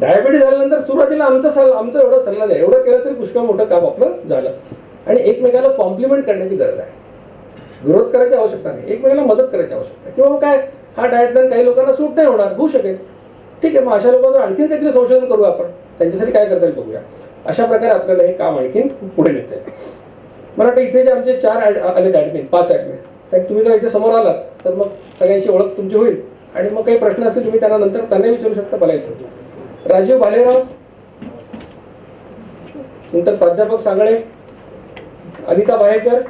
डायबिटीज झाल्यानंतर सुरुवातीला आमचं एवढा सल्ला द्या, एवढं केलं तरी पुष्कळ मोठं काम आपलं झालं. आणि एकमेकाला कॉम्प्लिमेंट करण्याची गरज आहे, विरोध करायची आवश्यकता नाही, एकमेकाला मदत करायची आवश्यकता आहे. किंवा काय हा डाएट प्लॅन काही लोकांना सूट नाही होणार, होऊ शकेल, ठीक आहे, मग अशा लोकांवर आणखीन काहीतरी संशोधन करू आपण, त्यांच्यासाठी काय करता येईल बघूया. अशा प्रकारे आपल्याला हे काम आणखीन पुढे नेता येईल. मला वाटतं इथे जे आमचे 4 आले ॲडमिन, 5 ॲडमिन, तर तुम्ही जर इथे समोर आलात तर मग सगळ्यांची ओळख तुमची होईल. आणि मग काही प्रश्न असेल तुम्ही त्यांना नंतर त्यांना विचारू शकता, बोलायचं. राजीव भालेराव, नंतर प्राध्यापक सांगळे, अनिता बाहेकर,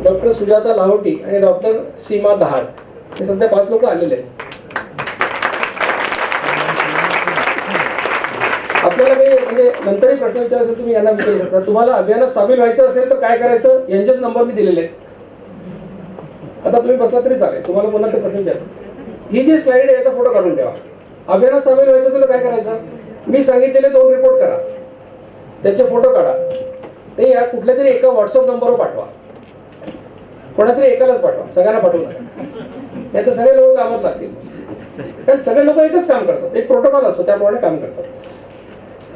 डॉक्टर सुजाता लाहोटी आणि डॉक्टर सीमा दहाड, हे सध्या 5 लोक आलेले आहेत. आपल्याला काही म्हणजे नंतरही प्रश्न विचारायचे तुम्ही यांना विचारू शकता. तुम्हाला अभियानात सामील व्हायचं असेल तर काय करायचं, यांचेच नंबर मी दिलेले आहेत. आता तुम्ही बसला तरी चालेल, तुम्हाला पुन्हा ते प्रश्न विचारतो. ही जी स्लाइड आहे याचा फोटो काढून ठेवा. अभियानात सामील व्हायचं असेल तर काय करायचं, मी सांगितलेले 2 रिपोर्ट करा, त्याचे फोटो काढा, ते या कुठल्या तरी एका व्हॉट्सअप नंबरवर पाठवा. कोणातरी एकालाच पाठवा, सगळ्यांना पाठवू नका, नाही तर सगळे लोक कामात लागतील. कारण सगळे लोक एकच काम करतात, एक प्रोटोकॉल असतो त्याप्रमाणे काम करतात.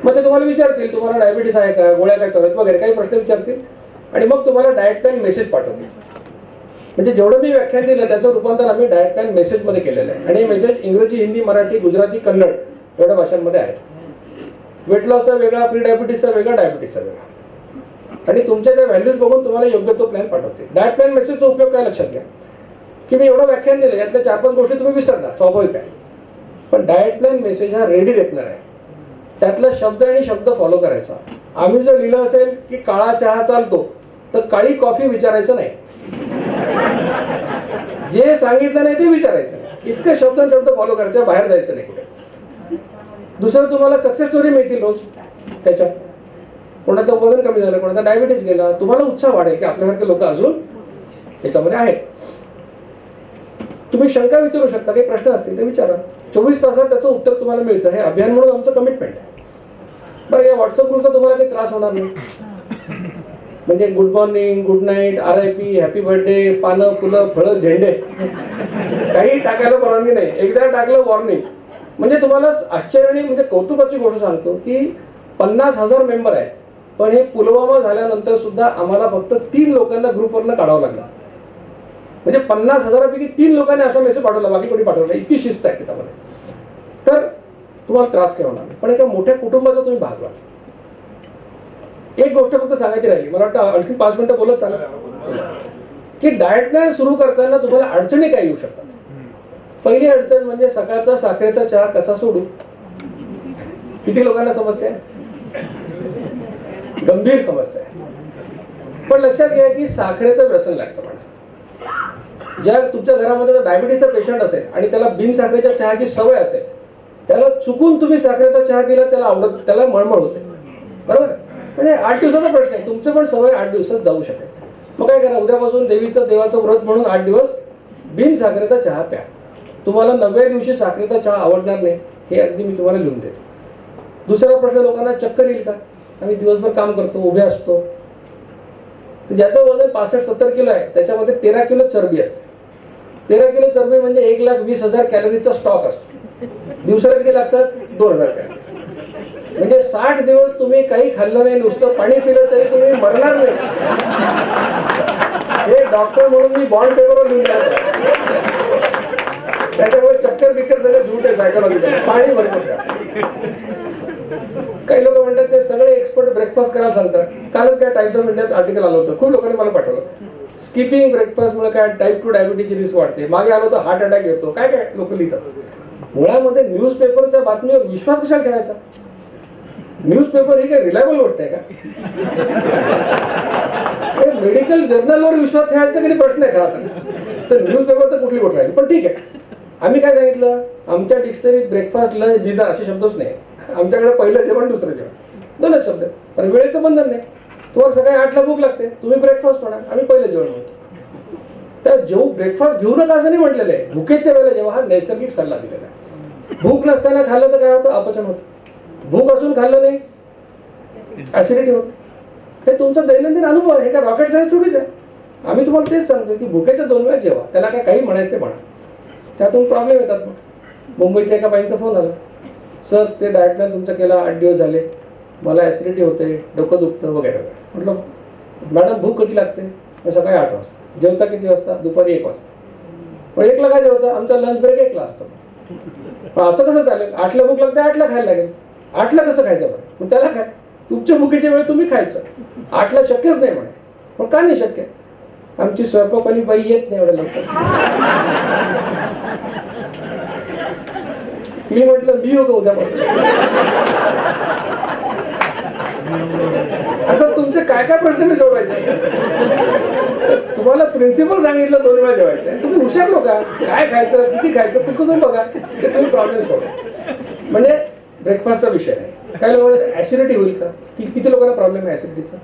मग ते तुम्हाला विचारतील तुम्हाला डायबिटीस आहे का, गोळ्या काय चालू आहेत वगैरे काही प्रश्न विचारतील आणि मग तुम्हाला डाएट प्लॅन मेसेज पाठवतील. म्हणजे जेवढं मी व्याख्यान दिलं त्याचं रूपांतर आम्ही डाएट प्लॅन मेसेजमध्ये केलेलं आहे. आणि हे मेसेज इंग्रजी, हिंदी, मराठी, गुजराती, कन्नड एवढ्या भाषांमध्ये आहे. वेट लॉसचा वेगळा, प्री डायबिटीसचा वेगळा, डायबिटीसचा वेगळा. आणि तुमच्या त्या व्हॅल्यूज बघून तुम्हाला योग्य तो प्लॅन पाठवते. डाएट प्लॅन मेसेजचा उपयोग काय लक्षात घ्या की मी एवढं व्याख्यान दिलं, यातल्या 4-5 गोष्टी तुम्ही विसरणार, स्वाभाविक आहे. पण डाएट प्लॅन मेसेज हा रेडी रेकनर आहे, त्यातला शब्द आणि शब्द फॉलो करायचा. आम्ही जर लिहिलं असेल की काळा चहा चालतो तर काळी कॉफी विचारायचं नाही. जे सांगितलं नाही ते विचारायचं नाही. इतके शब्द फॉलो करायचे, बाहेर जायचं नाही कुठे. दुसरं तुम्हाला सक्सेस स्टोरी मिळतील रोज त्याच्यात. कोणाचं वजन कमी झालं, कोणाचा डायबिटीस गेला, तुम्हाला उत्साह वाढेल की आपल्यासारखे लोक अजून त्याच्यामध्ये आहेत. तुम्ही शंका विचारू शकता, काही प्रश्न असतील ते विचारा. 24 तासात त्याचं उत्तर तुम्हाला मिळतं. हे अभियान म्हणून आमचं कमिटमेंट आहे. बरं, या व्हॉट्सअप ग्रुपचा तुम्हाला काही त्रास होणार नाही. म्हणजे good morning, good night, RIP, happy birthday, पानं, फुलं, फळं, झेंडे काही टाकायला परवानगी नाही. एकदा टाकलं वॉर्निंग. म्हणजे तुम्हाला आश्चर्याने म्हणजे कौतुकाची गोष्ट सांगतो की 50,000 मेंबर आहेत, पण हे पुलवामा झाल्यानंतर सुद्धा आम्हाला फक्त 3 लोकांना ग्रुपवरनं काढावं लागलं. म्हणजे 50,000पैकी 3 लोकांनी असा मेसेज पाठवला, बाकी कोणी पाठवला. इतकी शिस्त आहे त्यामध्ये. तर तुम्हाला त्रास काय होणार नाही, पण एका मोठ्या कुटुंबाचा तुम्ही भाग व्हा. एक गोष्ट फक्त सांगायची राहिली, मला वाटतं आणखी 5 मिनिटं बोलत चालेल, की डाएट प्लॅन सुरू करताना तुम्हाला अडचणी काय येऊ शकतात. पहिली अडचण म्हणजे सकाळचा साखरेचा चहा कसा सोडू. किती लोकांना समस्या आहे, गंभीर समस्या आहे. पण लक्षात घ्या की साखरेचं व्यसन लागतं माणसं. ज्या तुमच्या घरामध्ये डायबिटीसचा पेशंट असेल आणि त्याला बिन साखरेच्या चहाची सवय असेल, त्याला चुकून तुम्ही साखरेचा चहा दिला, त्याला मळमळ होते. बरोबर. म्हणजे 8 दिवसाचा प्रश्न आहे. तुमचं पण सवय 8 दिवसात जाऊ शकेल. मग काय करा, उद्यापासून देवाचं व्रत म्हणून 8 दिवस बिन साखरेचा चहा प्या. तुम्हाला 9व्या दिवशी साखरेचा चहा आवडणार नाही, हे अगदी मी तुम्हाला लिहून देतो. दुसरा प्रश्न, लोकांना चक्कर येईल का. आम्ही दिवसभर काम करतो, उभे असतो. ज्याचं वजन 65-70 किलो आहे त्याच्यामध्ये 13 किलो चरबी असते. 13 किलो चरबी म्हणजे 1,20,000 कॅलरीचा स्टॉक असतो. दिवसाला किती लागतात, 2,000 कॅलरीज. म्हणजे 60 दिवस तुम्ही काही खाल्लं नाही, नुसतं पाणी पिलं तरी तुम्ही मरणार नाही. हे डॉक्टर म्हणून मी बॉन्ड पेपरवर लिहून द्या. त्याच्यामुळे चक्कर बिक्कर सगळं झूट आहे सायकोलॉजिकल. पाणी भरपूर द्या. काही लोक म्हणतात ते सगळे एक्सपर्ट ब्रेकफास्ट करायला सांगतात. कालच काय टाइम्स ऑफ इंडियात आर्टिकल आलं होतं, खूप लोकांनी मला पाठवलं. स्किपिंग ब्रेकफास्टमुळे काय टाईप 2 डायबिटीसची रिस्क वाढते. मागे आलो तर हार्ट अटॅक येतो. काय काय लोक लिहितात. मुळामध्ये न्यूजपेपरच्या बातमीवर विश्वास कशाला ठेवायचा. न्यूजपेपर ही काही रिलायबल गोष्ट आहे का. मेडिकल जर्नलवर विश्वास ठेवायचा काही प्रश्न आहे खरा तर न्यूजपेपर तर कुठली गोष्ट राहील. पण ठीक आहे, आम्ही काय सांगितलं, आमच्या डिक्शनरीत ब्रेकफास्ट, लंच, डिनर असे शब्दच नाही. आमच्याकडे पहिलं जेवण, दुसरं जेवण, 2च शब्द. पण वेळेचं बंधन नाही. तुम्हाला सकाळी 8ला भूक लागते, तुम्ही ब्रेकफास्ट म्हणा, आम्ही पहिलं जेवण म्हणतो. त्या जेवू ब्रेकफास्ट घेऊ नका असं नाही म्हटलेलं आहे. भुकेच्या वेळेला जेव्हा, हा नैसर्गिक सल्ला दिलेला आहे. भूक नसताना खाल्लं तर काय होतं, अपचन होतं. भूक असून खाल्लं नाही, ऍसिडिटी होतं. हे तुमचा दैनंदिन अनुभव आहे, हे काय रॉकेट सायन्स थोडीच आहे. आम्ही तुम्हाला तेच सांगतो की भुकेच्या 2 वेळा जेवा. त्याला काय काही म्हणायचं ते म्हणा. त्यातून प्रॉब्लेम येतात. मग मुंबईच्या एका बाईंचा फोन आला, सर ते डाएट प्लॅन तुमचा केला 8 दिवस झाले, मला ऍसिडिटी होते, डोकं दुखतं वगैरे. म्हटलं मॅडम भूक कधी लागते. सकाळी 8 वाजता. जेवता किती वाजता, दुपारी 1 वाजता. मग 1ला काय जेवता, आमचा लंच ब्रेक 1ला असतो. असं कसं चालेल, 8ला भूक लागते, 8ला खायला लागेल. 8ला कसं खायचं बरं. मग त्याला काय, तुमच्या भुकेच्या वेळी तुम्ही खायचं. 8ला शक्यच नाही म्हणे. पण का नाही शक्य, आमची स्वयंपाकवाली बाई येत नाही एवढ्या लवकर. मी म्हटलं मी होतो उद्यापासून. आता तुमचे काय काय प्रश्न मी सोडवायचे. तुम्हाला प्रिन्सिपल सांगितलं 2 वेळा जेवायचं, तुम्ही हुशार लोक काय खायचं, किती खायचं तुमचं तुम्ही बघा, ते तुम्ही प्रॉब्लेम सोडवा. म्हणजे ब्रेकफास्टचा विषय आहे. काय लोकांना ऍसिडिटी होईल का, किती लोकांना प्रॉब्लेम आहे ऍसिडिटीचा.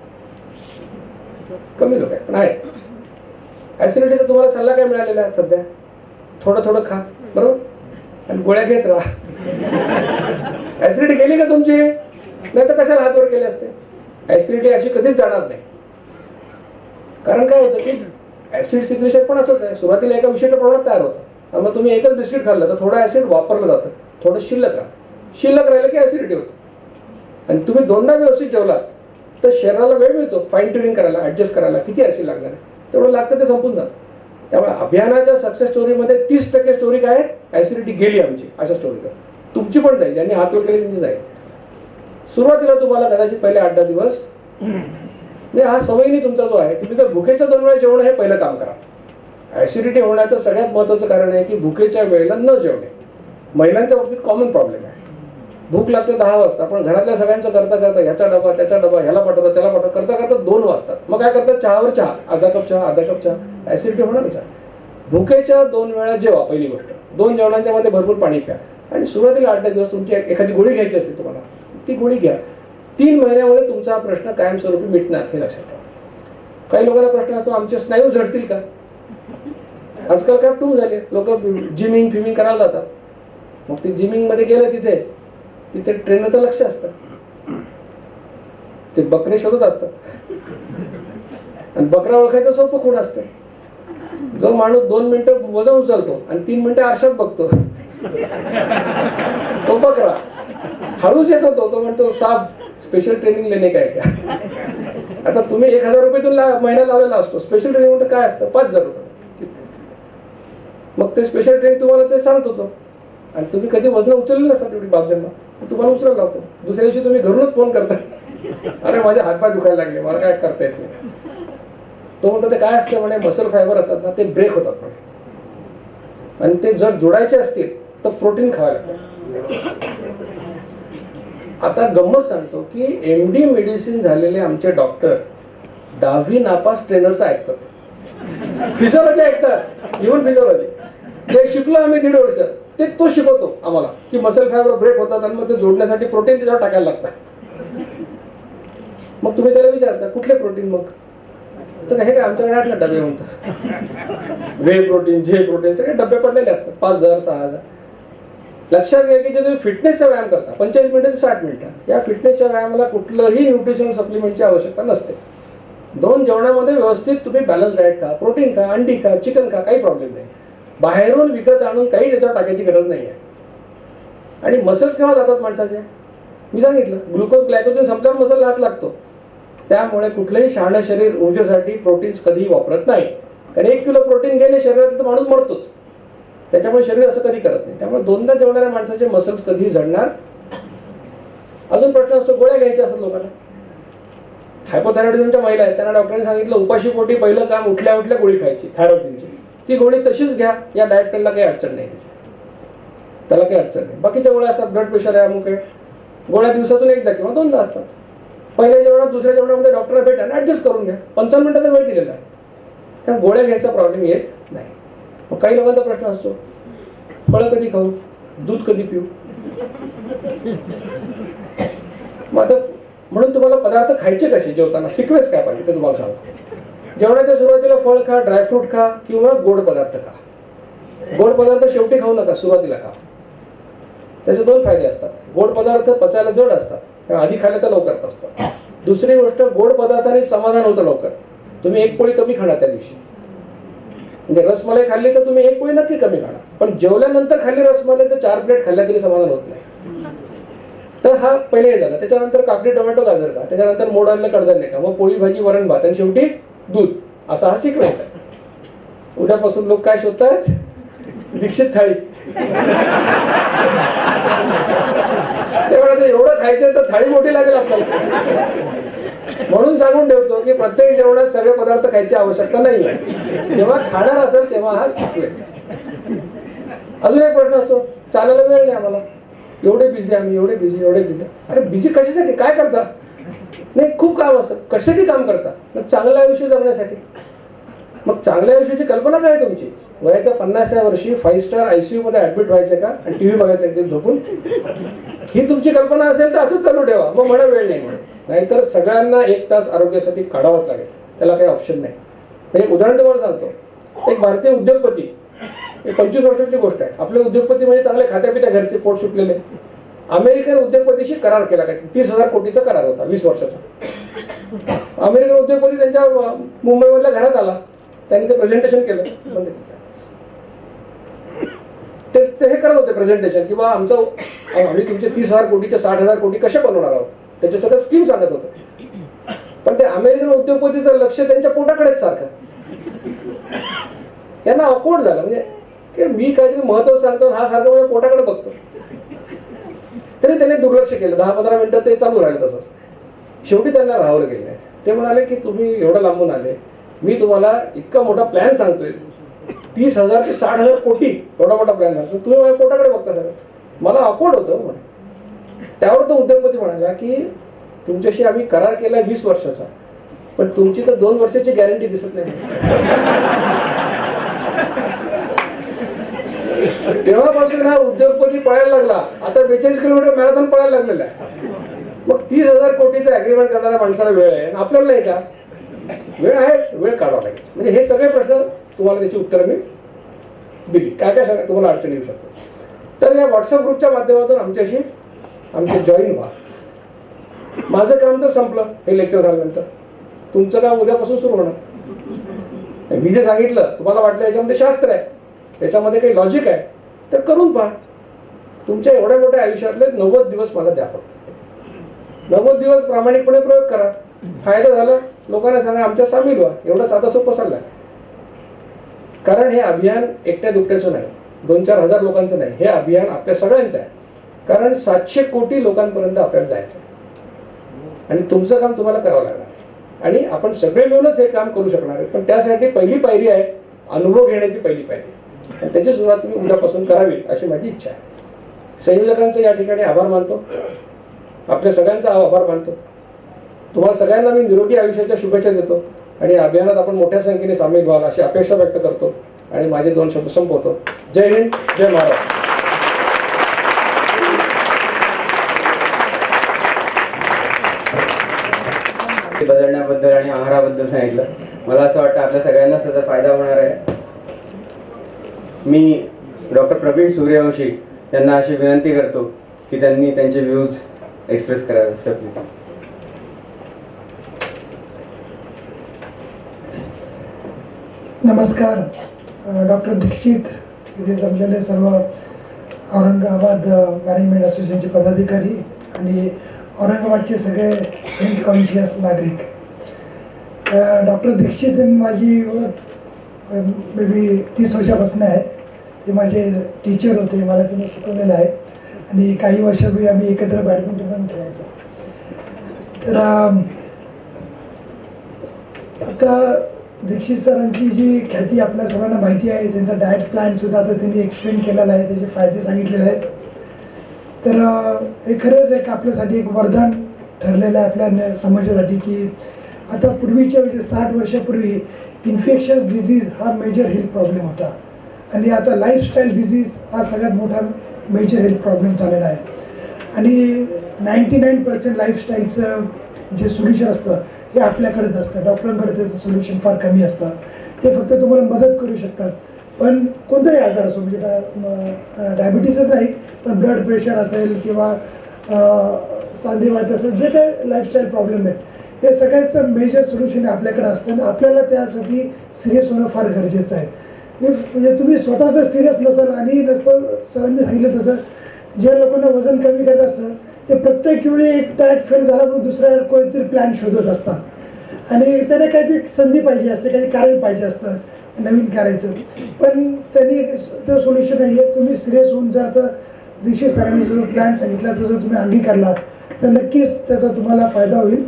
कमी लोक आहे, पण आहे. ऍसिडिटीचा तुम्हाला सल्ला काय मिळालेला आहे सध्या, थोडं थोडं खा, बरोबर, आणि गोळ्या घेत राहा. ऍसिडिटी गेली का तुमची, नाही तर कशाला हातवर केले असते. ऍसिडिटी अशी कधीच जाणार नाही. कारण काय होतं की ऍसिड सिक्रेशन पण असंच आहे, सुरुवातीला एका विशिष्ट प्रमाणात तयार होतं. मग तुम्ही एकच बिस्किट खाल्लं तर थोडं ऍसिड वापरलं जातं, थोडं शिल्लक राहतं. शिल्लक राहिलं की ऍसिडिटी होतं. आणि तुम्ही 2दा व्यवस्थित जेवलात तर शरीराला वेळ मिळतो फाईन ट्युनिंग करायला, ऍडजस्ट करायला. किती ऍसिड लागणार आहे तेवढं लागतं, ते संपून जातं. त्यामुळे अभियानाच्या सक्सेस स्टोरीमध्ये 30% स्टोरी काय आहे, ऍसिडिटी गेली आमची, अशा स्टोरी. तुमची पण जाईल, ज्यांनी हात वर केले त्यांची जाईल. सुरुवातीला तुम्हाला कदाचित पहिले 8-10 दिवस म्हणजे हा सवयीने तुमचा जो आहे, तुम्ही जर भुकेच्या 2 वेळा जेवण हे पहिलं काम करा. ऍसिडिटी होण्याचं सगळ्यात महत्त्वाचं कारण आहे की भुकेच्या वेळेला न जेवणे. महिलांच्या बाबतीत कॉमन प्रॉब्लेम आहे. भूक लागते 10 वाजता, पण घरातल्या सगळ्यांचं करता करता ह्याचा डबा त्याचा डबा, ह्याला पाठवलं त्याला पाठवलं, करता करता 2 वाजतात. मग काय करतात, चहावर चहा, अर्धा कप चहा, ऍसिडिटी होणारच आहे. भुकेच्या 2 वेळा जेवा, पहिली गोष्ट. 2 जेवणांच्या मध्ये भरपूर पाणी प्या. आणि सुरुवातीला 8 दिवस तुमची एखादी गोळी घ्यायची असेल तुम्हाला, ती गोळी घ्या. 3 महिन्यामध्ये तुमचा प्रश्न कायमस्वरूपी मिटणार, हे लक्षात ठेवा. काही लोकांना प्रश्न असतो, आमचे स्नायू झडतील का? आजकाल काय टूल झाले, लोक जिमिंग करायला जातात. मग ते जिमिंग मध्ये गेलं तिथे ट्रेनरचं लक्ष असतं, ते बकरे शोधत असतात. आणि बकरा ओळखायचं सोपं कोण असतं? जो माणूस 2 मिनिटं वजन उचलतो आणि 3 मिनिटं आरशात बघतो, तो बकरा. हळूच येतो तो म्हणतो, साब स्पेशल ट्रेनिंग लेणे काय का? आता तुम्ही 1000 रुपये महिना लावलेला असतो, स्पेशल ट्रेनिंग म्हणजे काय असतं? 5000 रुपये. मग ते स्पेशल ट्रेनिंग तुम्हाला ते सांगतो तो. आणि तुम्ही कधी वजन उचलले नसतात तेवढी बापजन्मा, तुम्हाला उचलायला लावतो. दुसऱ्या दिवशी तुम्ही घरूनच फोन करता, अरे माझे हातपाय दुखायला लागले, मला काय करता येत नाही. तो म्हणतो ते काय असतं म्हणे, मसल फायबर असतात ना, ते ब्रेक होतात म्हणे. आणि ते जर जोडायचे असतील तर प्रोटीन खायला लागतं. आता गंमत सांगतो की MD मेडिसिन झालेले आमचे डॉक्टर 10वी नापास ट्रेनरचं ऐकतात, फिजिओलॉजी ऐकतात. इव्हन फिजिओलॉजी जे शिकलो आम्ही 1.5 वर्ष, ते तो शिकवतो आम्हाला की मसल फायबर ब्रेक होतात आणि मग ते जोडण्यासाठी प्रोटीन त्याच्यावर टाकायला लागतात. मग तुम्ही त्याला विचारता कुठले प्रोटीन? मग तर हे काय आमच्याकडे आहेत ना डबे, म्हणतात वे प्रोटीन, जे प्रोटीन, सगळे डबे पडलेले असतात, 5000 6000. लक्षात घ्या की जे तुम्ही फिटनेसचा व्यायाम करता 45 मिनिटं ते 60 मिनिटं, या फिटनेसच्या व्यायामाला कुठलंही न्यूट्रिशन सप्लिमेंटची आवश्यकता नसते. 2 जेवणामध्ये व्यवस्थित तुम्ही बॅलन्स डाएट खा, प्रोटीन खा, अंडी खा, चिकन खा, काही प्रॉब्लेम नाही. बाहेरून विकत आणून काही त्याच्यावर टाकायची गरज नाही आहे. आणि मसल्स केव्हा जातात माणसाचे? मी सांगितलं, ग्लुकोज ग्लायकोजन संपल्यावर मसल हात लागतो. त्यामुळे कुठलंही शहाणं शरीर ऊर्जेसाठी प्रोटीन्स कधीही वापरत नाही. कारण 1 किलो प्रोटीन गेले शरीरात तर माणूस मरतोच. त्याच्यामुळे शरीर असं कधी करत नाही. त्यामुळे 2दा जेवणाऱ्या माणसाचे मसल्स कधीही झडणार. अजून प्रश्न असतो, गोळ्या घ्यायच्या असतात लोकांना. हायपोथायरॉइडिझमच्या महिला आहेत, त्यांना डॉक्टरांनी सांगितलं उपाशी पोटी पहिलं काम उठल्या उठल्या गोळी खायची, थायरॉइडची. ती गोळी तशीच घ्या, या डाएट प्लॅनला काही अडचण नाही, त्याला काही अडचण नाही. बाकीच्या गोळ्या असतात, ब्लड प्रेशर आहे, अमुक आहे, गोळ्या दिवसातून 1दा किंवा 2दा असतात. पहिल्या जेवणात दुसऱ्या जेवणामध्ये डॉक्टरला भेटा आणि ऍडजस्ट करून घ्या. 55 मिनिटाचा वेळ दिलेला आहे, त्या गोळ्या घ्यायचा प्रॉब्लेम येत नाही. मग काही लोकांचा प्रश्न असतो, फळं कधी खाऊ, दूध कधी पिऊ? मग आता म्हणून तुम्हाला पदार्थ खायचे कसे जेवताना, सिक्वेन्स काय पाहिजे ते तुम्हाला सांगतो. जेवणाच्या सुरुवातीला फळ खा, ड्रायफ्रूट खा किंवा गोड पदार्थ खा. गोड पदार्थ शेवटी खाऊ नका, सुरुवातीला खा. त्याचे 2 फायदे असतात. गोड पदार्थ पचायला जड असतात, आधी खाल्ले तर लवकर पचतात. दुसरी गोष्ट, गोड पदार्थाने समाधान होतं लवकर. तुम्ही 1 पोळी कमी खाणार त्या दिवशी. म्हणजे रसमलाई खाल्ली तर तुम्ही 1 पोळी नक्की कमी खाणार, पण जेवल्यानंतर खाल्ली रसमलाई तर 4 प्लेट खाल्ल्या तरी समाधान होत नाही. तर हा पहिले झाला. त्याच्यानंतर काकडी, टोमॅटो, गाजर खा. त्याच्यानंतर मोड आणलं कडधान्य खा. मग पोळी भाजी, वरण भात आणि शेवटी दूध. असा हा सिक्वेन्स आहे. उद्यापासून लोक काय शोधतात? दीक्षित थाळी. तेवढं एवढं खायचं तर थाळी मोठी लागेल आपल्याला. म्हणून सांगून ठेवतो की प्रत्येक जेवणात सगळे पदार्थ खायची आवश्यकता नाहीये. जेव्हा खाणार असेल तेव्हा हा सिक्वेन्स. अजून एक प्रश्न असतो, चालायला वेळ नाही आम्हाला, एवढे बिझी आम्ही, एवढे बिझी. अरे बिझी कशासाठी, काय करता? नाही, खूप काम असतं. कशासाठी काम करता? मग चांगलं आयुष्य जगण्यासाठी. मग चांगल्या आयुष्याची कल्पना काय आहे तुमची? वयाच्या 50व्या वर्षी 5 स्टार ICU मध्ये ऍडमिट व्हायचं का आणि टीव्ही बघायचं एक झोपून? ही तुमची कल्पना असेल तर असंच चालू ठेवा, मग म्हणा वेळ नाही म्हणून. नाहीतर सगळ्यांना 1 तास आरोग्यासाठी काढावाच लागेल, त्याला काही ऑप्शन नाही. म्हणजे उदाहरण तुम्हाला सांगतो, एक भारतीय उद्योगपती, 25 वर्षाची गोष्ट आहे. आपले उद्योगपती म्हणजे चांगले खात्यापित्या घरचे, पोट सुटलेले. अमेरिकन उद्योगपतीशी करार केला, काय 30,000 कोटीचा करार होता 20 वर्षाचा. अमेरिकन उद्योगपती त्यांच्या मुंबईमधल्या घरात आला, त्यांनी ते प्रेझेंटेशन केलं. ते हे करत होते प्रेझेंटेशन की बा आम्ही तुमचे 30,000 कोटीचे 60,000 कोटी कसे बनवणार आहोत, त्याचे सगळं स्कीम सांगत होते. पण ते अमेरिकन उद्योगपतीचं लक्ष त्यांच्या पोटाकडेच सारखं. यांना ऑकवर्ड झालं, म्हणजे की मी काहीतरी महत्व सांगतो, हा सारखं माझ्या पोटाकडे बघतो. तरी त्याने दुर्लक्ष केलं. 10-15 मिनिटं ते चालू राहिलं तसंच. शेवटी त्यांना राहावं गेलं नाही. ते म्हणाले की तुम्ही एवढं लांबून आले, मी तुम्हाला इतका मोठा प्लॅन सांगतोय, 30,000 ते 60,000 कोटी एवढा मोठा प्लॅन सांगतो, तुम्ही माझ्या पोटाकडे बघता सगळं. मला ऑकवर्ड होतं म्हणे. त्यावर तो उद्योगपती म्हणाला की तुमच्याशी आम्ही करार केला 20 वर्षाचा, पण तुमची तर 2 वर्षाची गॅरंटी दिसत नाही. तेव्हापासून हा उद्योगपती पळायला लागला. आता 42 किलोमीटर मॅरेथॉन पळायला लागलेला आहे. मग 30,000 कोटीचा ऍग्रीमेंट करणाऱ्या माणसाला वेळ आहे, आपल्याला नाही का? वेळ आहे, वेळ काढावा लागेल. म्हणजे हे सगळे प्रश्न तुम्हाला त्याची उत्तरं मी दिली. काय काय सांगा तुम्हाला अडचणी येऊ शकतात. तर या व्हॉट्सअप ग्रुपच्या माध्यमातून आमचे जॉईन व्हा. माझं काम तर संपलं हे लेक्चर झाल्यानंतर. तुमचं काम उद्यापासून सुरू होणार. मी जे सांगितलं तुम्हाला वाटलं याच्यामध्ये शास्त्र आहे, याच्यामध्ये काही लॉजिक आहे, तर करून पहा. तुमच्या एवढ्या मोठ्या आयुष्यातले 90 दिवस मला द्या फक्त. 90 दिवस प्रामाणिकपणे प्रयोग करा. फायदा झाला लोकांना सांगा, आमच्या सामील व्हा. एवढं साधा सोपं चाललंय. कारण हे अभियान एकट्या दुकट्याचं नाही, 2-4 हजार लोकांचं नाही. हे अभियान आपल्या सगळ्यांचं आहे. कारण 700 कोटी लोकांपर्यंत आपल्याला जायचं आहे. आणि तुमचं काम तुम्हाला करावं लागणार आहे. आणि आपण सगळे मिळूनच हे काम करू शकणार आहे. पण त्यासाठी पहिली पायरी आहे अनुभव घेण्याची पहिली पायरी. आणि त्याची सुरुवात तुम्ही उद्यापासून करावी अशी माझी इच्छा आहे. संयोजकांचे या ठिकाणी आभार मानतो. आपल्या सगळ्यांचा आभार मानतो. तुम्हाला सगळ्यांना मी निरोगी आयुष्याच्या शुभेच्छा देतो. आणि अभियानात आपण मोठ्या संख्येने सामील व्हाल अशी अपेक्षा व्यक्त करतो. आणि माझे 2 शब्द संपवतो. जय हिंद, जय महाराष्ट्र. बदलण्याबद्दल आणि आहाराबद्दल सांगितलं. मला असं वाटतं आपल्या सगळ्यांनाच त्याचा फायदा होणार आहे. मी डॉक्टर प्रवीण सूर्यवंशी यांना अशी विनंती करतो की त्यांनी त्यांचे व्ह्यूज एक्सप्रेस करावे. Sir please. नमस्कार. डॉक्टर दीक्षित, इथे जमलेले सर्व औरंगाबाद मॅनेजमेंट असोसिएशनचे पदाधिकारी आणि औरंगाबादचे सगळे हेल्थ कॉन्शियस नागरिक. डॉक्टर दीक्षित माझी मे बी 30 वर्षापासून आहे. ते माझे टीचर होते, मला त्यांनी शिकवलेलं आहे. आणि काही वर्षापूर्वी आम्ही एकत्र बॅडमिंटन पण खेळायचो. तर आता दीक्षित सरांची जी ख्याती आपल्या सर्वांना माहिती आहे. त्यांचा डाएट प्लॅन सुद्धा आता त्यांनी एक्सप्लेन केलेला आहे, त्याचे फायदे सांगितलेले आहेत. तर हे खरंच एक आपल्यासाठी एक वरदान ठरलेलं आहे आपल्या समाजासाठी की आता पूर्वीच्या म्हणजे 60 वर्षापूर्वी इन्फेक्शस डिझीज हा मेजर हेल्थ प्रॉब्लेम होता. आणि आता लाईफस्टाईल डिझीज हा सगळ्यात मोठा मेजर हेल्थ प्रॉब्लेम झालेला आहे. आणि 99% लाईफस्टाईलचं जे सोल्युशन असतं हे आपल्याकडेच असतं. डॉक्टरांकडे त्याचं सोल्युशन फार कमी असतं. ते फक्त तुम्हाला मदत करू शकतात. पण कोणताही आजार असो, म्हणजे डायबिटीसच नाही, पण ब्लड प्रेशर असेल किंवा सांधेवात असेल, जे काही लाईफस्टाईल प्रॉब्लेम आहेत, हे सगळ्याचं मेजर सोल्युशन आपल्याकडे असतं. आणि आपल्याला त्यासाठी सिरियस होणं फार गरजेचं आहे. म्हणजे तुम्ही स्वतः जर सिरियस नसाल आणि नसतं सरांनी सांगितलं तसं, ज्या लोकांना वजन कमी करायचं असतं ते प्रत्येक वेळी एक डाएट फेल झाला म्हणून दुसऱ्या कोणतरी प्लॅन शोधत असतात. आणि त्याला काहीतरी संधी पाहिजे असते, काही कारण पाहिजे असतं नवीन करायचं. पण त्यांनी ते सोल्युशन नाही आहे. तुम्ही सिरियस होऊन जर आता दीक्षित सरांनी जो प्लॅन सांगितला तो जर तुम्ही अंगीकारला तर नक्कीच त्याचा तुम्हाला फायदा होईल.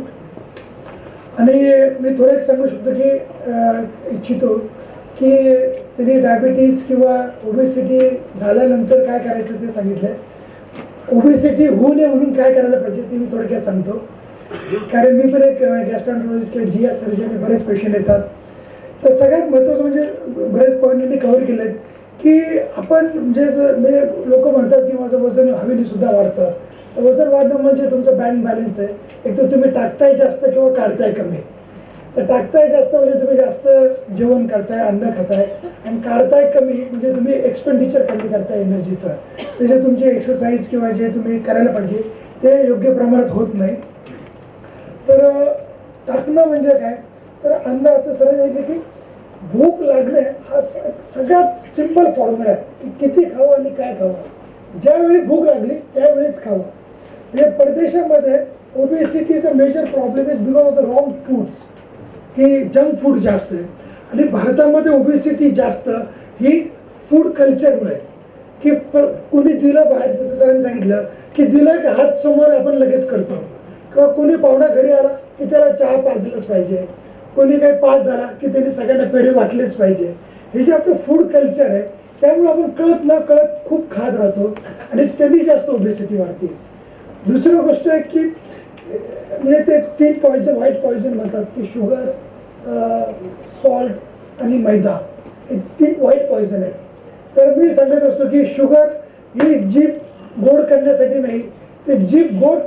आणि मी थोडं एक सांगू शकतो की इच्छितो की त्यांनी डायबिटीज किंवा ओबेसिटी झाल्यानंतर काय करायचं ते सांगितलं आहे. ओबेसिटी होऊ नये म्हणून काय करायला पाहिजे ते मी थोडक्यात सांगतो. कारण मी पण एक गॅस्ट्रोएंटरोलॉजिस्ट किंवा GI सर्जन, बरेच पेशंट येतात. तर सगळ्यात महत्त्वाचं म्हणजे बरेच पॉईंट कव्हर केले आहेत की आपण म्हणजे लोक म्हणतात की माझं वजन हवेने सुद्धा वाढतं. तर वजन वाढणं म्हणजे तुमचं बँक बॅलन्स आहे. एक तर तुम्ही टाकताय जास्त किंवा काढताय कमी. तर टाकताय जास्त म्हणजे तुम्ही जास्त जेवण करताय, अन्न खाताय. आणि काढताय कमी म्हणजे तुम्ही एक्सपेंडिचर कमी करताय एनर्जीचं. त्याचे तुमची एक्सरसाइज किंवा जे तुम्ही करायला पाहिजे ते योग्य प्रमाणात होत नाही. तर टाकणं म्हणजे काय, तर अन्नाचं सरळ आहे की भूक लागणे हा सगळ्यात सिंपल फॉर्म्युला आहे की किती खावं आणि काय खावं. ज्यावेळी भूक लागली त्यावेळीच खावं. म्हणजे परदेशामध्ये ओबेसिटीचं major problem is because of the wrong foods, की जंक फूड जास्त आहे. आणि भारतामध्ये ओबेसिटी जास्त ही फूड कल्चरमुळे, की कोणी दिलं बाहेर, जसं सरांनी सांगितलं की दिलं की हात समोर आपण लगेच करतो. किंवा कोणी पाहुणा घरी आला की त्याला चहा पाजलंच पाहिजे. कोणी काही पास झाला की त्यांनी सगळ्यांना पेढे वाटलेच पाहिजे. हे जे आपलं फूड कल्चर आहे त्यामुळे आपण कळत न कळत खूप खात राहतो आणि त्यांनी जास्त ओबेसिटी वाढते. दुसरी गोष्ट आहे की म्हणजे ते 3 पॉइझन, व्हाईट पॉइझन म्हणतात की शुगर, सॉल्ट आणि मैदा, हे 3 व्हाईट पॉइझन आहे. तर मी सांगत असतो की शुगर ही जीभ गोड करण्यासाठी नाही, ते जीभ गोड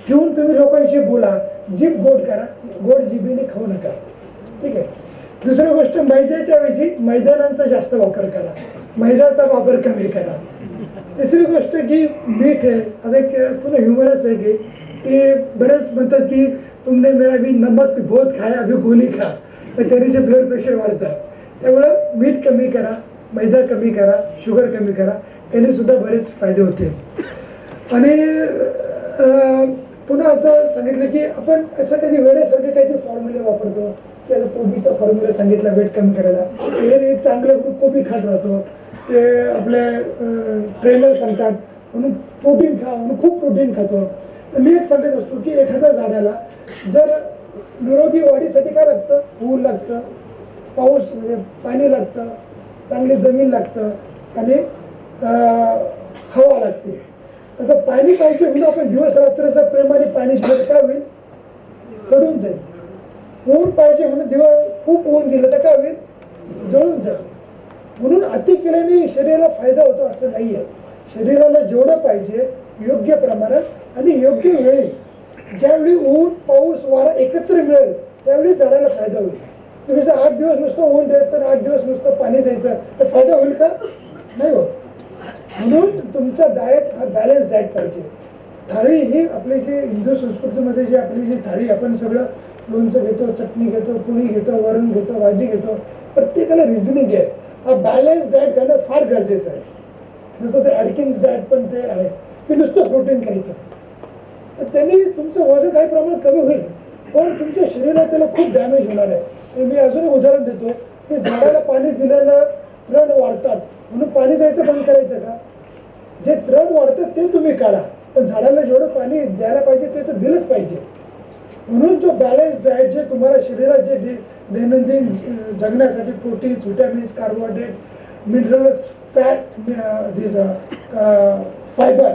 ठेवून तुम्ही लोकांशी बोला, जीभ गोड करा, गोड जिभेने खाऊ नका. ठीक आहे. दुसरी गोष्ट, मैद्याच्या ऐवजी मैदानांचा जास्त वापर करा, मैद्याचा वापर कमी करा. तिसरी गोष्ट की मीठ आहे. आता एक पुन्हा ह्युमरस आहे की बरेच म्हणतात की तुमने मेरा भी नमक बहुत खाया अभी गोली खा, पण त्याने जे ब्लड प्रेशर वाढतं. त्यामुळं मीठ कमी करा, मैदा कमी करा, शुगर कमी करा, त्याने सुद्धा बरेच फायदे होते. आणि पुन्हा आता सांगितलं की आपण असं कधी वेळेसारखे काहीतरी फॉर्म्युले वापरतो की आता कोबीचा फॉर्म्युला सांगितला वेट कमी करायला, हे चांगलं कोबी खात राहतो, ते आपले ट्रेनर सांगतात म्हणून प्रोटीन खा म्हणून खूप प्रोटीन खातो. तर मी एक सांगत असतो की एखाद्या झाडाला जर निरोगी वाढीसाठी काय लागतं, ऊन लागतं, पाऊस म्हणजे पाणी लागतं, चांगली जमीन लागतं आणि हवा लागते. आता पाणी पाहिजे म्हणून आपण दिवस रात्र जर प्रेमाने पाणी दिलं काय होईल, सडून जाईल. ऊन पाहिजे म्हणून खूप ऊन दिलं तर काय होईल, जळून जाईल. म्हणून अति केल्याने शरीराला फायदा होतो असं नाही आहे. शरीराला जेवढं पाहिजे योग्य प्रमाणात आणि योग्य वेळी, ज्यावेळी ऊन पाऊस वारा एकत्र मिळेल त्यावेळी झाडाला फायदा होईल. तुम्ही जर 8 दिवस नुसतं ऊन द्यायचं आणि 8 दिवस नुसतं पाणी द्यायचं तर फायदा होईल का, नाही होत. म्हणून तुमचा डाएट हा बॅलन्स डाएट पाहिजे. थाळी ही आपली जी हिंदू संस्कृतीमध्ये जी आपली जी थाळी, आपण सगळं लोणचं घेतो, चटणी घेतो, पोळी घेतो, वरण घेतो, भाजी घेतो, प्रत्येकाला रिझनिंग आहे. हा बॅलन्स डाएट करणं फार गरजेचं आहे. जसं ते ॲडकिन्स डाएट पण ते आहे की नुसतं प्रोटीन खायचं, तर त्यांनी तुमचं वजन काही प्रमाणात कमी होईल, पण तुमच्या शरीराला त्याला खूप डॅमेज होणार आहे. तर मी अजून एक उदाहरण देतो की झाडाला पाणी दिलेलं तृण वाढतात म्हणून पाणी द्यायचं बंद करायचं का, जे तृण वाढतं ते तुम्ही काढा, पण झाडाला जेवढं पाणी द्यायला पाहिजे ते तर दिलंच पाहिजे. म्हणून जो बॅलन्स डाएट जे तुम्हाला शरीरात जे दैनंदिन जगण्यासाठी proteins, vitamins, carbohydrate, minerals, fat, this fibre,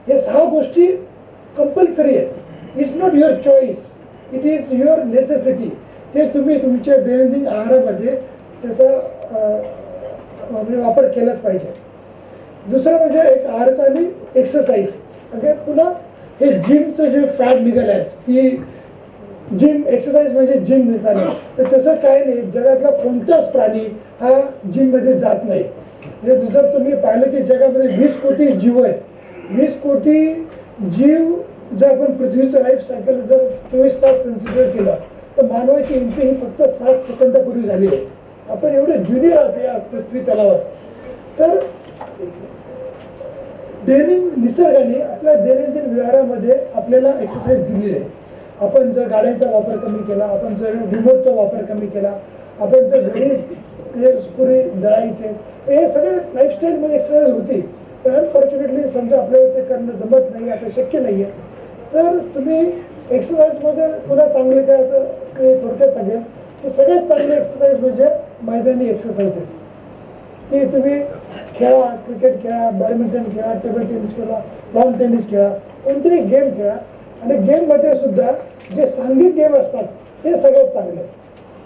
हे 6 गोष्टी कंपल्सरी आहेत. It's not your choice, it is your necessity. ते तुम्ही तुमच्या दैनंदिन आहारामध्ये त्याचा वापर केलाच पाहिजे. दुसरं म्हणजे एक आहाराचा आणि एक्सरसाइज. ओके. पुन्हा हे जिमचं जे फॅड निघालं आहे की जिम एक्सरसाइज म्हणजे जिम निघालं, तर तसं काय नाही. जगातला कोणताच प्राणी हा जिममध्ये जात नाही. म्हणजे जर तुम्ही पाहिलं की जगामध्ये 20 कोटी जीव आहेत, 20 कोटी जीव जर आपण पृथ्वीचं लाईफ सायकल जर 24 तास कन्सिडर केलं तर मानवाची एंट्री ही फक्त 7 सेकंदापूर्वी झाली आहे. आपण एवढे ज्युनियर आहोत या पृथ्वी तलावर. तर निसर्गाने आपल्या दैनंदिन व्यवहारामध्ये आपल्याला एक्सरसाइज दिलेली आहे. आपण जर गाड्यांचा वापर कमी केला, आपण जर रिमोटचा वापर कमी केला, आपण जर घरीच पुरी दळायचे, हे सगळे लाईफस्टाईलमध्ये एक्सरसाइज होती. पण अनफॉर्च्युनेटली समजा आपल्याला ते करणं जमत नाही, आता शक्य नाही आहे. तर तुम्ही एक्सरसाइजमध्ये पुन्हा चांगले काय, तर मी थोडक्यात सांगेन की सगळ्यात चांगली एक्सरसाइज म्हणजे मैदानी एक्सरसाइजेस. की तुम्ही खेळा, क्रिकेट खेळा, बॅडमिंटन खेळा, टेबल टेनिस खेळा, लॉन टेनिस खेळा, कोणतेही गेम खेळा. आणि गेममध्ये सुद्धा जे सांघिक गेम असतात ते सगळ्यात चांगले.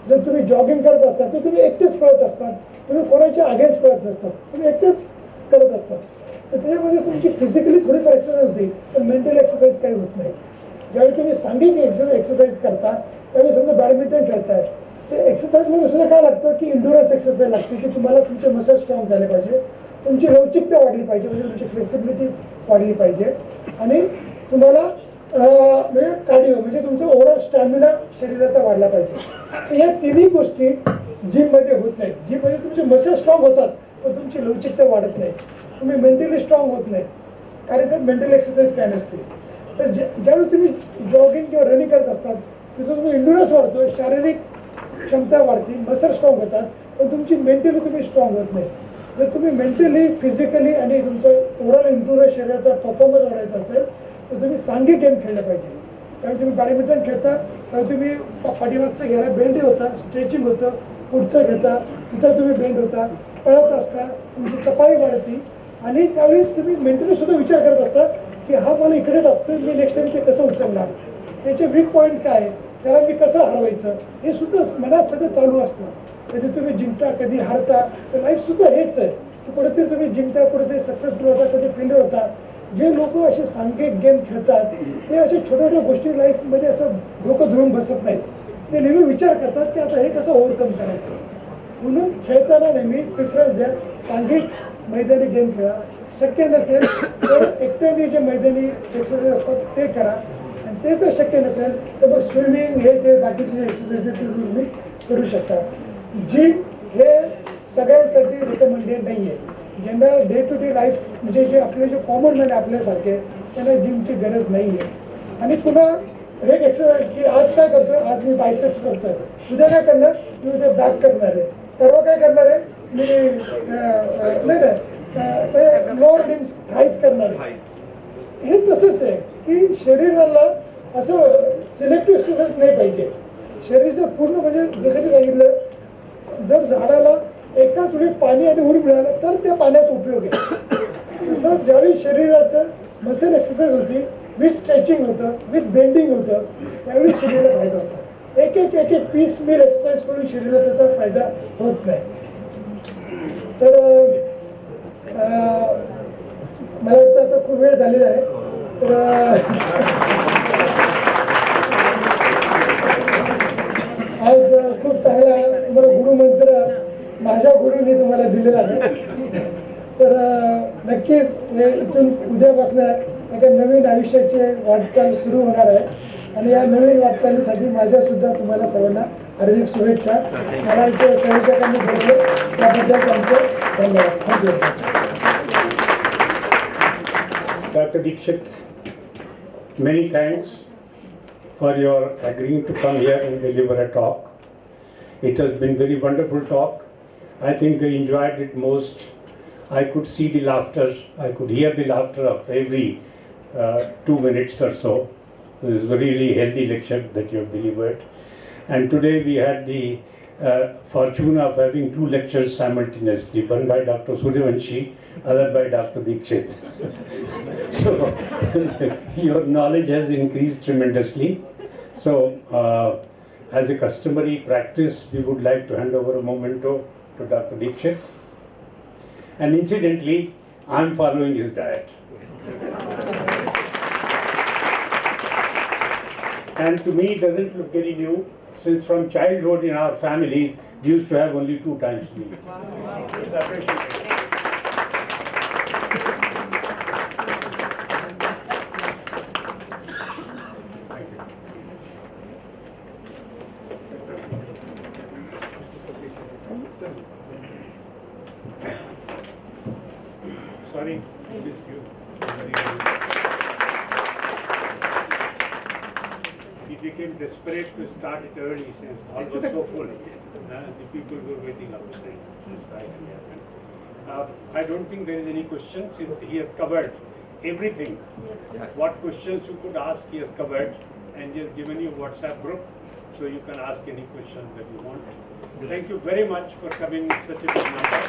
जर तुम्ही जॉगिंग करत असाल तर तुम्ही एकटेच पळत असतात, तुम्ही कोणाच्या अगेन्स्ट पळत नसतात, तुम्ही एकटेच करत असतात. तर त्याच्यामध्ये तुमची फिजिकली थोडीफार एक्सरसाइज होती, पण मेंटल एक्सरसाइज काही होत नाही. ज्यावेळी तुम्ही सांघिक एक्सरसाइज करता त्यावेळी समजा बॅडमिंटन खेळताय, ते एक्सरसाइजमध्ये सुद्धा काय लागतं की इंडोरन्स एक्सरसाइज लागते की तुम्हाला तुमचे मसल स्ट्रॉंग झाले पाहिजे, तुमची लवचिकता वाढली पाहिजे, म्हणजे तुमची फ्लेक्सिबिलिटी वाढली पाहिजे, आणि तुम्हाला म्हणजे कार्डिओ म्हणजे तुमचा ओव्हरऑल स्टॅमिना शरीराचा वाढला पाहिजे. या तिन्ही गोष्टी जिममध्ये होत नाहीत. जिममध्ये तुमचे मसल स्ट्रॉंग होतात पण तुमची लवचिकता वाढत नाही, तुम्ही मेंटली स्ट्रॉंग होत नाही, कारण त्यात मेंटल एक्सरसाइज काय नसते. तर ज्यावेळी तुम्ही जॉगिंग किंवा रनिंग करत असतात तिथं तुम्ही इंडोरन्स वाढतो, शारीरिक क्षमता वाढते, मसल स्ट्रॉंग होतात, पण तुमची मेंटली तुम्ही स्ट्रॉंग होत नाही. जर तुम्ही मेंटली, फिजिकली आणि तुमचं ओव्हरऑल इंटुरस शरीराचा परफॉर्मन्स वाढायचा असेल तर तुम्ही सांघिक गेम खेळले पाहिजे. त्यामुळे तुम्ही बॅडमिंटन खेळता तर तुम्ही पाठीमागचं घ्यायला बेंडी होता, स्ट्रेचिंग होतं, पुढचं घेता तिथं तुम्ही बेंड होता, पळत असता, तुमची चपाई वाढती, आणि त्यावेळेस तुम्ही मेंटली सुद्धा विचार करत असता की हा मला इकडे टाकतोय, मी नेक्स्ट टाइम ते कसं उचलणार, त्याचे वीक पॉईंट काय, त्याला मी कसं हरवायचं, हे सुद्धा मनात सगळं चालू असतं. कधी तुम्ही जिंकता, कधी हारता, तर लाईफ सुद्धा हेच आहे की कुठेतरी तुम्ही जिंकता, कुठेतरी सक्सेसफुल होता, कधी फेल्युअर होता. जे लोक असे सांघिक गेम खेळतात ते अशा छोट्या छोट्या गोष्टी लाईफमध्ये असं डोकं धुवून बसत नाहीत. ते नेहमी विचार करतात की आता हे कसं ओव्हरकम करायचं. म्हणून खेळताना नेहमी प्रिफरन्स द्या, सांघिक मैदानी गेम खेळा. शक्य नसेल तर एकट्याने जे मैदानी एक्सरसाइज असतात ते करा, आणि ते जर शक्य नसेल तर मग स्विमिंग हे ते बाकीचे जे एक्सरसाइज आहेत ते तुम्ही करू शकता. जिम हे सगळ्यांसाठी रिकमेंडेड नाही आहे. ज्यांना डे टू डे लाईफ म्हणजे जे आपले जे कॉमन मॅन आपल्यासारखे त्यांना जिमची गरज नाही आहे. आणि पुन्हा हे एक्सरसाइज की आज काय करतोय, आज मी बायसेप्स करतोय, उद्या काय करणार, मी उद्या बॅक करणार आहे, परवा काय करणार आहे, मी नाही लोअर लिम्स थाईज करणार आहे. हे तसंच आहे की शरीराला असं सिलेक्टिव्ह एक्सरसाइज नाही पाहिजे. शरीर जर पूर्ण म्हणजे जसं मी सांगितलं, जर झाडाला एकाच वेळी पाणी आणि ऊन मिळालं तर त्या पाण्याचा उपयोग आहे. तसं ज्यावेळी शरीराचं मसल एक्सरसाइज होती, विथ स्ट्रेचिंग होतं, विथ बेंडिंग होतं, त्यावेळी शरीराला फायदा होतो. एक एक पीस मील एक्सरसाइज करून शरीराला त्याचा फायदा होत नाही. तर मला वाटतं आता खूप वेळ झालेला आहे. तर आज खूप चांगला तुम्हाला गुरुमंत्र माझ्या गुरुने तुम्हाला दिलेला आहे. तर नक्कीच हे इथून उद्यापासून एका नवीन आयुष्याची वाटचाल सुरू होणार आहे, आणि या नवीन वाटचालीसाठी माझ्या सुद्धा तुम्हाला सर्वांना हार्दिक शुभेच्छा. मला इथे संयोजकांनी बोलले त्याबद्दल त्यांचे धन्यवाद. Thank you. Dr. Dikshit, many thanks for your agreeing to come here and deliver a talk. It has been very wonderful talk. I think they enjoyed it most. I could see the laughter. I could hear the laughter of every 2 minutes or so. It was a really healthy lecture that you have delivered. And today we had the fortune of having 2 lectures simultaneously, one by Dr. Suryavanshi, other by Dr. Dikshit. So your knowledge has increased tremendously. So as a customary practice, we would like to hand over a memento to Dr. Dikshit. And incidentally, I'm following his diet. And to me, it doesn't look very new, since from childhood in our families, we used to have only 2 times meals. Sorry, missed you. He became desperate to start it early since all was so full. The people were waiting outside. I don't think there is any question since he has covered everything. What questions you could ask, he has covered, and he has given you WhatsApp group, so you can ask any question that you want. Thank you very much for coming in such a big number.